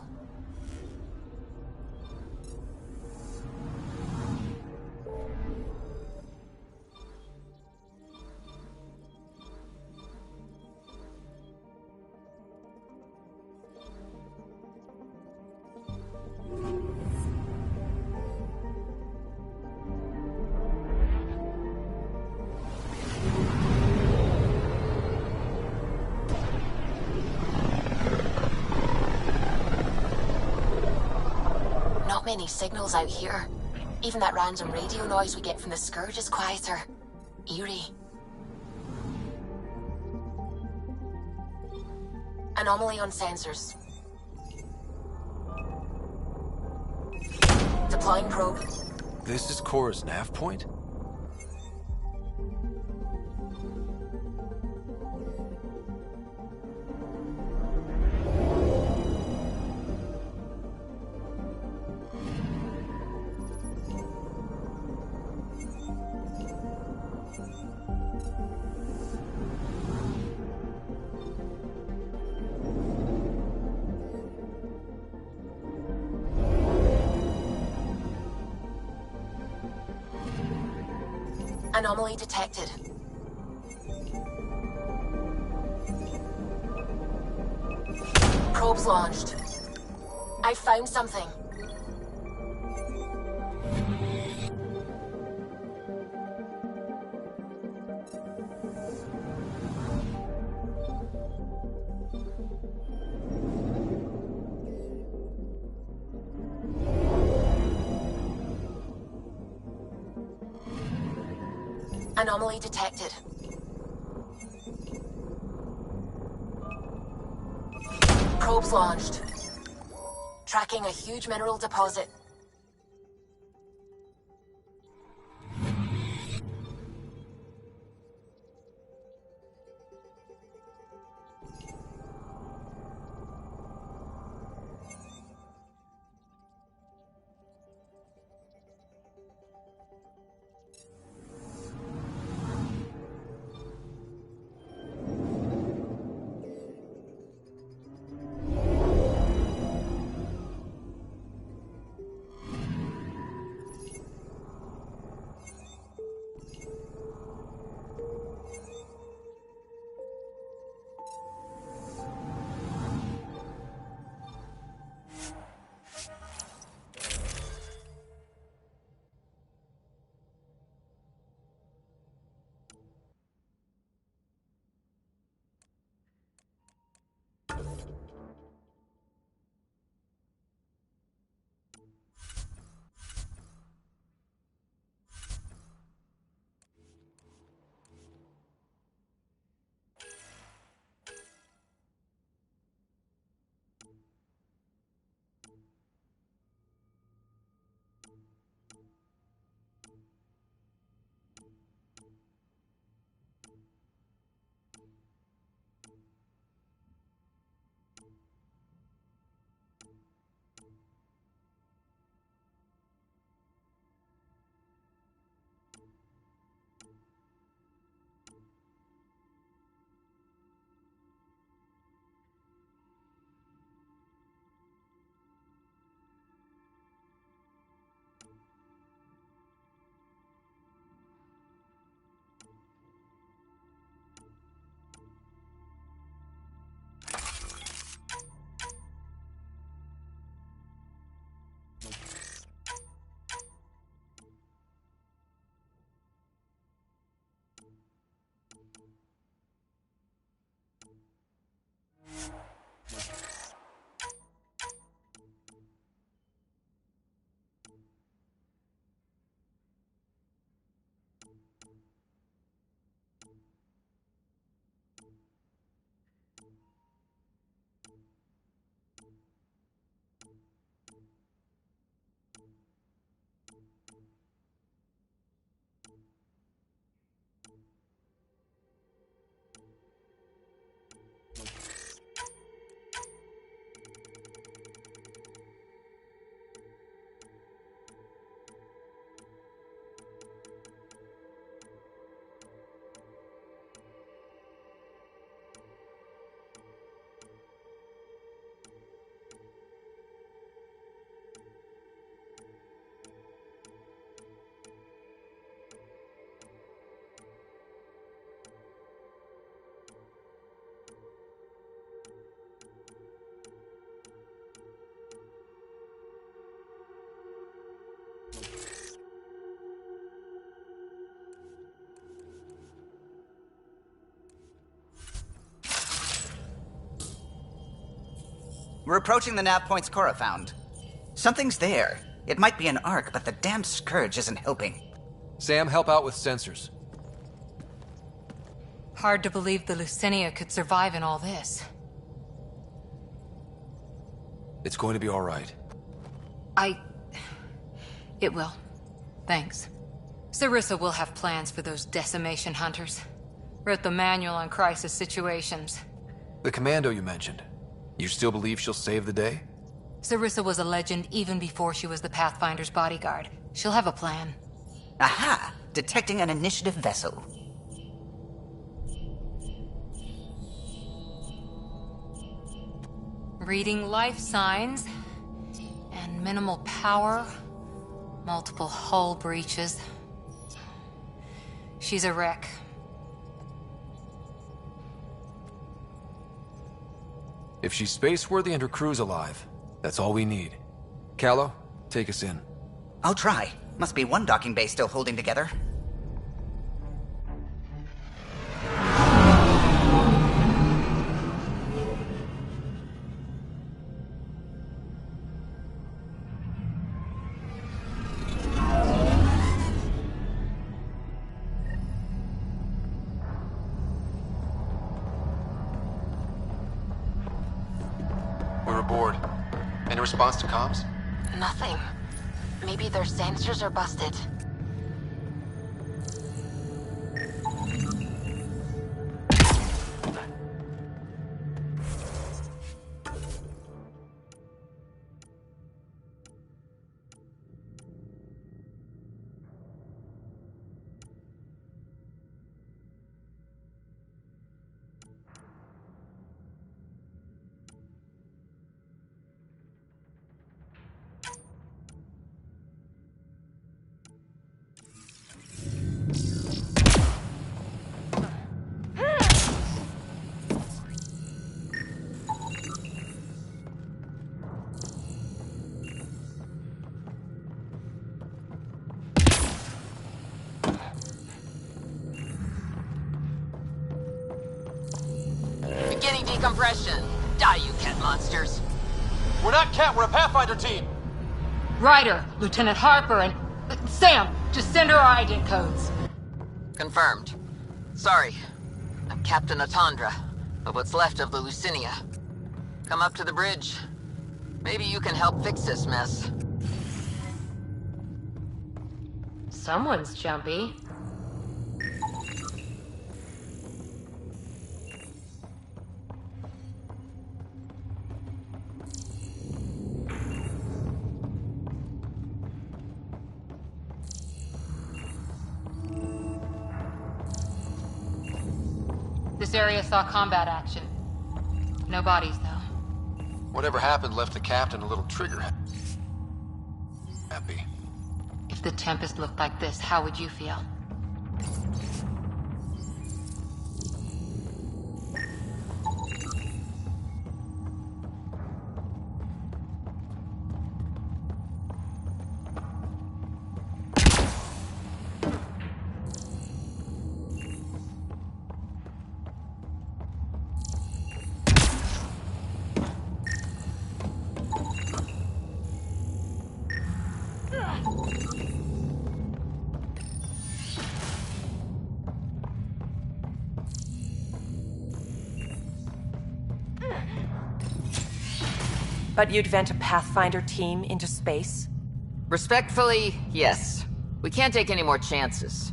Not many signals out here. Even that random radio noise we get from the Scourge is quieter. Eerie. Anomaly on sensors. Deploying probe. This is Cora's nav point? Anomaly detected. Probes launched. I found something. Anomaly detected. Probes launched. Tracking a huge mineral deposit. We're approaching the nav points Cora found. Something's there. It might be an arc, but the damn scourge isn't helping. Sam, help out with sensors. Hard to believe the Lucinia could survive in all this. It's going to be all right. It will. Thanks. Sarissa will have plans for those decimation hunters. Wrote the manual on crisis situations. The commando you mentioned. You still believe she'll save the day? Sarissa was a legend even before she was the Pathfinder's bodyguard. She'll have a plan. Aha! Detecting an initiative vessel. Reading life signs. And minimal power. Multiple hull breaches. She's a wreck. If she's space-worthy and her crew's alive, that's all we need. Callow, take us in. I'll try. Must be one docking bay still holding together. response to comms? Nothing. Maybe their sensors are busted. Beginning decompression. Die, you cat monsters. We're not Cat, we're a Pathfinder team. Ryder, Lieutenant Harper, and... Sam, just send her our ident codes. Confirmed. Sorry. I'm Captain Atandra, of what's left of the Lucinia. Come up to the bridge. Maybe you can help fix this mess. Someone's jumpy. This area saw combat action. No bodies, though. Whatever happened left the captain a little trigger happy. If the Tempest looked like this, how would you feel? But you'd vent a Pathfinder team into space? Respectfully, yes. We can't take any more chances.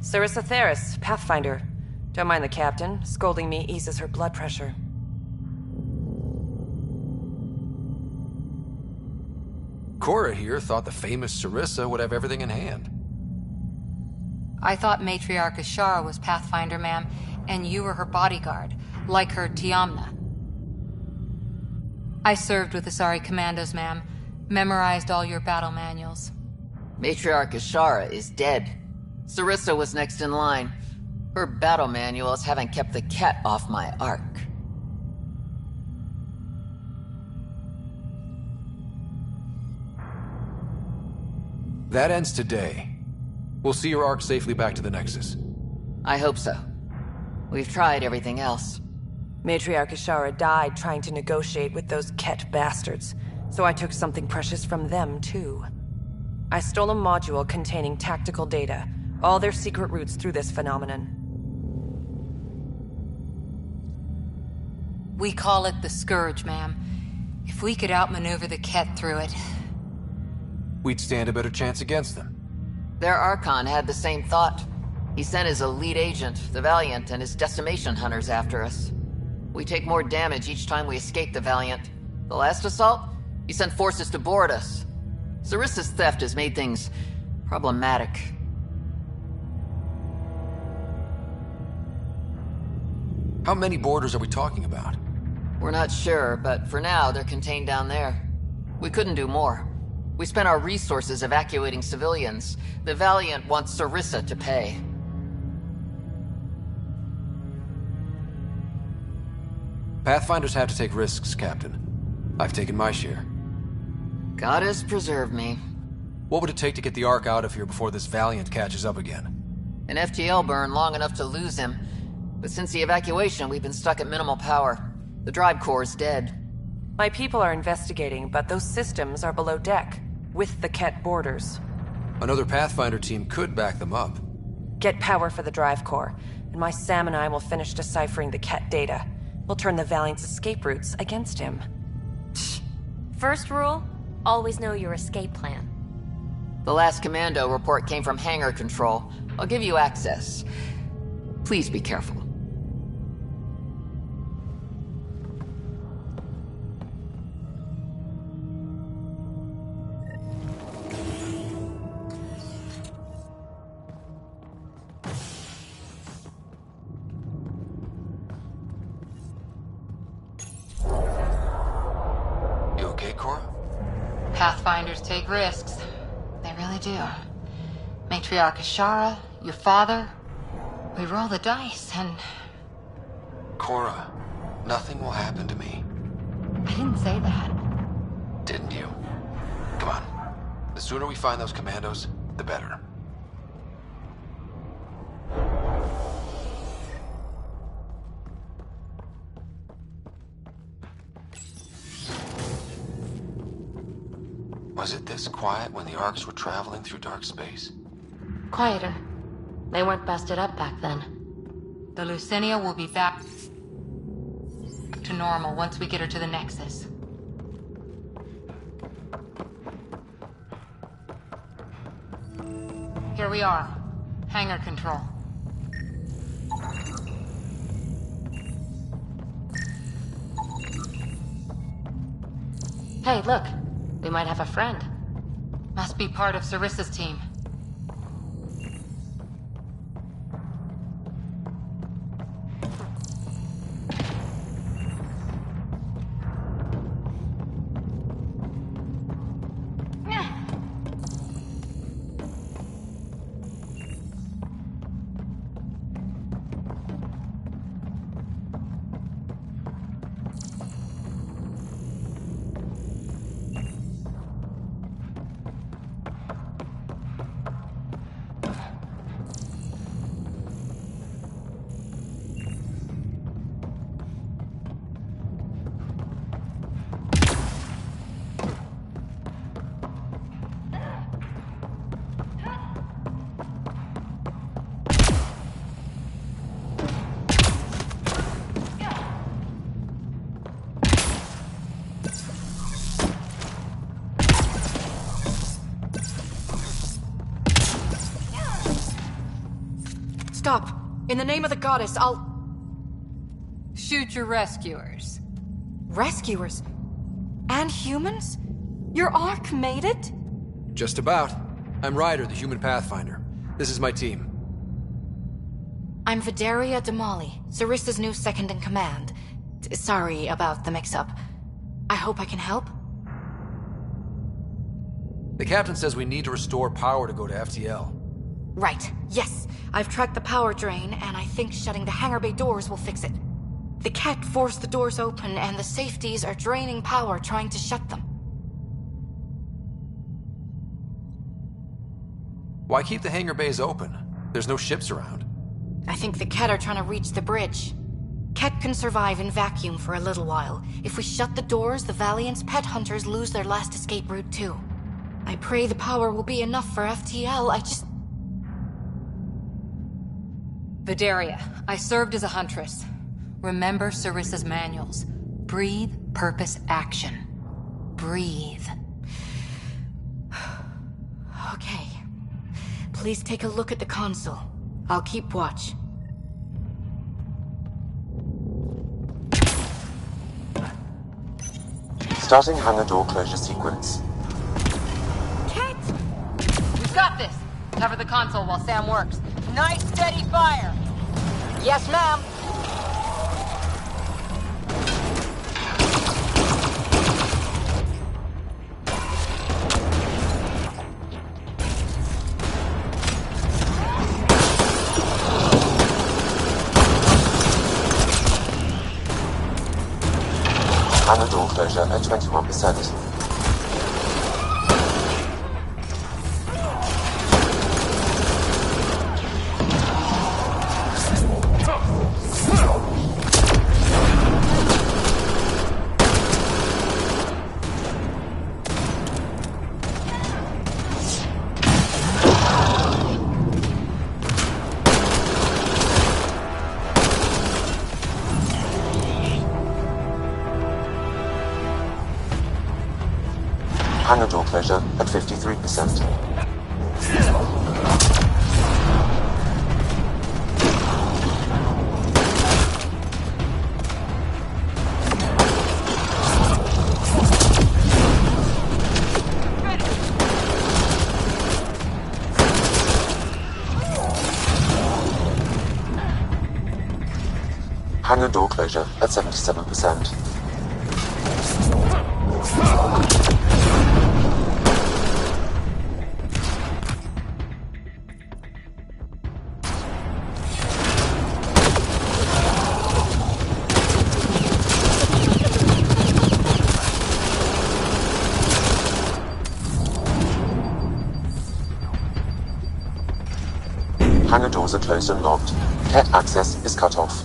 Sarissa Theris, Pathfinder. Don't mind the captain. Scolding me eases her blood pressure. Cora here thought the famous Sarissa would have everything in hand. I thought Matriarch Ashara was Pathfinder, ma'am, and you were her bodyguard, like her Tiamna. I served with Asari Commandos, ma'am. Memorized all your battle manuals. Matriarch Ashara is dead. Sarissa was next in line. Her battle manuals haven't kept the cat off my ark. That ends today. We'll see your ark safely back to the Nexus. I hope so. We've tried everything else. Matriarch Ashara died trying to negotiate with those Ket bastards, so I took something precious from them, too. I stole a module containing tactical data, all their secret routes through this phenomenon. We call it the Scourge, ma'am. If we could outmaneuver the Ket through it... we'd stand a better chance against them. Their Archon had the same thought. He sent his elite agent, the Valiant, and his decimation hunters after us. We take more damage each time we escape the Valiant. The last assault, he sent forces to board us. Sarissa's theft has made things problematic. How many boarders are we talking about? We're not sure, but for now, they're contained down there. We couldn't do more. We spent our resources evacuating civilians. The Valiant wants Sarissa to pay. Pathfinders have to take risks, Captain. I've taken my share. God has preserved me. What would it take to get the Ark out of here before this Valiant catches up again? An FTL burn long enough to lose him. But since the evacuation, we've been stuck at minimal power. The drive core is dead. My people are investigating, but those systems are below deck, with the Ket borders. Another Pathfinder team could back them up. Get power for the drive core, and my Sam and I will finish deciphering the Ket data. We'll turn the Valiant's escape routes against him. First rule, always know your escape plan. The last commando report came from hangar control. I'll give you access. Please be careful. You okay, Cora? Pathfinders take risks. They really do. Matriarch Ashara, your father. We roll the dice and... Cora, nothing will happen to me. I didn't say that. Didn't you? Come on. The sooner we find those commandos, the better. Was it this quiet when the Arks were traveling through dark space? Quieter. They weren't busted up back then. The Lucinia will be back to normal once we get her to the Nexus. Here we are. Hangar control. Hey, look. We might have a friend. Must be part of Sarissa's team. Stop! In the name of the goddess, I'll... Shoot your rescuers. Rescuers? And humans? Your Ark made it? Just about. I'm Ryder, the human pathfinder. This is my team. I'm Vidaria Damali, Sarissa's new second-in-command. Sorry about the mix-up. I hope I can help? The captain says we need to restore power to go to FTL. Right, yes. I've tracked the power drain, and I think shutting the hangar bay doors will fix it. The Ket forced the doors open, and the safeties are draining power trying to shut them. Why keep the hangar bays open? There's no ships around. I think the Ket are trying to reach the bridge. Ket can survive in vacuum for a little while. If we shut the doors, the Valiant's pet hunters lose their last escape route too. I pray the power will be enough for FTL, Vidaria, I served as a huntress. Remember Sarissa's manuals. Breathe, purpose, action. Breathe. Okay. Please take a look at the console. I'll keep watch. Starting hangar door closure sequence. We've got this. Cover the console while Sam works. Nice steady fire. Yes, ma'am. Hangar door closure at 21%. Hangar door closure at 53%. Hangar door closure at 77%. Hangar doors are closed and locked. Cat access is cut off.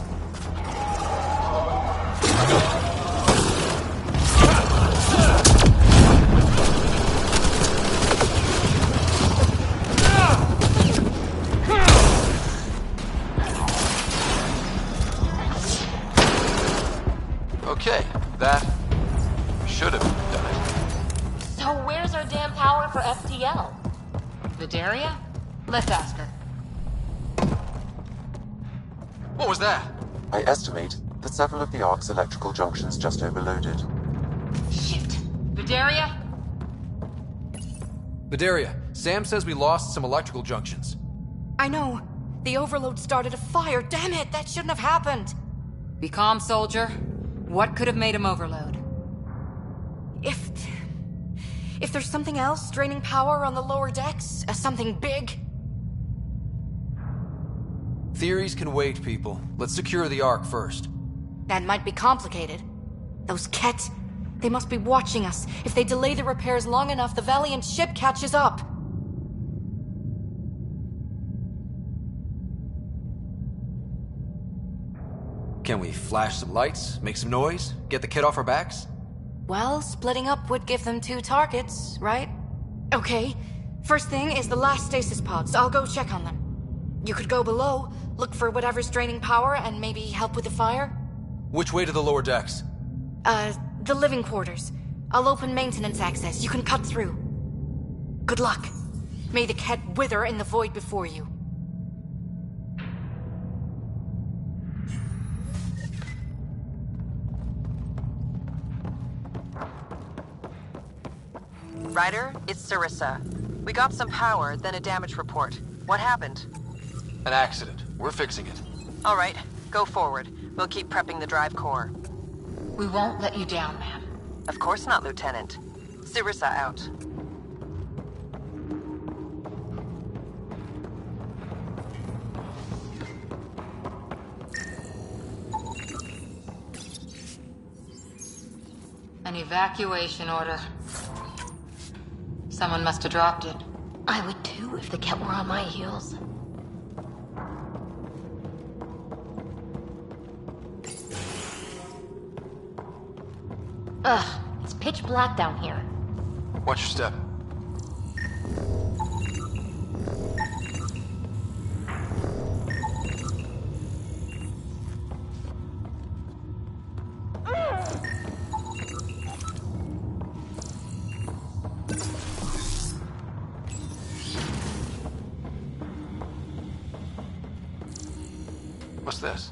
Okay, that should have done it. So where's our damn power for FTL? Vidaria? Let's ask her. What was that? I estimate that several of the Ark's electrical junctions just overloaded. Shit. Vidaria? Vidaria, Sam says we lost some electrical junctions. I know. The overload started a fire. Damn it, that shouldn't have happened. Be calm, soldier. What could have made him overload? If there's something else draining power on the lower decks, something big. Theories can wait, people. Let's secure the Ark first. That might be complicated. Those Ket, they must be watching us. If they delay the repairs long enough, the Valiant ship catches up. Can we flash some lights, make some noise, get the kid off our backs? Well, splitting up would give them 2 targets, right? Okay. First thing is the last stasis pods. I'll go check on them. You could go below, look for whatever's draining power, and maybe help with the fire? Which way to the lower decks? The living quarters. I'll open maintenance access. You can cut through. Good luck. May the Ket wither in the void before you. Ryder, it's Sarissa. We got some power, then a damage report. What happened? An accident. We're fixing it. All right, go forward. We'll keep prepping the drive core. We won't let you down, ma'am. Of course not, Lieutenant. Sarissa out. An evacuation order. Someone must have dropped it. I would too if the Ket were on my heels. Ugh, it's pitch black down here. Watch your step. What's this?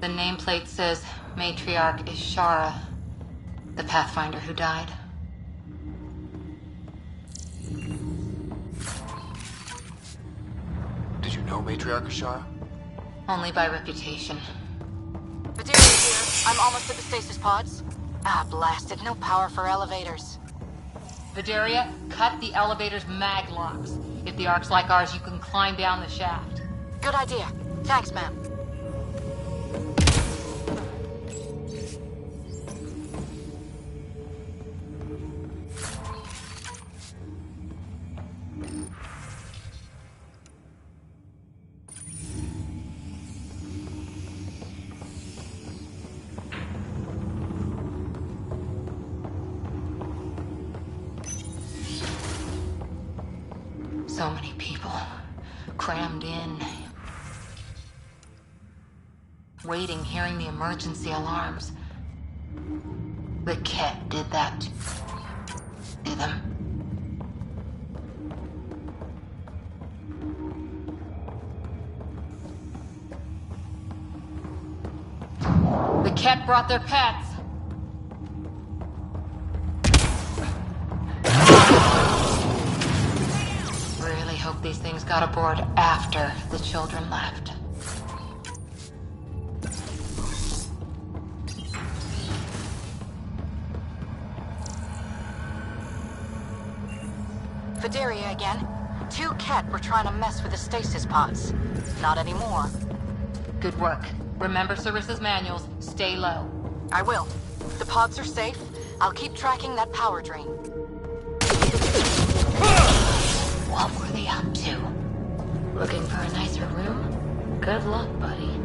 The nameplate says Matriarch Ishara, the Pathfinder who died. Did you know Matriarch Ishara? Only by reputation. Vidaria here. I'm almost at the stasis pods. Ah, blast it. No power for elevators. Vidaria, cut the elevator's mag locks. If the Ark's like ours, you can climb down the shaft. Good idea. Thanks, ma'am. So many people crammed in, waiting, hearing the emergency alarms. The Ket did that to them. The Ket brought their pets. Really hope these things got aboard after the children left. Fideria again. 2 Ket were trying to mess with the stasis pods. Not anymore. Good work. Remember Sarissa's manuals. Stay low. I will. The pods are safe. I'll keep tracking that power drain. What were they up to? Looking for a nicer room? Good luck, buddy.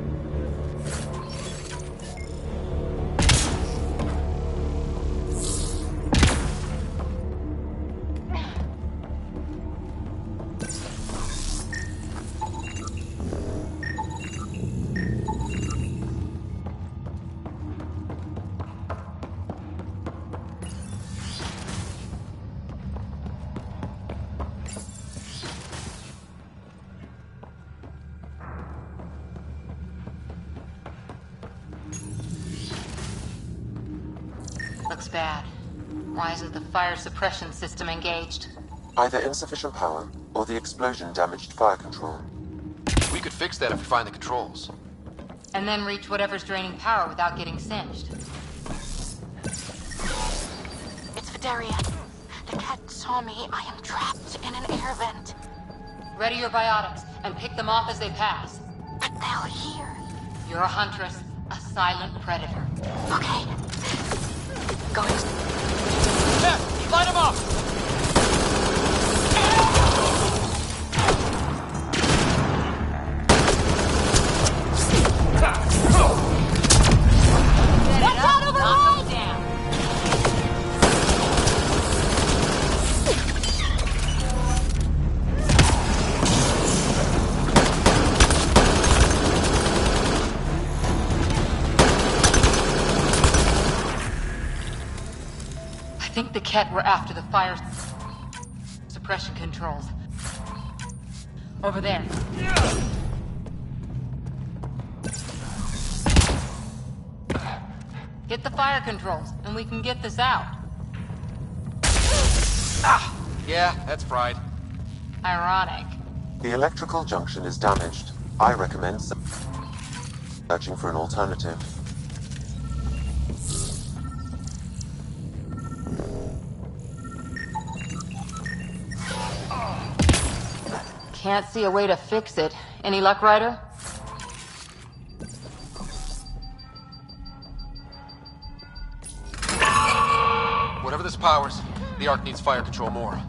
Looks bad. Why isn't the fire suppression system engaged? Either insufficient power, or the explosion damaged fire control. We could fix that if we find the controls. And then reach whatever's draining power without getting singed. It's Fideria. The Ket saw me. I am trapped in an air vent. Ready your biotics, and pick them off as they pass. But they'll hear. You're a huntress, a silent predator. Okay. Going. Yes! Light him up! Watch out over Knock them down. I think the Ket were after the fire suppression controls. Over there. Get the fire controls, and we can get this out. Yeah, that's fried. Ironic. The electrical junction is damaged. I recommend searching for an alternative. Can't see a way to fix it. Any luck, Ryder? Whatever this powers, the Ark needs fire control more.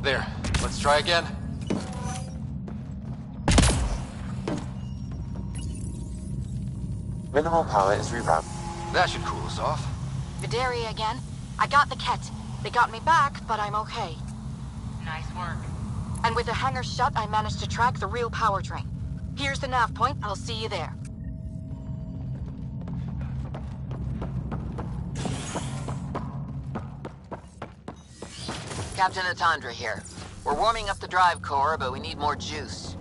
There, let's try again. Minimal power is rerouted. That should cool us off. Fideria again. I got the Ket. They got me back, but I'm okay. Nice work. And with the hangar shut, I managed to track the real power drain. Here's the nav point. I'll see you there. Captain Atandra here. We're warming up the drive core, but we need more juice.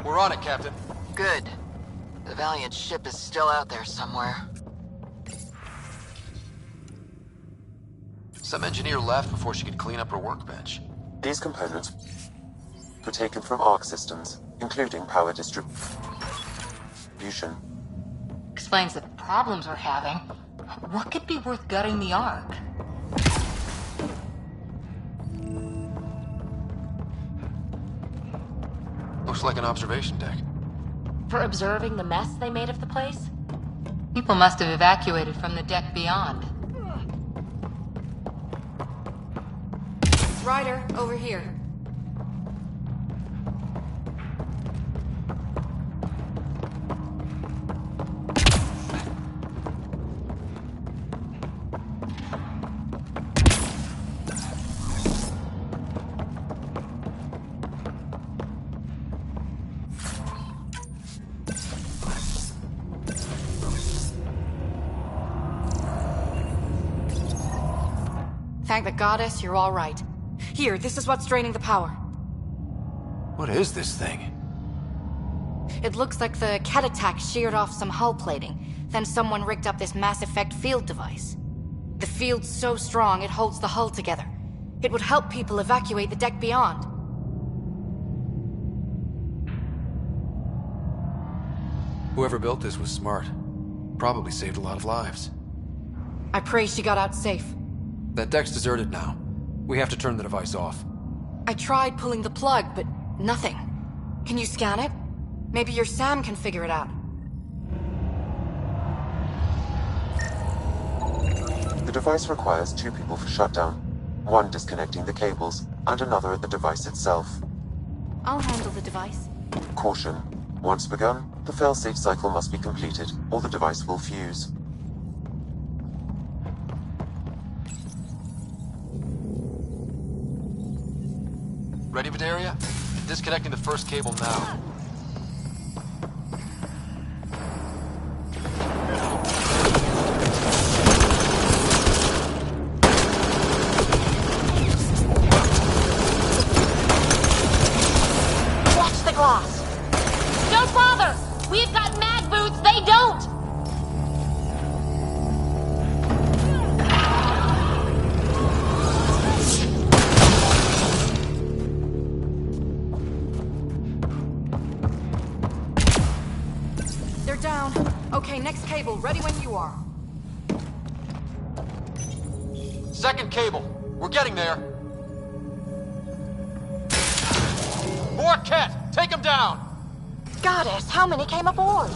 We're on it, Captain. Good. The Valiant ship is still out there somewhere. Some engineer left before she could clean up her workbench. These components were taken from Arc systems, including power distribution. Explains the problems we're having. What could be worth gutting the Ark? Looks like an observation deck. For observing the mess they made of the place? People must have evacuated from the deck beyond. Ryder, over here. Thank the goddess, you're all right. Here, this is what's draining the power. What is this thing? It looks like the Ket attack sheared off some hull plating. Then someone rigged up this Mass Effect field device. The field's so strong, it holds the hull together. It would help people evacuate the deck beyond. Whoever built this was smart. Probably saved a lot of lives. I pray she got out safe. That deck's deserted now. We have to turn the device off. I tried pulling the plug, but nothing. Can you scan it? Maybe your Sam can figure it out. The device requires 2 people for shutdown. One disconnecting the cables, and another at the device itself. I'll handle the device. Caution. Once begun, the failsafe cycle must be completed, or the device will fuse. Ready, Vidaria? Disconnecting the first cable now. Watch the glass. Don't bother! We've got mag boots, they don't! They're down. Okay, next cable, ready when you are. Second cable. We're getting there. More Ket! Take him down! Goddess, how many came aboard?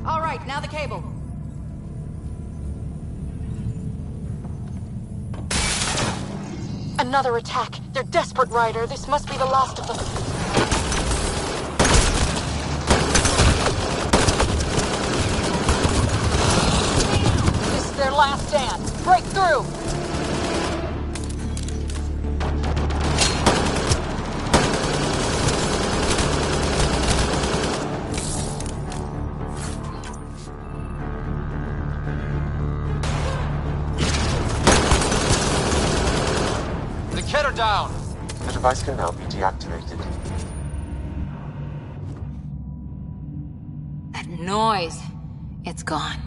All right, now the cable. Another attack. They're desperate, Ryder. This must be the last of them. This is their last stand. Break through! Ket are down! The device can now be deactivated. That noise. It's gone.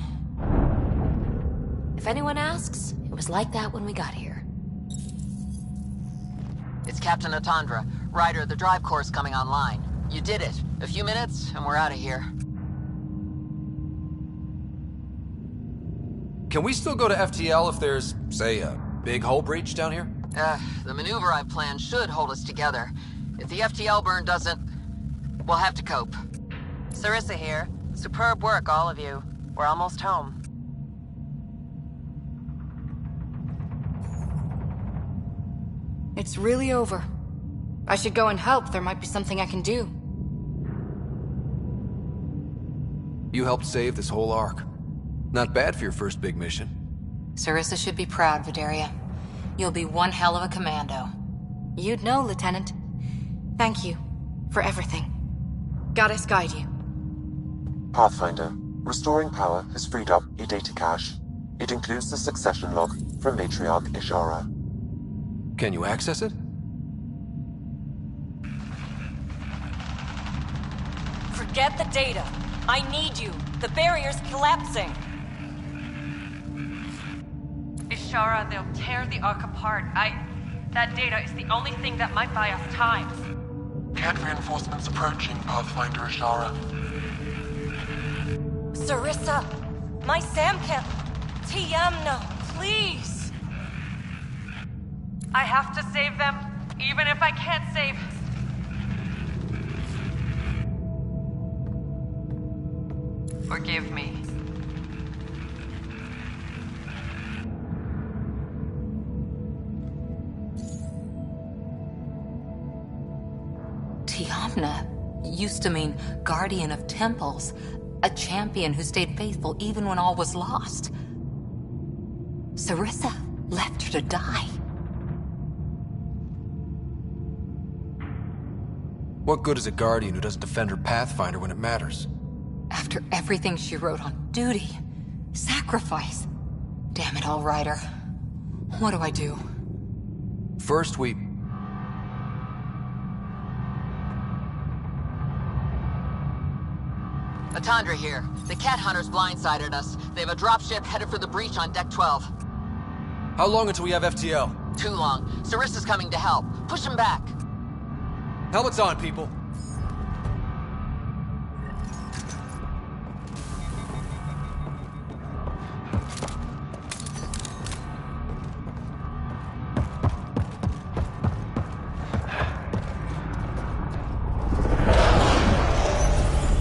If anyone asks, it was like that when we got here. It's Captain Atandra. Ryder, the drive core's coming online. You did it. A few minutes, and we're out of here. Can we still go to FTL if there's, say, a big hull breach down here? The maneuver I've planned should hold us together. If the FTL burn doesn't, we'll have to cope. Sarissa here. Superb work, all of you. We're almost home. It's really over. I should go and help. There might be something I can do. You helped save this whole arc. Not bad for your first big mission. Sarissa should be proud, Vidaria. You'll be one hell of a commando. You'd know, Lieutenant. Thank you for everything. Goddess guide you. Pathfinder. Restoring power has freed up a data cache. It includes the succession log from Matriarch Ishara. Can you access it? Forget the data. I need you. The barrier's collapsing. Ishara, they'll tear the Ark apart. That data is the only thing that might buy us time. Ket reinforcements approaching, Pathfinder Ishara. Sarissa, my Sam can't... Tiamno, please. I have to save them, even if I can't save... Forgive me. Tiamna used to mean guardian of temples, a champion who stayed faithful even when all was lost. Sarissa left her to die. What good is a guardian who doesn't defend her Pathfinder when it matters? After everything she wrote on duty, sacrifice. Damn it all, Ryder. What do I do? First, we... Atandra here. The cat hunters blindsided us. They have a dropship headed for the breach on Deck 12. How long until we have FTL? Too long. Sarissa's coming to help. Push him back. Helmets on, people.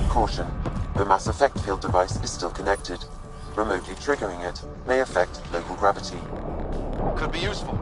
Caution. The mass effect field device is still connected. Remotely triggering it may affect local gravity. Could be useful.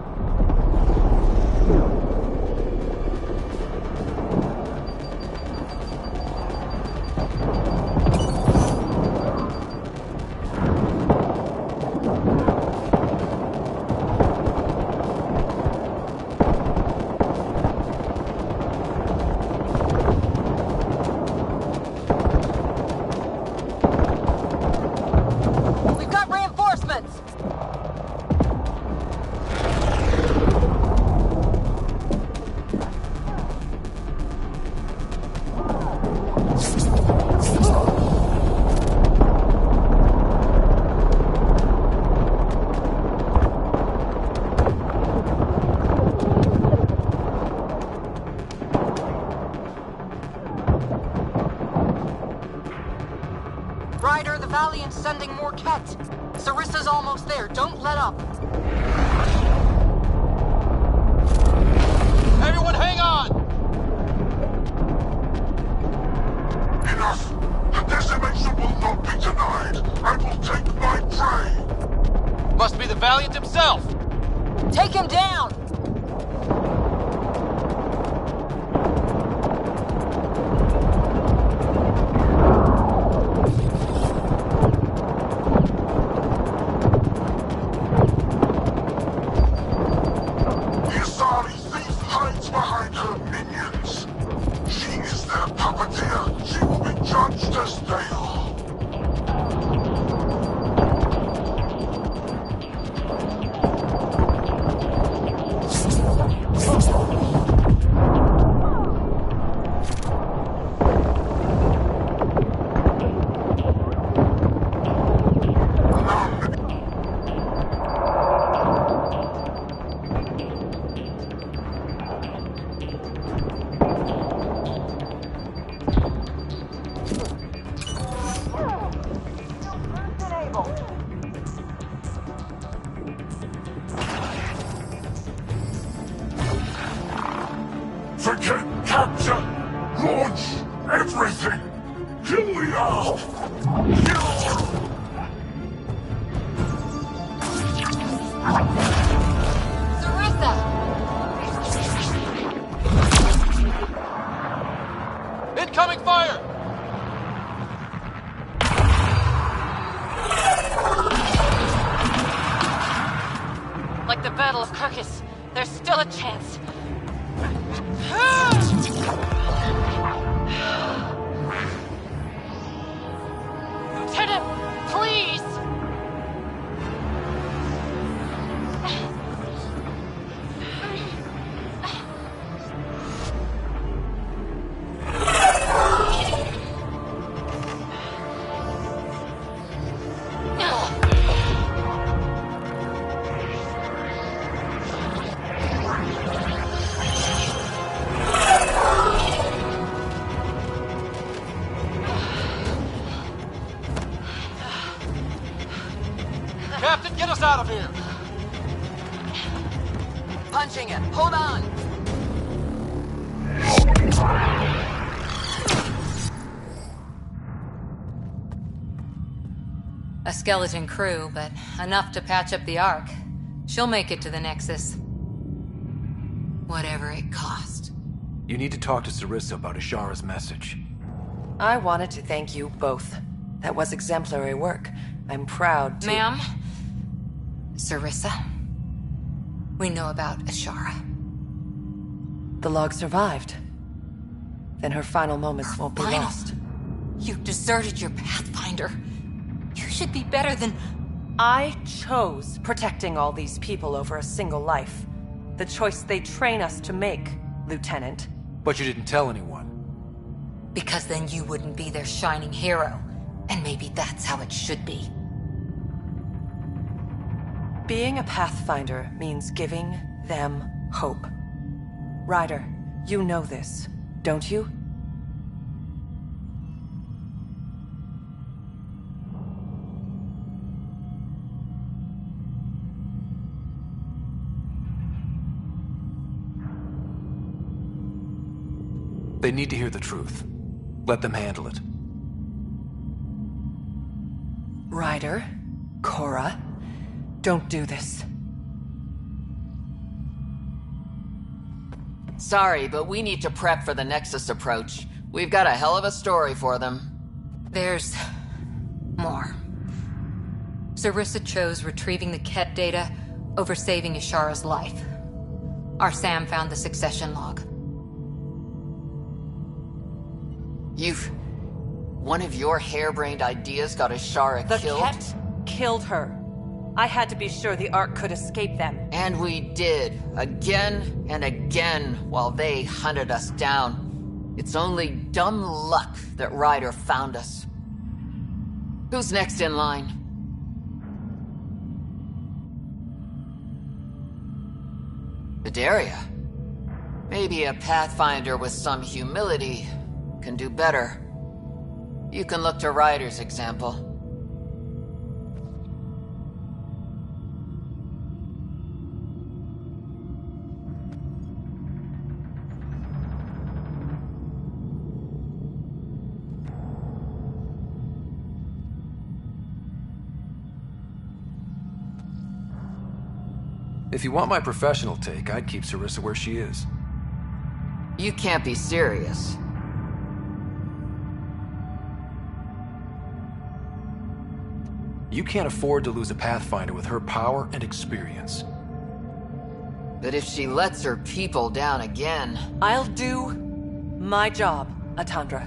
We've got reinforcements! Ryder, the Valiant's sending more Ket. Sarissa's almost there. Don't let up. Everyone hang on! Enough! The decimation will not be denied. I will take my prey. Must be the Valiant himself! Take him down! The Asari thief hides behind her minions. She is their puppeteer. She will be judged as they are. Forget capture! Launch everything! Kill the Earth! Sarissa! Incoming fire! Like the Battle of Kirkus, there's still a chance. Lieutenant, please! Captain, get us out of here! Punching it. Hold on! A skeleton crew, but enough to patch up the Ark. She'll make it to the Nexus. Whatever it cost. You need to talk to Sarissa about Ishara's message. I wanted to thank you both. That was exemplary work. I'm proud to— Ma'am? Sarissa? We know about Ishara. The log survived. Then her final moments won't be lost. You deserted your Pathfinder. You should be better than— I chose protecting all these people over a single life. The choice they train us to make, Lieutenant. But you didn't tell anyone. Because then you wouldn't be their shining hero. And maybe that's how it should be. Being a Pathfinder means giving them hope. Ryder, you know this, don't you? They need to hear the truth. Let them handle it. Ryder, Cora, don't do this. Sorry, but we need to prep for the Nexus approach. We've got a hell of a story for them. There's more. Sarissa chose retrieving the Ket data over saving Ishara's life. Our Sam found the succession log. One of your harebrained ideas got Ishara killed? The Ket killed her. I had to be sure the Ark could escape them. And we did, again and again, while they hunted us down. It's only dumb luck that Ryder found us. Who's next in line? Vidaria. Maybe a Pathfinder with some humility can do better. You can look to Ryder's example. If you want my professional take, I'd keep Sarissa where she is. You can't be serious. You can't afford to lose a Pathfinder with her power and experience. But if she lets her people down again... I'll do my job, Atandra.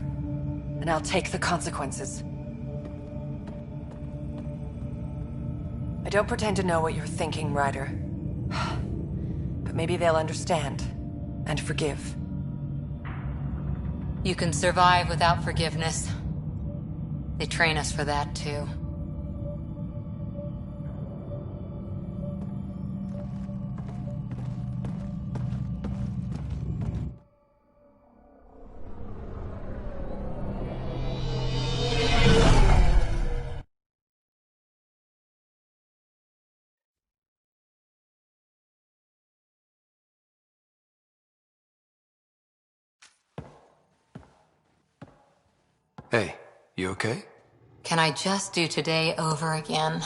And I'll take the consequences. I don't pretend to know what you're thinking, Ryder. But maybe they'll understand and forgive. You can survive without forgiveness. They train us for that, too. Hey, you okay? Can I just do today over again?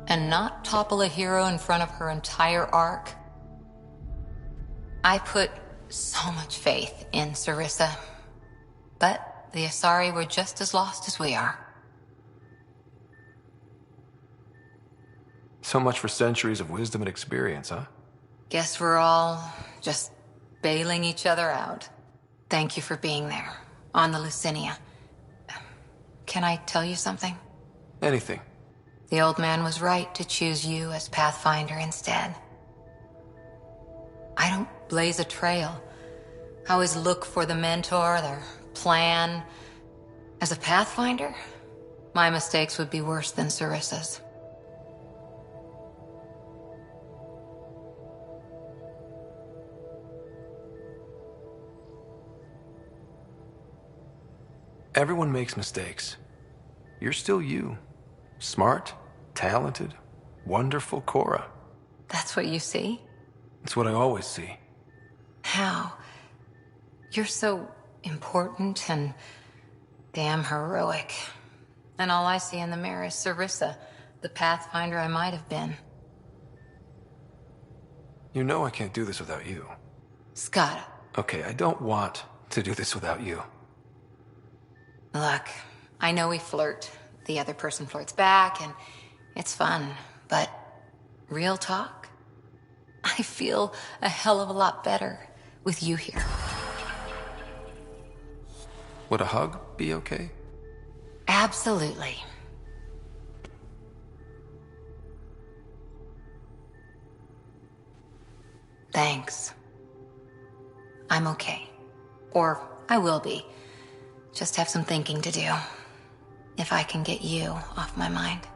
And not topple a hero in front of her entire arc? I put so much faith in Sarissa. But the Asari were just as lost as we are. So much for centuries of wisdom and experience, huh? Guess we're all just bailing each other out. Thank you for being there. On the Lucinia. Can I tell you something? Anything. The old man was right to choose you as Pathfinder instead. I don't blaze a trail. I always look for the mentor, their plan. As a Pathfinder, my mistakes would be worse than Sarissa's. Everyone makes mistakes. You're still you. Smart, talented, wonderful Cora. That's what you see? It's what I always see. How? You're so important and damn heroic. And all I see in the mirror is Sarissa, the Pathfinder I might have been. You know I can't do this without you. Skada, Okay, I don't want to do this without you. Look, I know we flirt. The other person flirts back, and it's fun. But real talk? I feel a hell of a lot better with you here. Would a hug be okay? Absolutely. Thanks. I'm okay. Or I will be. Just have some thinking to do. If I can get you off my mind.